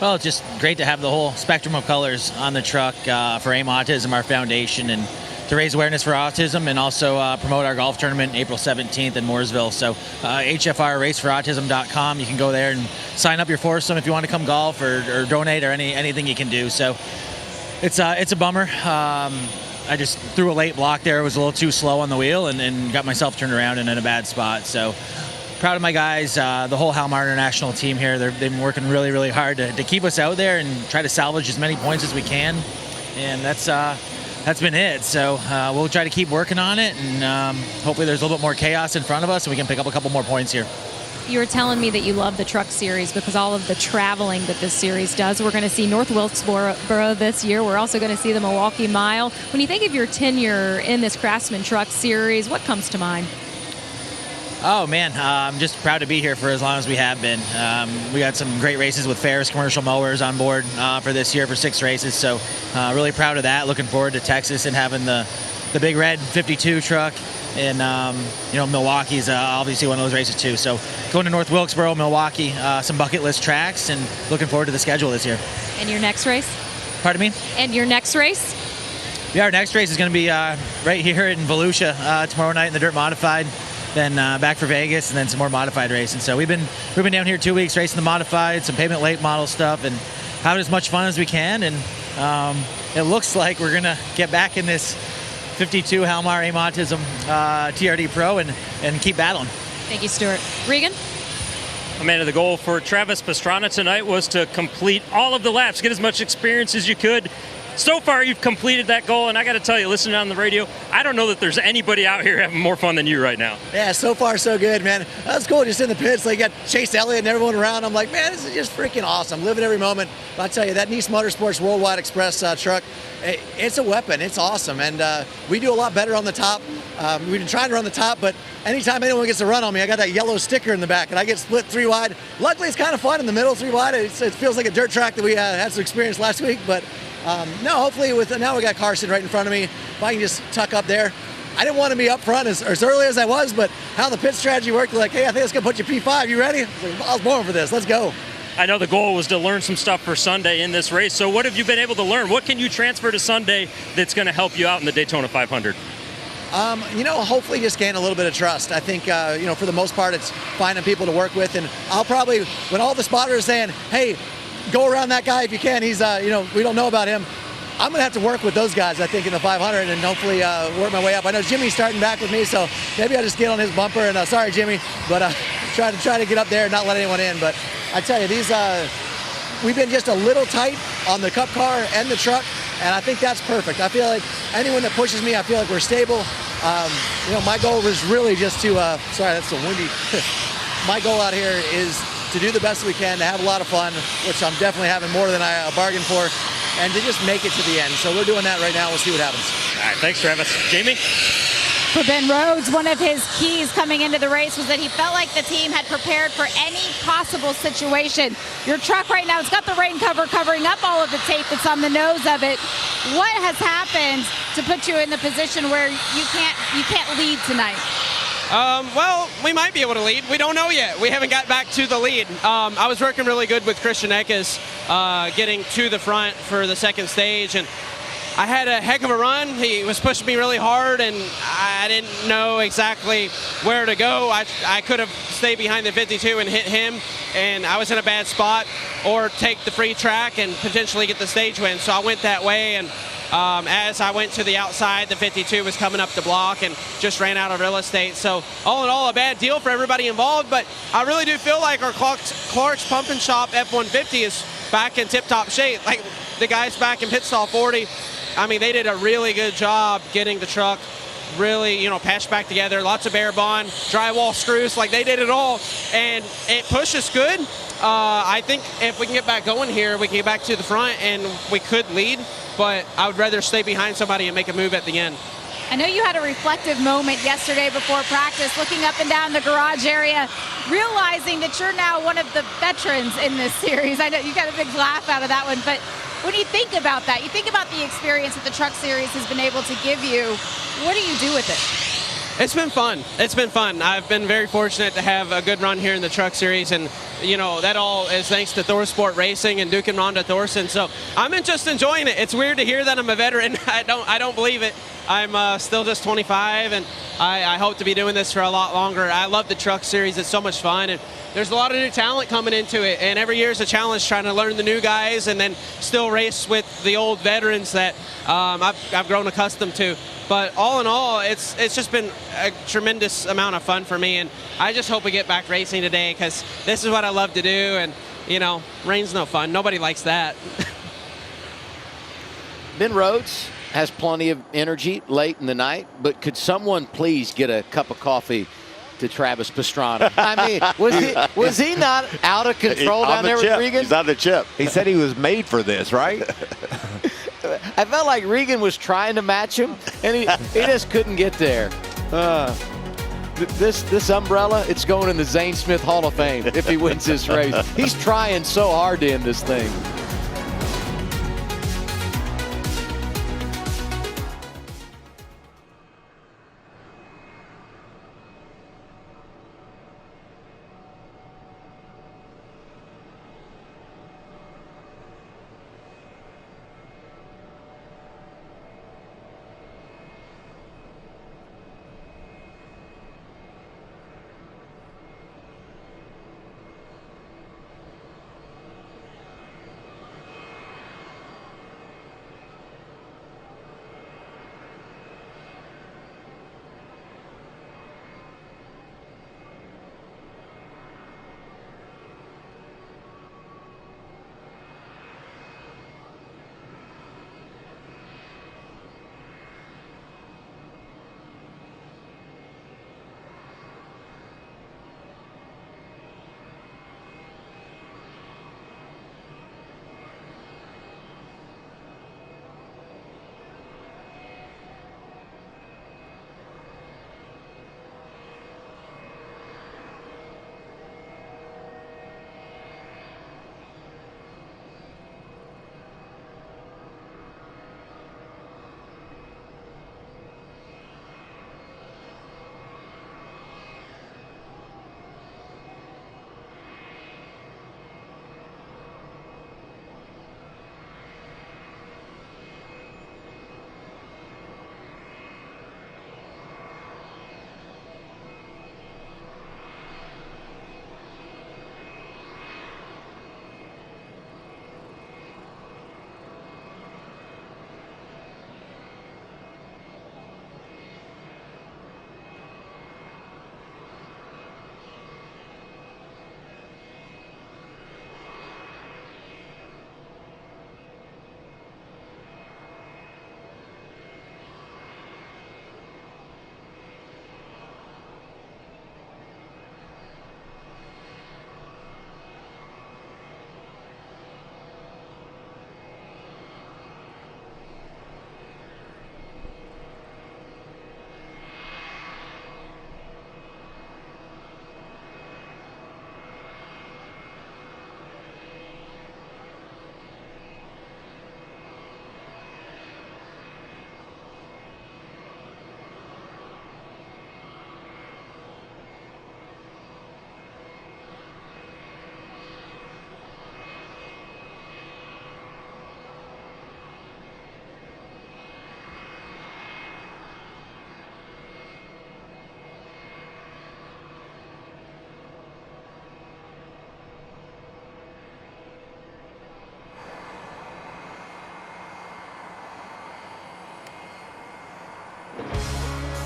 Well, it's just great to have the whole spectrum of colors on the truck for AIM Autism, our foundation, and to raise awareness for autism, and also promote our golf tournament April 17th in Mooresville. So HFRRaceforautism.com, you can go there and sign up your foursome if you want to come golf or donate or anything you can do. So it's a bummer. I just threw a late block there. It was a little too slow on the wheel and got myself turned around and in a bad spot. So proud of my guys, the whole Halmar International team here. They've been working really, really hard to keep us out there and try to salvage as many points as we can. And that's been it. So we'll try to keep working on it, and hopefully there's a little bit more chaos in front of us and we can pick up a couple more points here. You were telling me that you love the Truck Series because all of the traveling that this series does. We're going to see North Wilkesboro this year. We're also going to see the Milwaukee Mile. When you think of your tenure in this Craftsman Truck Series, what comes to mind? Oh, man, I'm just proud to be here for as long as we have been. We got some great races with Ferris Commercial Mowers on board for this year for 6 races, so really proud of that. Looking forward to Texas and having the big red 52 truck, and Milwaukee's obviously one of those races too. So going to North Wilkesboro, Milwaukee, some bucket list tracks, and looking forward to the schedule this year. And your next race? Pardon me? And your next race? Yeah, our next race is going to be right here in Volusia tomorrow night in the Dirt Modified. Then back for Vegas, and then some more modified racing. So we've been down here 2 weeks racing the modified, some pavement late model stuff, and having as much fun as we can. And it looks like we're gonna get back in this 52 Halmar AIM Autism TRD Pro and keep battling. Thank you, Stuart. Regan? Amanda, the goal for Travis Pastrana tonight was to complete all of the laps, get as much experience as you could So far, you've completed that goal, and I got to tell you, listening on the radio, I don't know that there's anybody out here having more fun than you right now. Yeah, so far so good, man. That was cool just in the pits. Like, you got Chase Elliott and everyone around. I'm like, man, this is just freaking awesome. Living every moment. But I tell you, that Nice Motorsports Worldwide Express truck, it's a weapon. It's awesome. And we do a lot better on the top. We've been trying to run the top, but anytime anyone gets a run on me, I got that yellow sticker in the back, and I get split 3 wide. Luckily, it's kind of fun in the middle, 3 wide. It feels like a dirt track that we had some experience last week. But no, hopefully, now we got Carson right in front of me. If I can just tuck up there. I didn't want to be up front as early as I was, but how the pit strategy worked, like, hey, I think it's going to put you P5. You ready? I was born for this. Let's go. I know the goal was to learn some stuff for Sunday in this race. So what have you been able to learn? What can you transfer to Sunday that's going to help you out in the Daytona 500? Hopefully just gain a little bit of trust. I think, for the most part, it's finding people to work with. And I'll probably, when all the spotters are saying, hey, go around that guy if you can, he's, we don't know about him. I'm going to have to work with those guys, I think, in the 500 and hopefully work my way up. I know Jimmy's starting back with me, so maybe I'll just get on his bumper. And sorry, Jimmy, but try to get up there and not let anyone in. But I tell you, we've been just a little tight on the Cup car and the truck, and I think that's perfect. I feel like anyone that pushes me, I feel like we're stable. My goal was really just to, sorry, that's so windy. My goal out here is to do the best we can, to have a lot of fun, which I'm definitely having more than I bargained for, and to just make it to the end. So we're doing that right now. We'll see what happens. All right, thanks, Travis. Jamie? For Ben Rhodes, one of his keys coming into the race was that he felt like the team had prepared for any possible situation. Your truck right now, it's got the rain cover covering up all of the tape that's on the nose of it. What has happened to put you in the position where you can't lead tonight? Well, we might be able to lead. We don't know yet. We haven't got back to the lead. I was working really good with Christian Eckes, getting to the front for the second stage, and I had a heck of a run. He was pushing me really hard, and I didn't know exactly where to go. I could have stayed behind the 52 and hit him, and I was in a bad spot, or take the free track and potentially get the stage win. So I went that way, and as I went to the outside, the 52 was coming up the block and just ran out of real estate. So all in all, a bad deal for everybody involved, but I really do feel like our Clark's Pump and Shop F-150 is back in tip-top shape. Like, the guys back in pit stall 40, I mean, they did a really good job getting the truck really, patched back together. Lots of bare bond, drywall screws, like they did it all, and it pushed us good. I think if we can get back going here, we can get back to the front and we could lead, but I would rather stay behind somebody and make a move at the end. I know you had a reflective moment yesterday before practice, looking up and down the garage area, realizing that you're now one of the veterans in this series. I know you got a big laugh out of that one, but when you think about that, you think about the experience that the Truck Series has been able to give you, what do you do with it? It's been fun. It's been fun. I've been very fortunate to have a good run here in the Truck Series, and that all is thanks to Thorsport Racing and Duke and Rhonda Thorson. So I'm just enjoying it. It's weird to hear that I'm a veteran. I don't believe it. I'm still just 25, and I hope to be doing this for a lot longer. I love the Truck Series. It's so much fun, and there's a lot of new talent coming into it, and every year is a challenge trying to learn the new guys and then still race with the old veterans that I've grown accustomed to. But all in all, it's just been a tremendous amount of fun for me, and I just hope we get back racing today, because this is what I love to do, and rain's no fun. Nobody likes that. Ben Rhodes has plenty of energy late in the night, but could someone please get a cup of coffee to Travis Pastrana? I mean, was he not out of control down there with Regan? He's on the chip. He said he was made for this, right? I felt like Regan was trying to match him, and he just couldn't get there. This umbrella, it's going in the Zane Smith Hall of Fame if he wins this race. He's trying so hard to end this thing.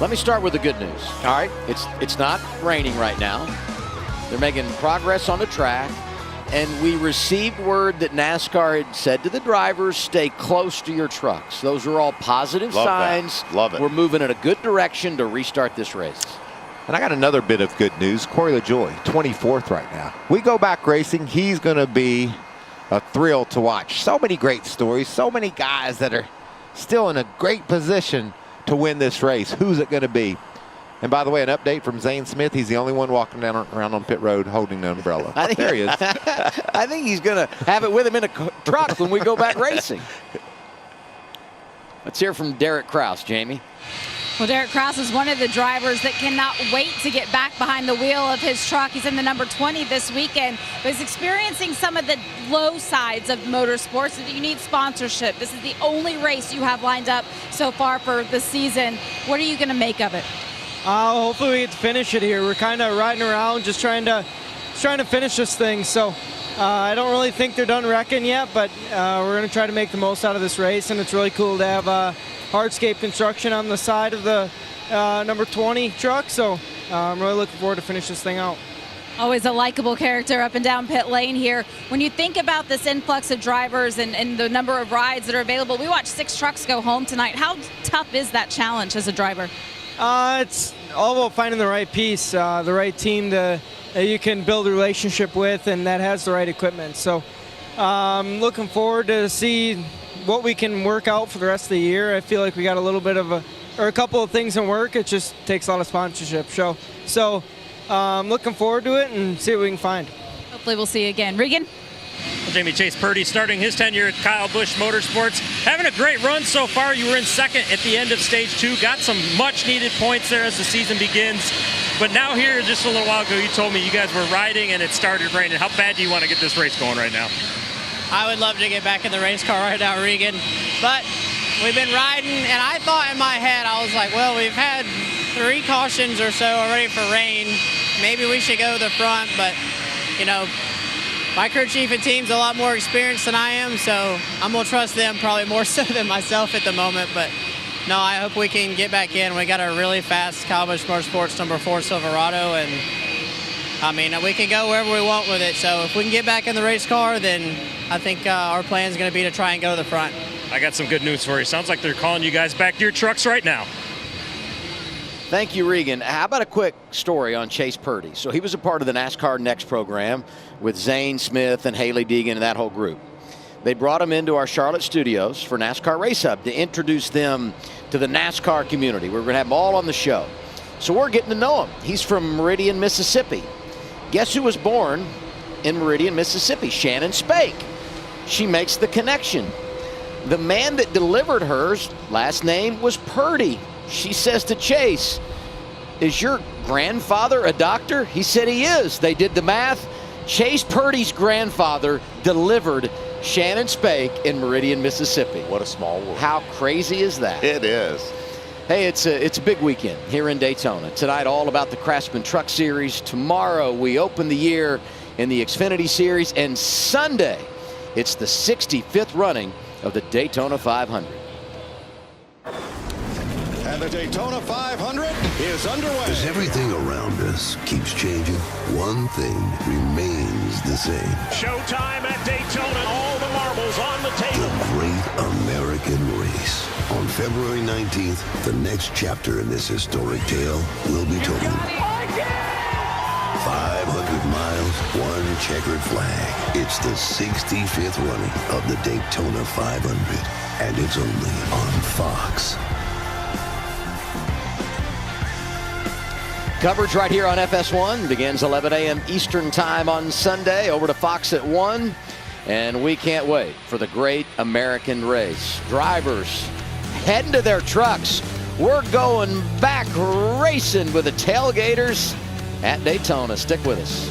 Let me start with the good news. All right. It's not raining right now. They're making progress on the track. And we received word that NASCAR had said to the drivers, stay close to your trucks. Those are all positive signs. Love it. We're moving in a good direction to restart this race. And I got another bit of good news. Corey LaJoie, 24th right now. We go back racing. He's going to be a thrill to watch. So many great stories. So many guys that are still in a great position to win this race. Who's it going to be? And by the way, an update from Zane Smith. He's the only one walking around on pit road holding the umbrella. There he is. I think he's going to have it with him in a truck when we go back racing. Let's hear from Derek Kraus, Jamie. Well, Derek Kraus is one of the drivers that cannot wait to get back behind the wheel of his truck. He's in the number 20 this weekend, but he's experiencing some of the low sides of motorsports. You need sponsorship. This is the only race you have lined up so far for the season. What are you going to make of it? Hopefully we get to finish it here. We're kind of riding around, just trying to finish this thing. So I don't really think they're done wrecking yet, but we're going to try to make the most out of this race, and it's really cool to have hardscape construction on the side of the number 20 truck. So I'm really looking forward to finish this thing out. Always a likable character up and down pit lane here. When you think about this influx of drivers and the number of rides that are available, we watched 6 trucks go home tonight. How tough is that challenge as a driver? It's all about finding the right piece, the right team that you can build a relationship with and that has the right equipment. So I'm looking forward to see what we can work out for the rest of the year. I feel like we got a little bit of a couple of things in work. It just takes a lot of sponsorship. So I'm looking forward to it and see what we can find. Hopefully we'll see you again. Regan? Well, Jamie, Chase Purdy starting his tenure at Kyle Busch Motorsports. Having a great run so far. You were in second at the end of stage 2. Got some much needed points there as the season begins. But now here, just a little while ago, you told me you guys were riding and it started raining. How bad do you want to get this race going right now? I would love to get back in the race car right now, Regan. But we've been riding, and I thought in my head, I was like, well, we've had 3 cautions or so already for rain. Maybe we should go to the front, but, you know, my crew chief and team's a lot more experienced than I am, so I'm going to trust them probably more so than myself at the moment. But, no, I hope we can get back in. We got a really fast Kyle Busch Motorsports number 4 Silverado, and, I mean, we can go wherever we want with it. So if we can get back in the race car, then I think our plan is going to be to try and go to the front. I got some good news for you. Sounds like they're calling you guys back to your trucks right now. Thank you, Regan. How about a quick story on Chase Purdy? So he was a part of the NASCAR Next program with Zane Smith and Haley Deegan and that whole group. They brought him into our Charlotte studios for NASCAR Race Hub to introduce them to the NASCAR community. We're going to have them all on the show. So we're getting to know him. He's from Meridian, Mississippi. Guess who was born in Meridian, Mississippi? Shannon Spake. She makes the connection. The man that delivered hers last name was Purdy. She says to Chase, is your grandfather a doctor? He said he is. They did the math. Chase Purdy's grandfather delivered Shannon Spake in Meridian, Mississippi. What a small world. How crazy is that? It is. Hey, it's a big weekend here in Daytona. Tonight, all about the Craftsman Truck Series. Tomorrow, we open the year in the Xfinity Series. And Sunday, it's the 65th running of the Daytona 500. And the Daytona 500 is underway. As everything around us keeps changing, one thing remains the same. Showtime at Daytona. All the marbles on the table. The Great American Race. On February 19th, the next chapter in this historic tale will be told. 500 miles, one checkered flag. It's the 65th running of the Daytona 500. And it's only on Fox. Coverage right here on FS1 begins 11 a.m. Eastern time on Sunday. Over to Fox at 1. And we can't wait for the Great American Race. Drivers heading to their trucks. We're going back racing with the tailgaters at Daytona. Stick with us.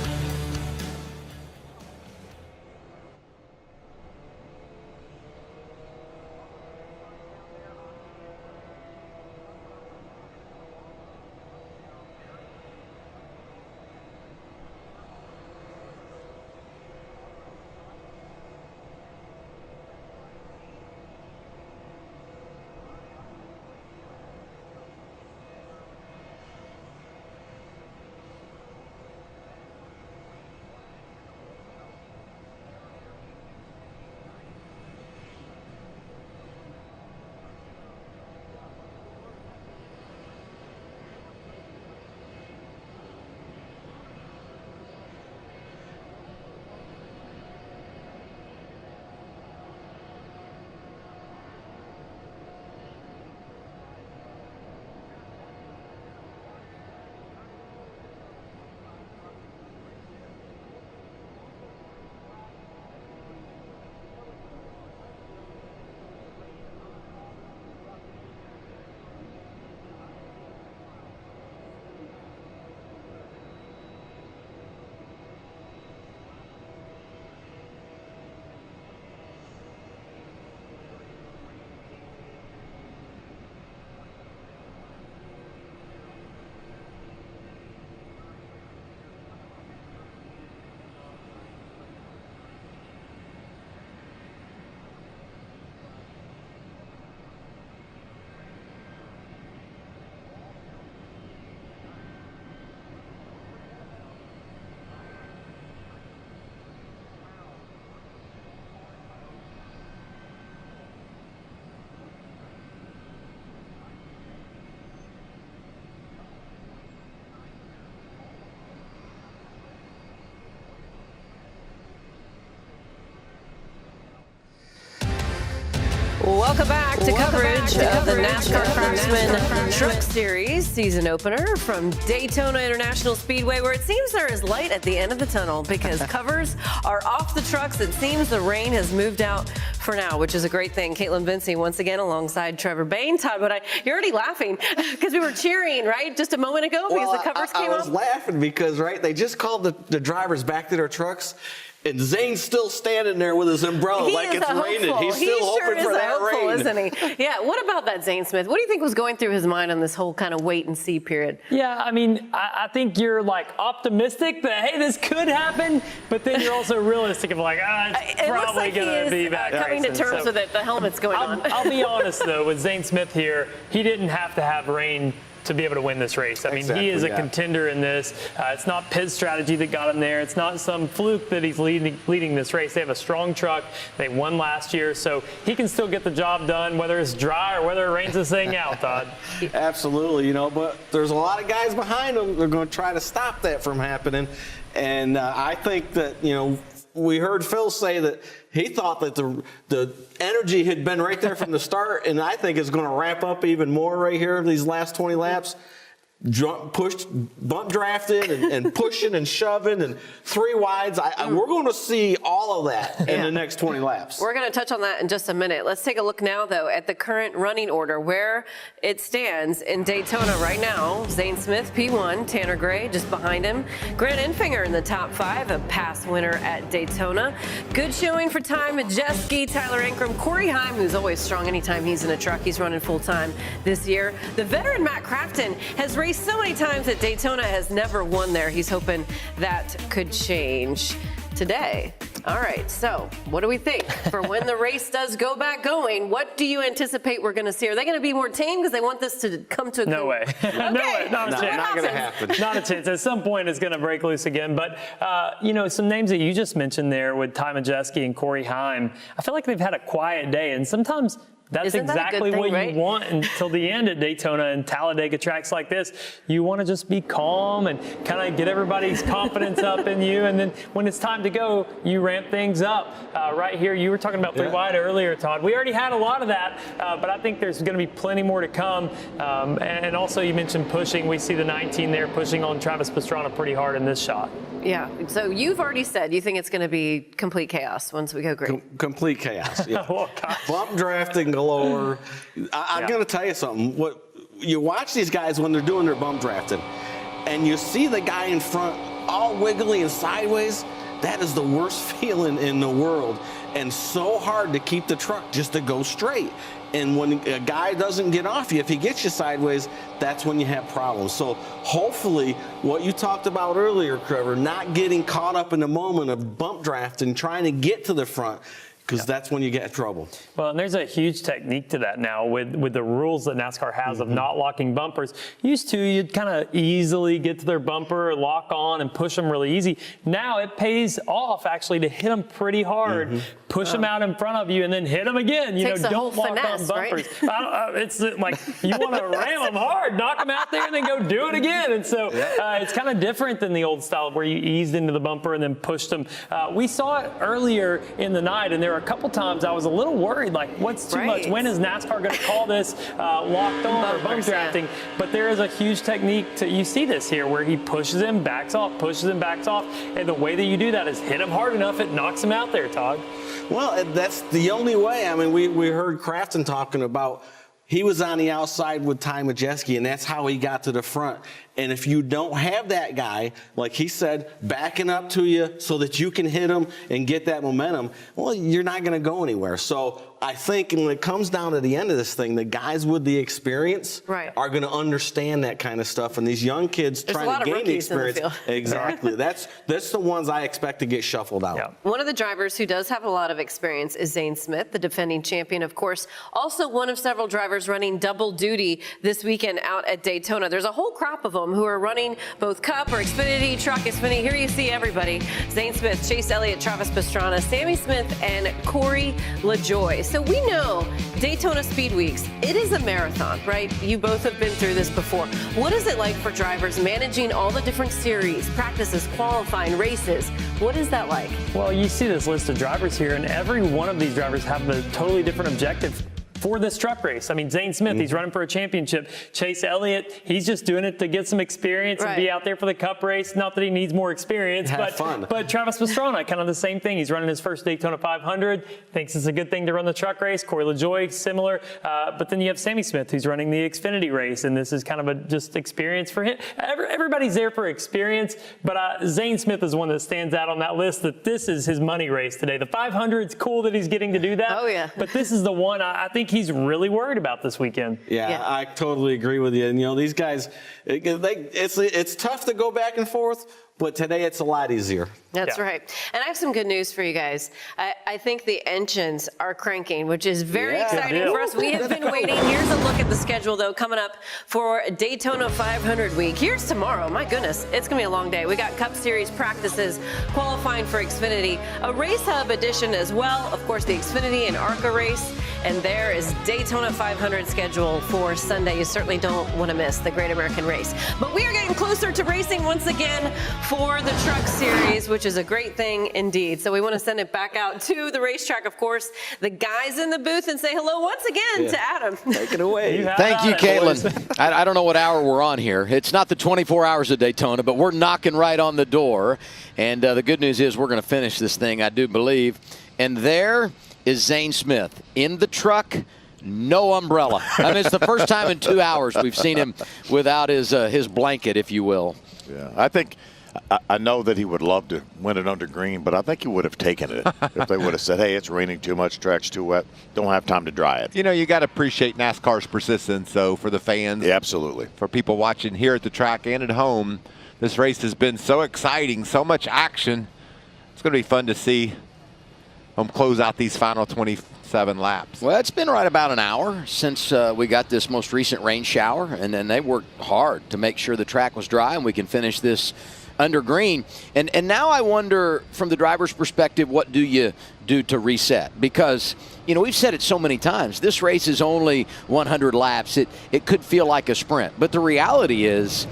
Welcome back to coverage of the NASCAR Craftsman Truck Series season opener from Daytona International Speedway, where it seems there is light at the end of the tunnel because covers are off the trucks. It seems the rain has moved out for now, which is a great thing. Caitlin Vincey once again alongside Trevor Bain. Todd, you're already laughing because we were cheering, right, just a moment ago because the covers came off. I was laughing because, right, they just called the drivers back to their trucks. And Zane's still standing there with his umbrella like it's raining. He's still hoping for that rain. Isn't he? Yeah, what about that, Zane Smith? What do you think was going through his mind on this whole kind of wait and see period? Yeah, I mean, I think you're like optimistic that, hey, this could happen, but then you're also realistic of like, it's probably going to be back coming to terms with it. The helmet's going on. I'll be honest, though, with Zane Smith here, he didn't have to have rain to be able to win this race. I mean, he is a contender in this. It's not Pitt's strategy that got him there. It's not some fluke that he's leading this race. They have a strong truck. They won last year, so he can still get the job done, whether it's dry or whether it rains this thing out, Todd. Absolutely, but there's a lot of guys behind him. They're going to try to stop that from happening. And I think that, we heard Phil say that he thought that the energy had been right there from the start, and I think it's going to ramp up even more right here these last 20 laps. Pushed, bump drafted, and pushing and shoving and 3 wides. We're going to see all of that in the next 20 laps. We're going to touch on that in just a minute. Let's take a look now, though, at the current running order, where it stands in Daytona right now. Zane Smith, P1, Tanner Gray just behind him. Grant Enfinger in the top 5, a past winner at Daytona. Good showing for Ty Majeski, Tyler Ankrum, Corey Heim, who's always strong anytime he's in a truck. He's running full-time this year. The veteran Matt Crafton has raced so many times at Daytona, has never won there. He's hoping that could change today. All right, so what do we think for when the race does go back going? What do you anticipate we're going to see? Are they going to be more tame because they want this to come to a No way. Okay. No way. Not a chance. Not going to happen. Not a chance. At some point, it's going to break loose again. But, some names that you just mentioned there with Ty Majeski and Corey Heim, I feel like they've had a quiet day. And sometimes that's exactly what you want until the end at Daytona and Talladega tracks like this. You want to just be calm and kind of get everybody's confidence up in you. And then when it's time to go, you ramp things up. Right here, you were talking about 3 wide earlier, Todd. We already had a lot of that, but I think there's going to be plenty more to come. And also you mentioned pushing. We see the 19 there pushing on Travis Pastrana pretty hard in this shot. Yeah, so you've already said you think it's going to be complete chaos once we go green. Complete chaos, yeah. Oh, gosh. Bump drafting galore. I'm going to tell you something. You watch these guys when they're doing their bump drafting, and you see the guy in front all wiggly and sideways. That is the worst feeling in the world, and so hard to keep the truck just to go straight. And when a guy doesn't get off you, if he gets you sideways, that's when you have problems. So hopefully what you talked about earlier, Trevor, not getting caught up in the moment of bump drafting, trying to get to the front, because that's when you get in trouble. Well, and there's a huge technique to that now with the rules that NASCAR has of not locking bumpers. Used to, you'd kind of easily get to their bumper, lock on, and push them really easy. Now it pays off, actually, to hit them pretty hard, push them out in front of you, and then hit them again. Don't lock on bumpers. Right? It's like you want to ram them hard, knock them out there, and then go do it again. And so it's kind of different than the old style where you eased into the bumper and then pushed them. We saw it earlier in the night, and there were a couple times I was a little worried, like, what's too much? When is NASCAR going to call this locked on or bump drafting? But there is a huge technique you see this here where he pushes him, backs off, and the way that you do that is hit him hard enough, it knocks him out there, Todd. Well, that's the only way. I mean, we heard Crafton talking about he was on the outside with Ty Majeski, and that's how he got to the front. And if you don't have that guy, like he said, backing up to you so that you can hit him and get that momentum, well, you're not going to go anywhere. So I think when it comes down to the end of this thing, the guys with the experience are going to understand that kind of stuff. And these young kids trying to gain the experience. Exactly. That's the ones I expect to get shuffled out. Yeah. One of the drivers who does have a lot of experience is Zane Smith, the defending champion, of course. Also one of several drivers running double duty this weekend out at Daytona. There's a whole crop of them who are running both Cup or Xfinity, Truck Xfinity. Here you see everybody. Zane Smith, Chase Elliott, Travis Pastrana, Sammy Smith, and Corey LaJoie. So we know Daytona Speed Weeks, it is a marathon, right? You both have been through this before. What is it like for drivers managing all the different series, practices, qualifying, races? What is that like? Well, you see this list of drivers here, and every one of these drivers have a totally different objective for this truck race. I mean, Zane Smith, he's running for a championship. Chase Elliott, he's just doing it to get some experience and be out there for the Cup race. Not that he needs more experience, but Travis Pastrana, kind of the same thing. He's running his first Daytona 500, thinks it's a good thing to run the truck race. Corey LaJoie, similar. But then you have Sammy Smith, who's running the Xfinity race, and this is kind of a just experience for him. Everybody's there for experience, but Zane Smith is one that stands out on that list, that this is his money race today. The 500's cool that he's getting to do that. Oh, yeah. But this is the one I think he's really worried about this weekend. Yeah, I totally agree with you. And, you know, these guys, it's tough to go back and forth, but today it's a lot easier. That's right. And I have some good news for you guys. I think the engines are cranking, which is very exciting for us. We have been waiting. Here's a look at the schedule, though, coming up for Daytona 500 week. Here's tomorrow. My goodness, it's going to be a long day. We got Cup Series practices, qualifying for Xfinity, a Race Hub edition as well. Of course, the Xfinity and ARCA race. And there is Daytona 500 schedule for Sunday. You certainly don't want to miss the Great American Race. But we are getting closer to racing once again for the Truck Series, which is a great thing indeed. So we want to send it back out to the racetrack, of course, the guys in the booth, and say hello once again to Adam. Take it away. Thank you, Caitlin. I don't know what hour we're on here. It's not the 24 hours of Daytona, but we're knocking right on the door. And the good news is we're going to finish this thing, I do believe. And there is Zane Smith in the truck. No umbrella. I mean, it's the first time in 2 hours we've seen him without his blanket, if you will. Yeah, I think I know that he would love to win it under green, but I think he would have taken it if they would have said, hey, it's raining too much, track's too wet, don't have time to dry it. You know, you got to appreciate NASCAR's persistence, though, for the fans. Yeah, absolutely. For people watching here at the track and at home, this race has been so exciting, so much action. It's going to be fun to see them close out these final 27 laps. Well, it's been right about an hour since we got this most recent rain shower, and then they worked hard to make sure the track was dry and we can finish this under green. And now I wonder, from the driver's perspective, what do you do to reset? Because, you know, we've said it so many times, this race is only 100 laps. It could feel like a sprint, but the reality is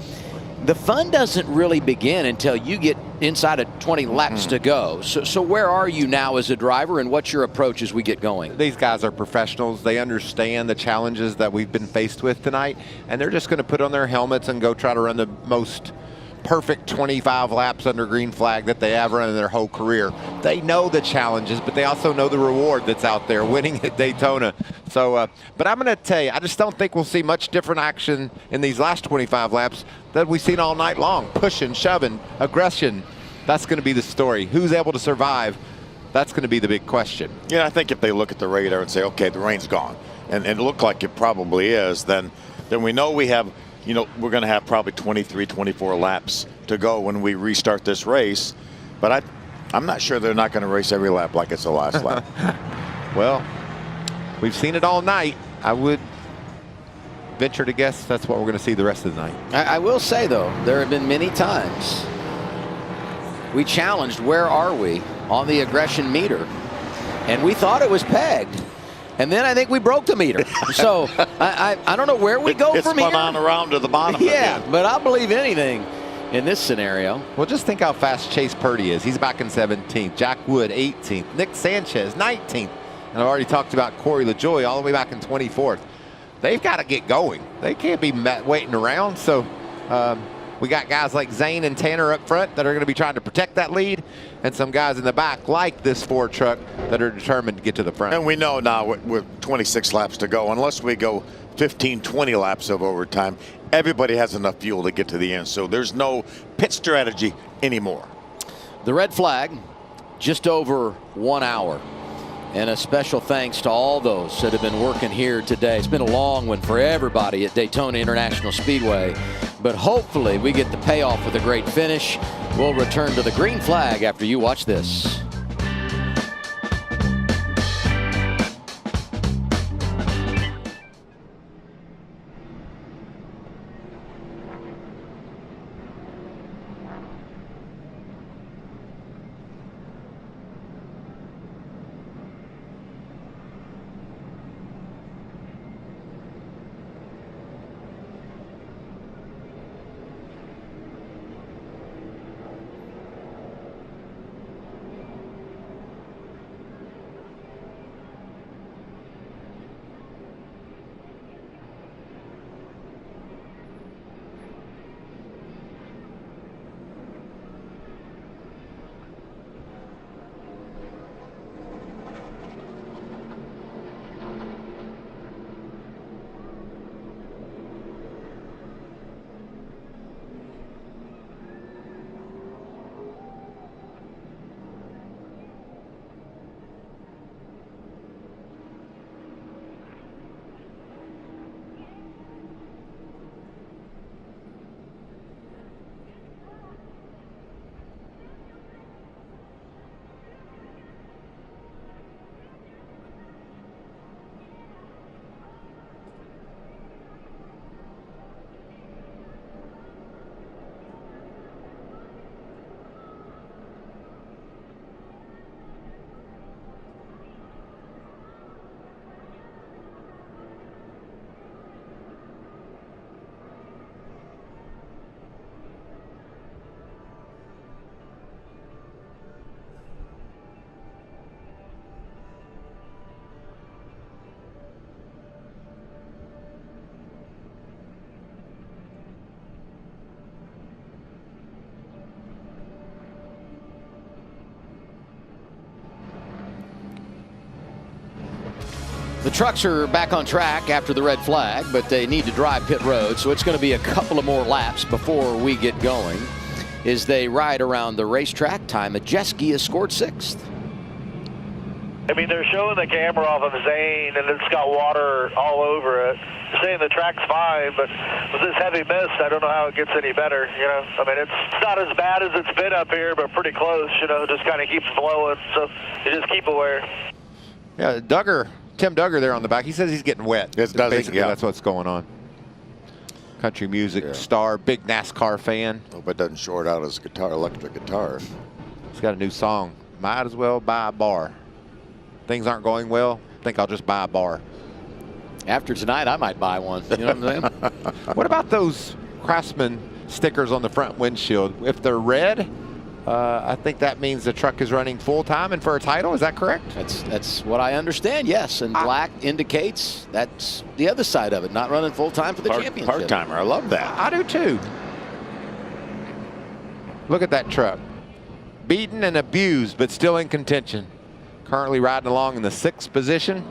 the fun doesn't really begin until you get inside of 20 laps to go. So where are you now as a driver, and what's your approach as we get going? These guys are professionals. They understand the challenges that we've been faced with tonight, and they're just going to put on their helmets and go try to run the most perfect 25 laps under green flag that they have run in their whole career. They know the challenges, but they also know the reward that's out there, winning at Daytona. So, but I'm going to tell you, I just don't think we'll see much different action in these last 25 laps that we've seen all night long. Pushing, shoving, aggression. That's going to be the story. Who's able to survive? That's going to be the big question. Yeah, I think if they look at the radar and say, okay, the rain's gone, and it looked like it probably is, then we know we have, you know, we're going to have probably 23, 24 laps to go when we restart this race. But I'm not sure they're not going to race every lap like it's the last lap. Well, we've seen it all night. I would venture to guess that's what we're going to see the rest of the night. I will say, though, there have been many times we challenged, where are we on the aggression meter? And we thought it was pegged. And then I think we broke the meter. So I don't know where we go from here. It's spun on around to the bottom. Yeah, but I'll believe anything in this scenario. Well, just think how fast Chase Purdy is. He's back in 17th. Jack Wood, 18th. Nick Sanchez, 19th. And I've already talked about Corey LaJoie all the way back in 24th. They've got to get going. They can't be waiting around. So we got guys like Zane and Tanner up front that are going to be trying to protect that lead, and some guys in the back like this Ford truck that are determined to get to the front. And we know now with 26 laps to go, unless we go 15, 20 laps of overtime, everybody has enough fuel to get to the end. So there's no pit strategy anymore. The red flag, just over 1 hour. And a special thanks to all those that have been working here today. It's been a long one for everybody at Daytona International Speedway, but hopefully we get the payoff with a great finish. We'll return to the green flag after you watch this. The trucks are back on track after the red flag, but they need to drive pit road, so it's going to be a couple of more laps before we get going. As they ride around the racetrack, Ty Majeski has scored 6th. I mean, they're showing the camera off of Zane, and it's got water all over it. They're saying the track's fine, but with this heavy mist, I don't know how it gets any better, you know? I mean, it's not as bad as it's been up here, but pretty close, you know, just kind of keeps blowing, so you just keep aware. Yeah, Tim Duggar there on the back, he says he's getting wet. Basically, that's what's going on. Country music star, big NASCAR fan. Hope it doesn't short out his electric guitar. He's got a new song, Might As Well Buy a Bar. Things aren't going well, I think I'll just buy a bar. After tonight, I might buy one. You know what I'm saying? What about those Craftsman stickers on the front windshield? If they're red, I think that means the truck is running full-time and for a title. Is that correct? That's what I understand, yes. And black indicates that's the other side of it, not running full-time for the championship. Part-timer, I love that. I do too. Look at that truck. Beaten and abused, but still in contention. Currently riding along in the 6th position.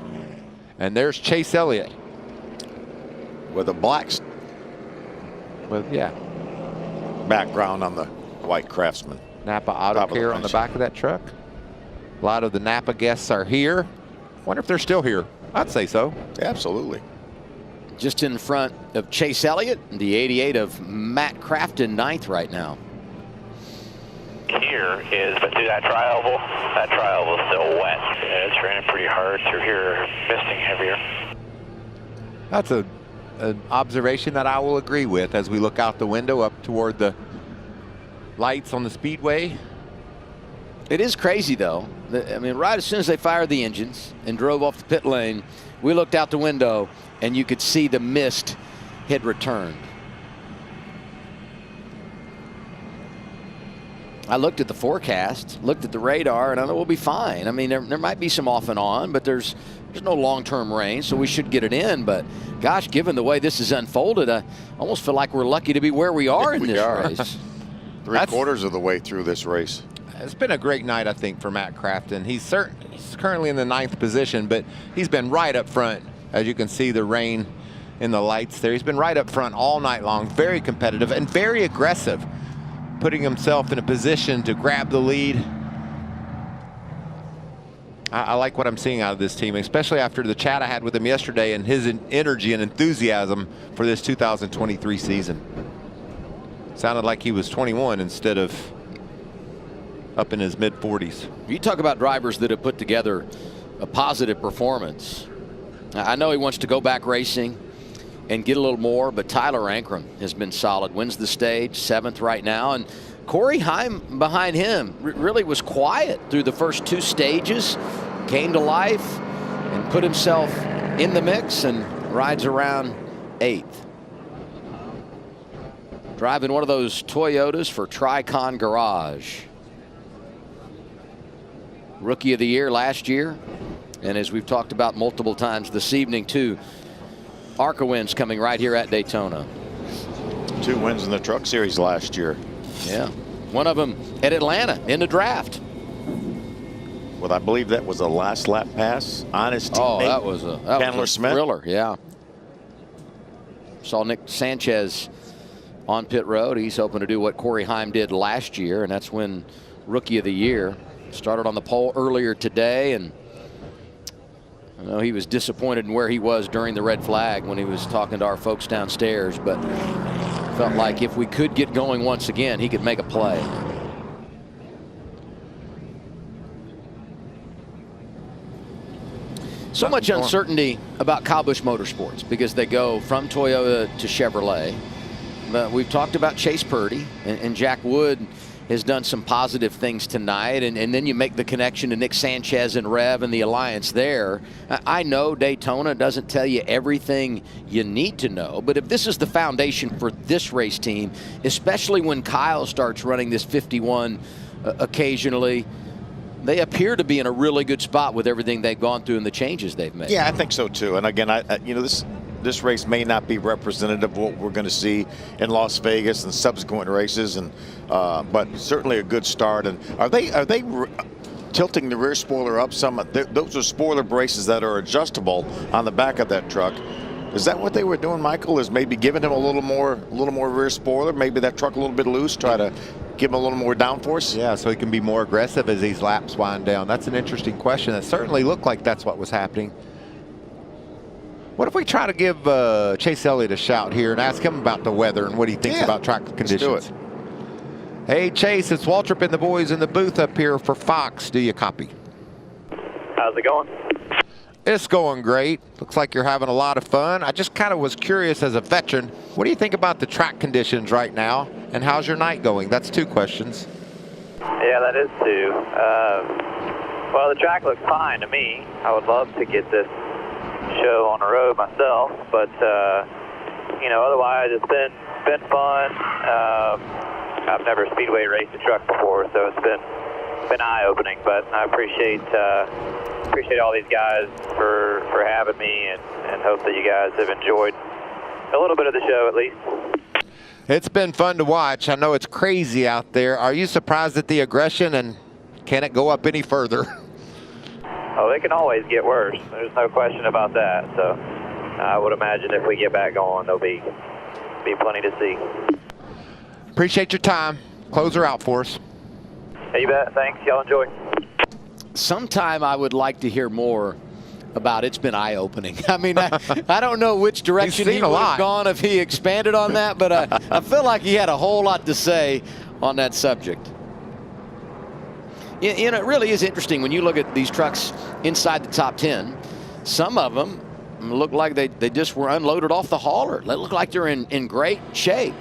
And there's Chase Elliott. With a black background on the white Craftsman. Napa Auto Care on the back of that truck. A lot of the Napa guests are here. Wonder if they're still here. I'd say so. Yeah, absolutely. Just in front of Chase Elliott, the 88 of Matt Crafton, 9th right now. Here is, but through that tri-oval is still wet. It's raining pretty hard through here, misting heavier. That's an observation that I will agree with as we look out the window up toward the lights on the Speedway. It is crazy, though. I mean, right as soon as they fired the engines and drove off the pit lane, we looked out the window and you could see the mist had returned. I looked at the forecast, looked at the radar, and I know we'll be fine. I mean, there might be some off and on, but there's no long-term rain, so we should get it in. But, gosh, given the way this has unfolded, I almost feel like we're lucky to be where we are in this race. Three-quarters of the way through this race. It's been a great night, I think, for Matt Crafton. He's currently in the 9th position, but he's been right up front. As you can see, the rain in the lights there. He's been right up front all night long, very competitive and very aggressive, putting himself in a position to grab the lead. I like what I'm seeing out of this team, especially after the chat I had with him yesterday and his energy and enthusiasm for this 2023 season. Sounded like he was 21 instead of up in his mid-40s. You talk about drivers that have put together a positive performance. I know he wants to go back racing and get a little more, but Tyler Ankrum has been solid. Wins the stage, 7th right now, and Corey Heim behind him really was quiet through the first 2 stages, came to life and put himself in the mix and rides around 8th. Driving one of those Toyotas for Tricon Garage. Rookie of the Year last year, and as we've talked about multiple times this evening too, ARCA wins coming right here at Daytona. 2 wins in the Truck Series last year. Yeah, one of them at Atlanta in the draft. Well, I believe that was a last lap pass on his teammate. Oh, that was a Smith. Thriller, yeah. Saw Nick Sanchez on pit road. He's hoping to do what Corey Heim did last year, and that's win Rookie of the Year. Started on the pole earlier today, and I know he was disappointed in where he was during the red flag when he was talking to our folks downstairs, but felt like if we could get going once again, he could make a play. So much uncertainty about Kyle Busch Motorsports because they go from Toyota to Chevrolet. But we've talked about Chase Purdy, and Jack Wood has done some positive things tonight, and then you make the connection to Nick Sanchez and Rev and the alliance there. I know Daytona doesn't tell you everything you need to know, but if this is the foundation for this race team, especially when Kyle starts running this 51 occasionally, they appear to be in a really good spot with everything they've gone through and the changes they've made. Yeah, I think so too. And again, this race may not be representative of what we're going to see in Las Vegas and subsequent races, and but certainly a good start. And are they tilting the rear spoiler up some. Those are spoiler braces that are adjustable on the back of that truck. Is that what they were doing, Michael? Is maybe giving him a little more rear spoiler, maybe that truck a little bit loose, try to give him a little more downforce? Yeah, so he can be more aggressive as these laps wind down. That's an interesting question. It certainly looked like that's what was happening. What if we try to give Chase Elliott a shout here and ask him about the weather and what he thinks about track conditions? Let's do it. Hey, Chase, it's Waltrip and the boys in the booth up here for Fox. Do you copy? How's it going? It's going great. Looks like you're having a lot of fun. I just kind of was curious as a veteran, what do you think about the track conditions right now, and how's your night going? That's 2 questions. Yeah, that is 2. Well, the track looks fine to me. I would love to get this show on the road myself, but you know, otherwise it's been fun. I've never Speedway raced a truck before, so it's been eye-opening. But I appreciate all these guys for having me, and hope that you guys have enjoyed a little bit of the show at least. It's been fun to watch. I know it's crazy out there. Are you surprised at the aggression, and can it go up any further? Oh, it can always get worse. There's no question about that. So I would imagine if we get back going, there'll be plenty to see. Appreciate your time. Close her out for us. Hey, you bet. Thanks. Y'all enjoy. Sometime I would like to hear more about it's been eye-opening. I mean, I don't know which direction he would have gone if he expanded on that, but I feel like he had a whole lot to say on that subject. You know, it really is interesting when you look at these trucks inside the top 10. Some of them look like they just were unloaded off the hauler. They look like they're in great shape.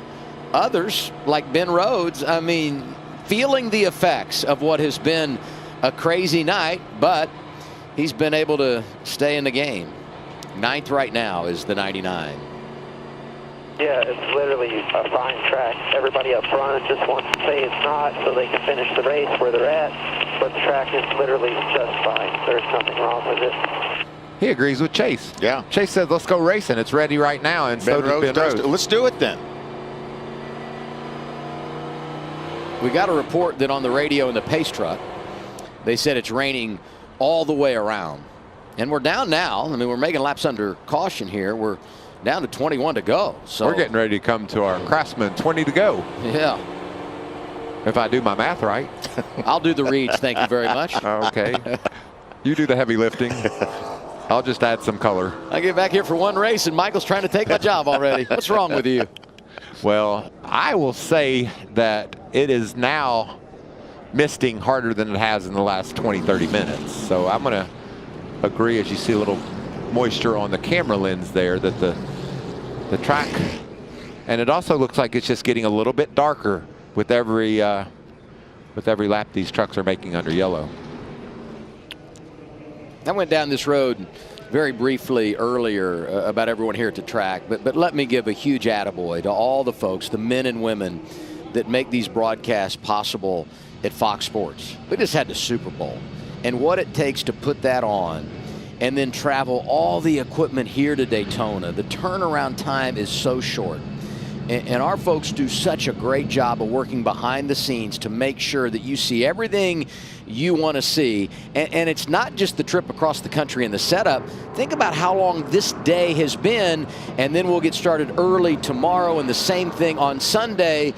Others, like Ben Rhodes, I mean, feeling the effects of what has been a crazy night, but he's been able to stay in the game. 9th right now is the 99. Yeah, it's literally a fine track. Everybody up front just wants to say it's not so they can finish the race where they're at, but the track is literally just fine. There's nothing wrong with it. He agrees with Chase. Yeah. Chase says, let's go racing. It's ready right now, and so does Ben Rhodes. Let's do it then. We got a report that on the radio in the pace truck, they said it's raining all the way around. And we're down now. I mean, we're making laps under caution here. We're down to 21 to go. So we're getting ready to come to our Craftsman 20 to go. Yeah. If I do my math right. I'll do the reads, thank you very much. Okay. You do the heavy lifting. I'll just add some color. I get back here for one race, and Michael's trying to take my job already. What's wrong with you? Well, I will say that it is now misting harder than it has in the last 20-30 minutes. So I'm going to agree, as you see a little moisture on the camera lens there, that the track, and it also looks like it's just getting a little bit darker with every lap these trucks are making under yellow. I went down this road very briefly earlier about everyone here at the track, but let me give a huge attaboy to all the folks, the men and women that make these broadcasts possible at Fox Sports. We just had the Super Bowl, and what it takes to put that on and then travel all the equipment here to Daytona. The turnaround time is so short. And our folks do such a great job of working behind the scenes to make sure that you see everything you want to see. And it's not just the trip across the country and the setup. Think about how long this day has been, and then we'll get started early tomorrow, and the same thing on Sunday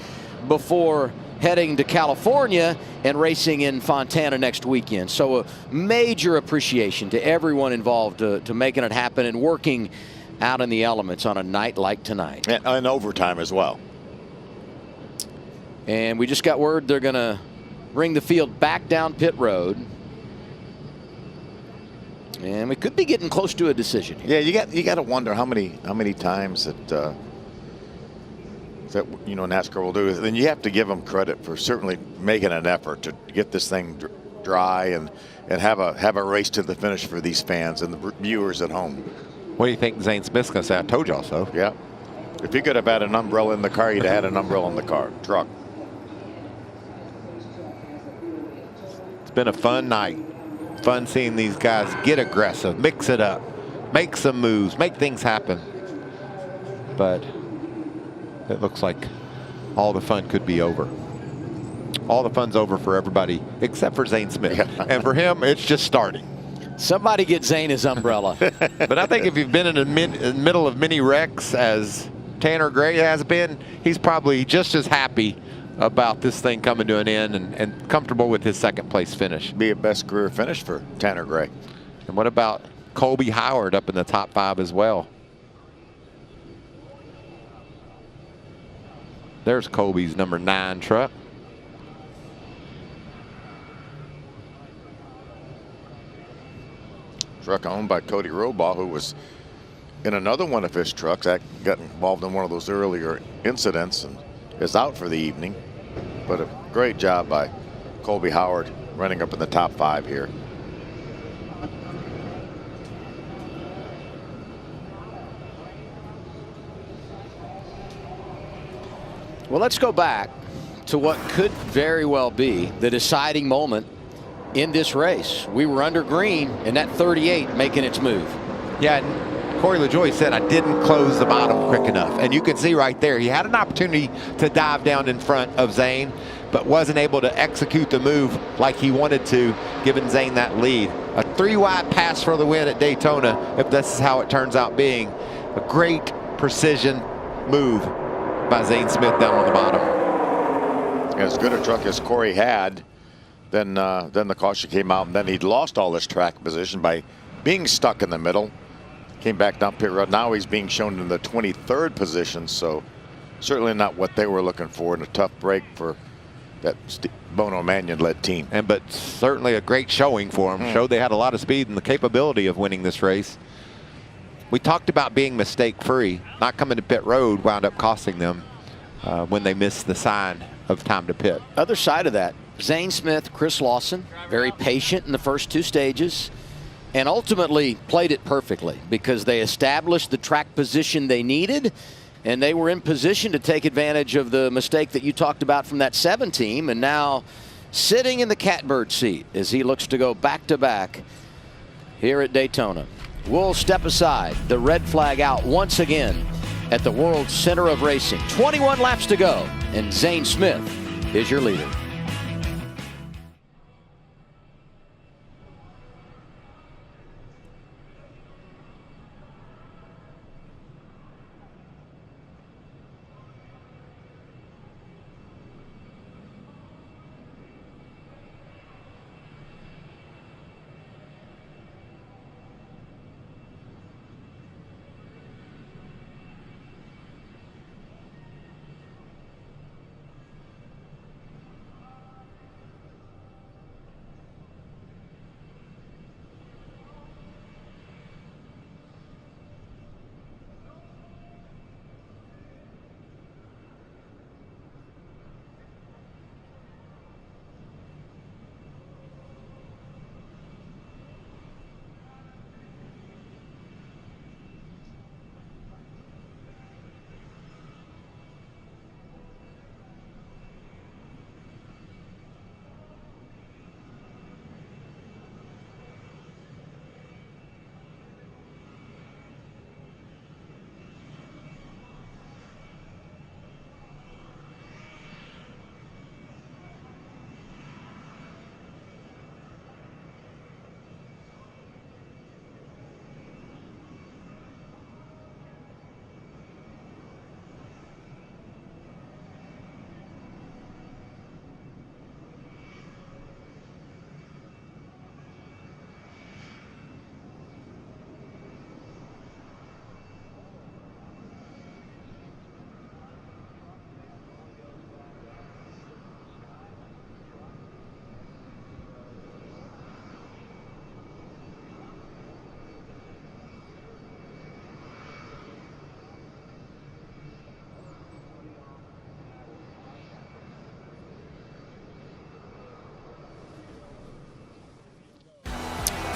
before heading to California and racing in Fontana next weekend. So a major appreciation to everyone involved to making it happen and working out in the elements on a night like tonight. And overtime as well. And we just got word they're going to bring the field back down pit road. And we could be getting close to a decision here. Yeah, you got to wonder how many times that NASCAR will do. Then you have to give them credit for certainly making an effort to get this thing dry and have a race to the finish for these fans and the viewers at home. What do you think Zane Smith's going to say? I told y'all so. Yeah. If you could have had an umbrella in the car, you'd have had an umbrella in the truck. It's been a fun night. Fun seeing these guys get aggressive, mix it up, make some moves, make things happen. But it looks like all the fun could be over. all the fun's over for everybody except for Zane Smith. And for him, it's just starting. Somebody get Zane his umbrella. But I think if you've been in the middle of many wrecks as Tanner Gray has been, he's probably just as happy about this thing coming to an end and comfortable with his second place finish. Be a best career finish for Tanner Gray. And what about Colby Howard up in the top 5 as well? There's Colby's number 9 truck. Truck owned by Cody Robaugh, who was in another one of his trucks that got involved in one of those earlier incidents and is out for the evening. But a great job by Colby Howard running up in the top 5 here. Well, let's go back to what could very well be the deciding moment in this race. We were under green and that 38 making its move. Yeah, and Corey LaJoie said I didn't close the bottom quick enough. And you can see right there, he had an opportunity to dive down in front of Zane, but wasn't able to execute the move like he wanted to, giving Zane that lead. A 3-wide pass for the win at Daytona, if this is how it turns out being. A great precision move by Zane Smith down on the bottom. As good a truck as Corey had, then the caution came out, and then he'd lost all his track position by being stuck in the middle. Came back down pit road. Now he's being shown in the 23rd position, so certainly not what they were looking for, and a tough break for that Bono Mannion-led team. But certainly a great showing for him. Showed they had a lot of speed and the capability of winning this race. We talked about being mistake-free. Not coming to pit road wound up costing them when they missed the sign of time to pit. Other side of that, Zane Smith, Chris Lawson, very patient in the first 2 stages, and ultimately played it perfectly because they established the track position they needed, and they were in position to take advantage of the mistake that you talked about from that 7 team, and now sitting in the catbird seat as he looks to go back-to-back here at Daytona. We'll step aside. The red flag out once again at the World Center of Racing. 21 laps to go, and Zane Smith is your leader.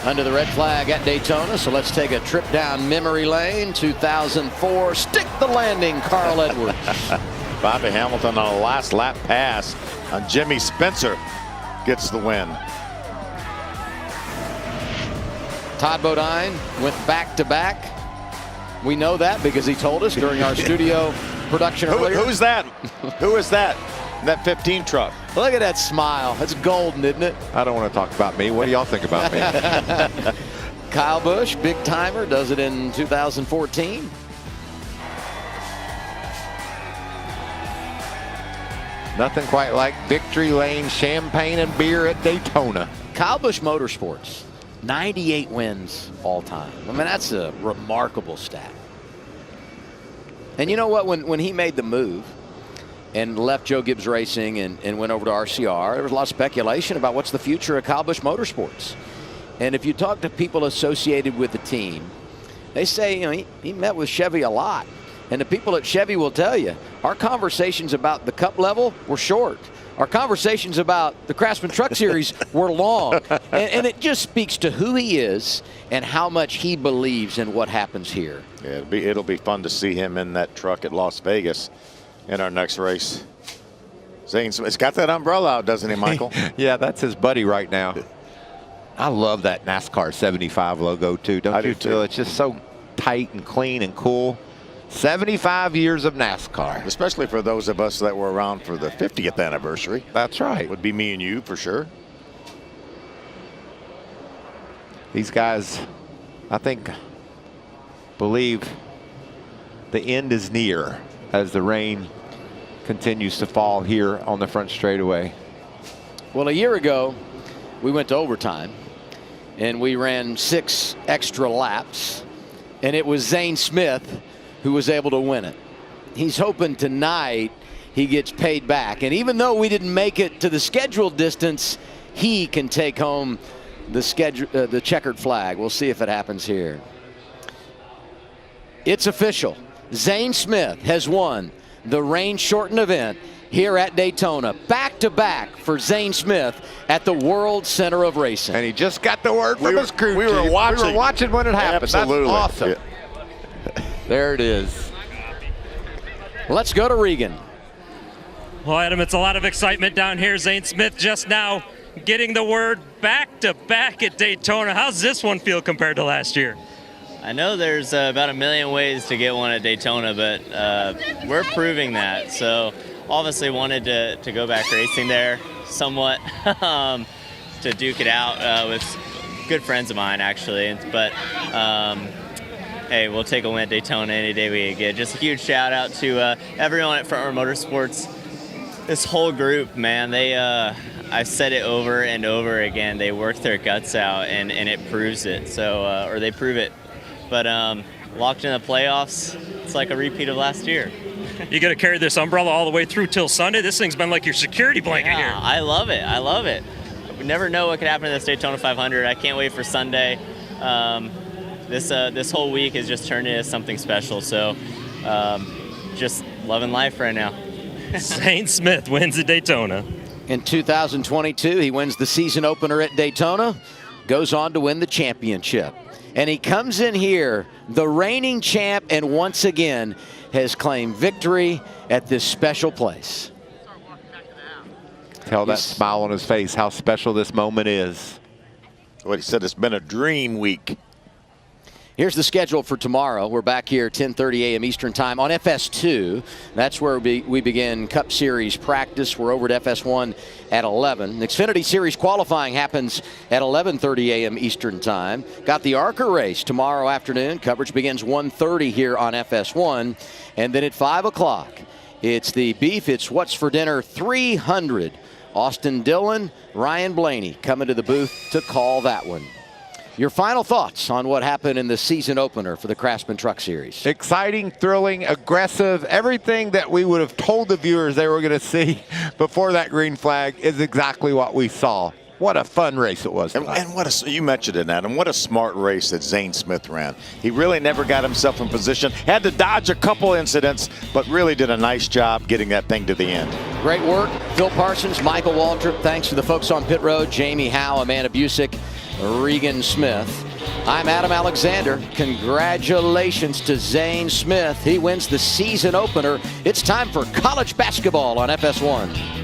Under the red flag at Daytona, so let's take a trip down memory lane. 2004, stick the landing, Carl Edwards. Bobby Hamilton on a last lap pass on Jimmy Spencer gets the win. Todd Bodine went back-to-back. We know that because he told us during our studio production earlier. Who's that? Who is that? That 15 truck. Look at that smile. That's golden, isn't it? I don't want to talk about me. What do y'all think about me? Kyle Busch, big timer, does it in 2014. Nothing quite like Victory Lane champagne and beer at Daytona. Kyle Busch Motorsports, 98 wins all time. I mean, that's a remarkable stat. And you know what? When he made the move and left Joe Gibbs Racing and went over to RCR, there was a lot of speculation about what's the future of Kyle Busch Motorsports. And if you talk to people associated with the team, they say, you know, he met with Chevy a lot. And the people at Chevy will tell you, our conversations about the Cup level were short. Our conversations about the Craftsman Truck Series were long. And it just speaks to who he is and how much he believes in what happens here. Yeah, it'll be fun to see him in that truck at Las Vegas in our next race. Zane Smith's got that umbrella out, doesn't he, Michael? Yeah, that's his buddy right now. I love that NASCAR 75 logo, too. Don't you feel it's just so tight and clean and cool? 75 years of NASCAR. Especially for those of us that were around for the 50th anniversary. That's right. Would be me and you for sure. These guys, I think, believe the end is near as the rain continues to fall here on the front straightaway. Well, a year ago, we went to overtime and we ran 6 extra laps, and it was Zane Smith who was able to win it. He's hoping tonight he gets paid back. And even though we didn't make it to the scheduled distance, he can take home the checkered flag. We'll see if it happens here. It's official. Zane Smith has won the rain-shortened event here at Daytona. Back-to-back for Zane Smith at the World Center of Racing. And he just got the word from his crew chief. We were watching when it happened. Absolutely. That's awesome. Yeah. There it is. Let's go to Regan. Well, Adam, it's a lot of excitement down here. Zane Smith just now getting the word back-to-back at Daytona. How's this one feel compared to last year? I know there's about a million ways to get one at Daytona, but we're proving that. So obviously wanted to go back racing there somewhat to duke it out with good friends of mine, actually. But hey, we'll take a win at Daytona any day we get. Just a huge shout out to everyone at Front Row Motorsports. This whole group, man, I've said it over and over again. They work their guts out, and it proves it. So, or they prove it. But locked in the playoffs, it's like a repeat of last year. You got to carry this umbrella all the way through till Sunday. This thing's been like your security blanket here. I love it. I love it. We never know what could happen in this Daytona 500. I can't wait for Sunday. This whole week has just turned into something special. So just loving life right now. Zane Smith wins at Daytona. In 2022, he wins the season opener at Daytona, goes on to win the championship. And he comes in here, the reigning champ, and once again has claimed victory at this special place. Tell that smile on his face how special this moment is. What he said, it's been a dream week. Here's the schedule for tomorrow. We're back here 10:30 a.m. Eastern Time on FS2. That's where we begin Cup Series practice. We're over at FS1 at 11. Xfinity Series qualifying happens at 11:30 a.m. Eastern Time. Got the ARCA race tomorrow afternoon. Coverage begins 1:30 here on FS1. And then at 5 o'clock, it's the Beef It's What's for Dinner 300. Austin Dillon, Ryan Blaney coming to the booth to call that one. Your final thoughts on what happened in the season opener for the Craftsman Truck Series? Exciting, thrilling, aggressive. Everything that we would have told the viewers they were going to see before that green flag is exactly what we saw. What a fun race it was tonight. And what you mentioned it, Adam. What a smart race that Zane Smith ran. He really never got himself in position. Had to dodge a couple incidents, but really did a nice job getting that thing to the end. Great work. Phil Parsons, Michael Waltrip. Thanks to the folks on pit road. Jamie Howe, Amanda Busick, Regan Smith. I'm Adam Alexander. Congratulations to Zane Smith. He wins the season opener. It's time for college basketball on FS1.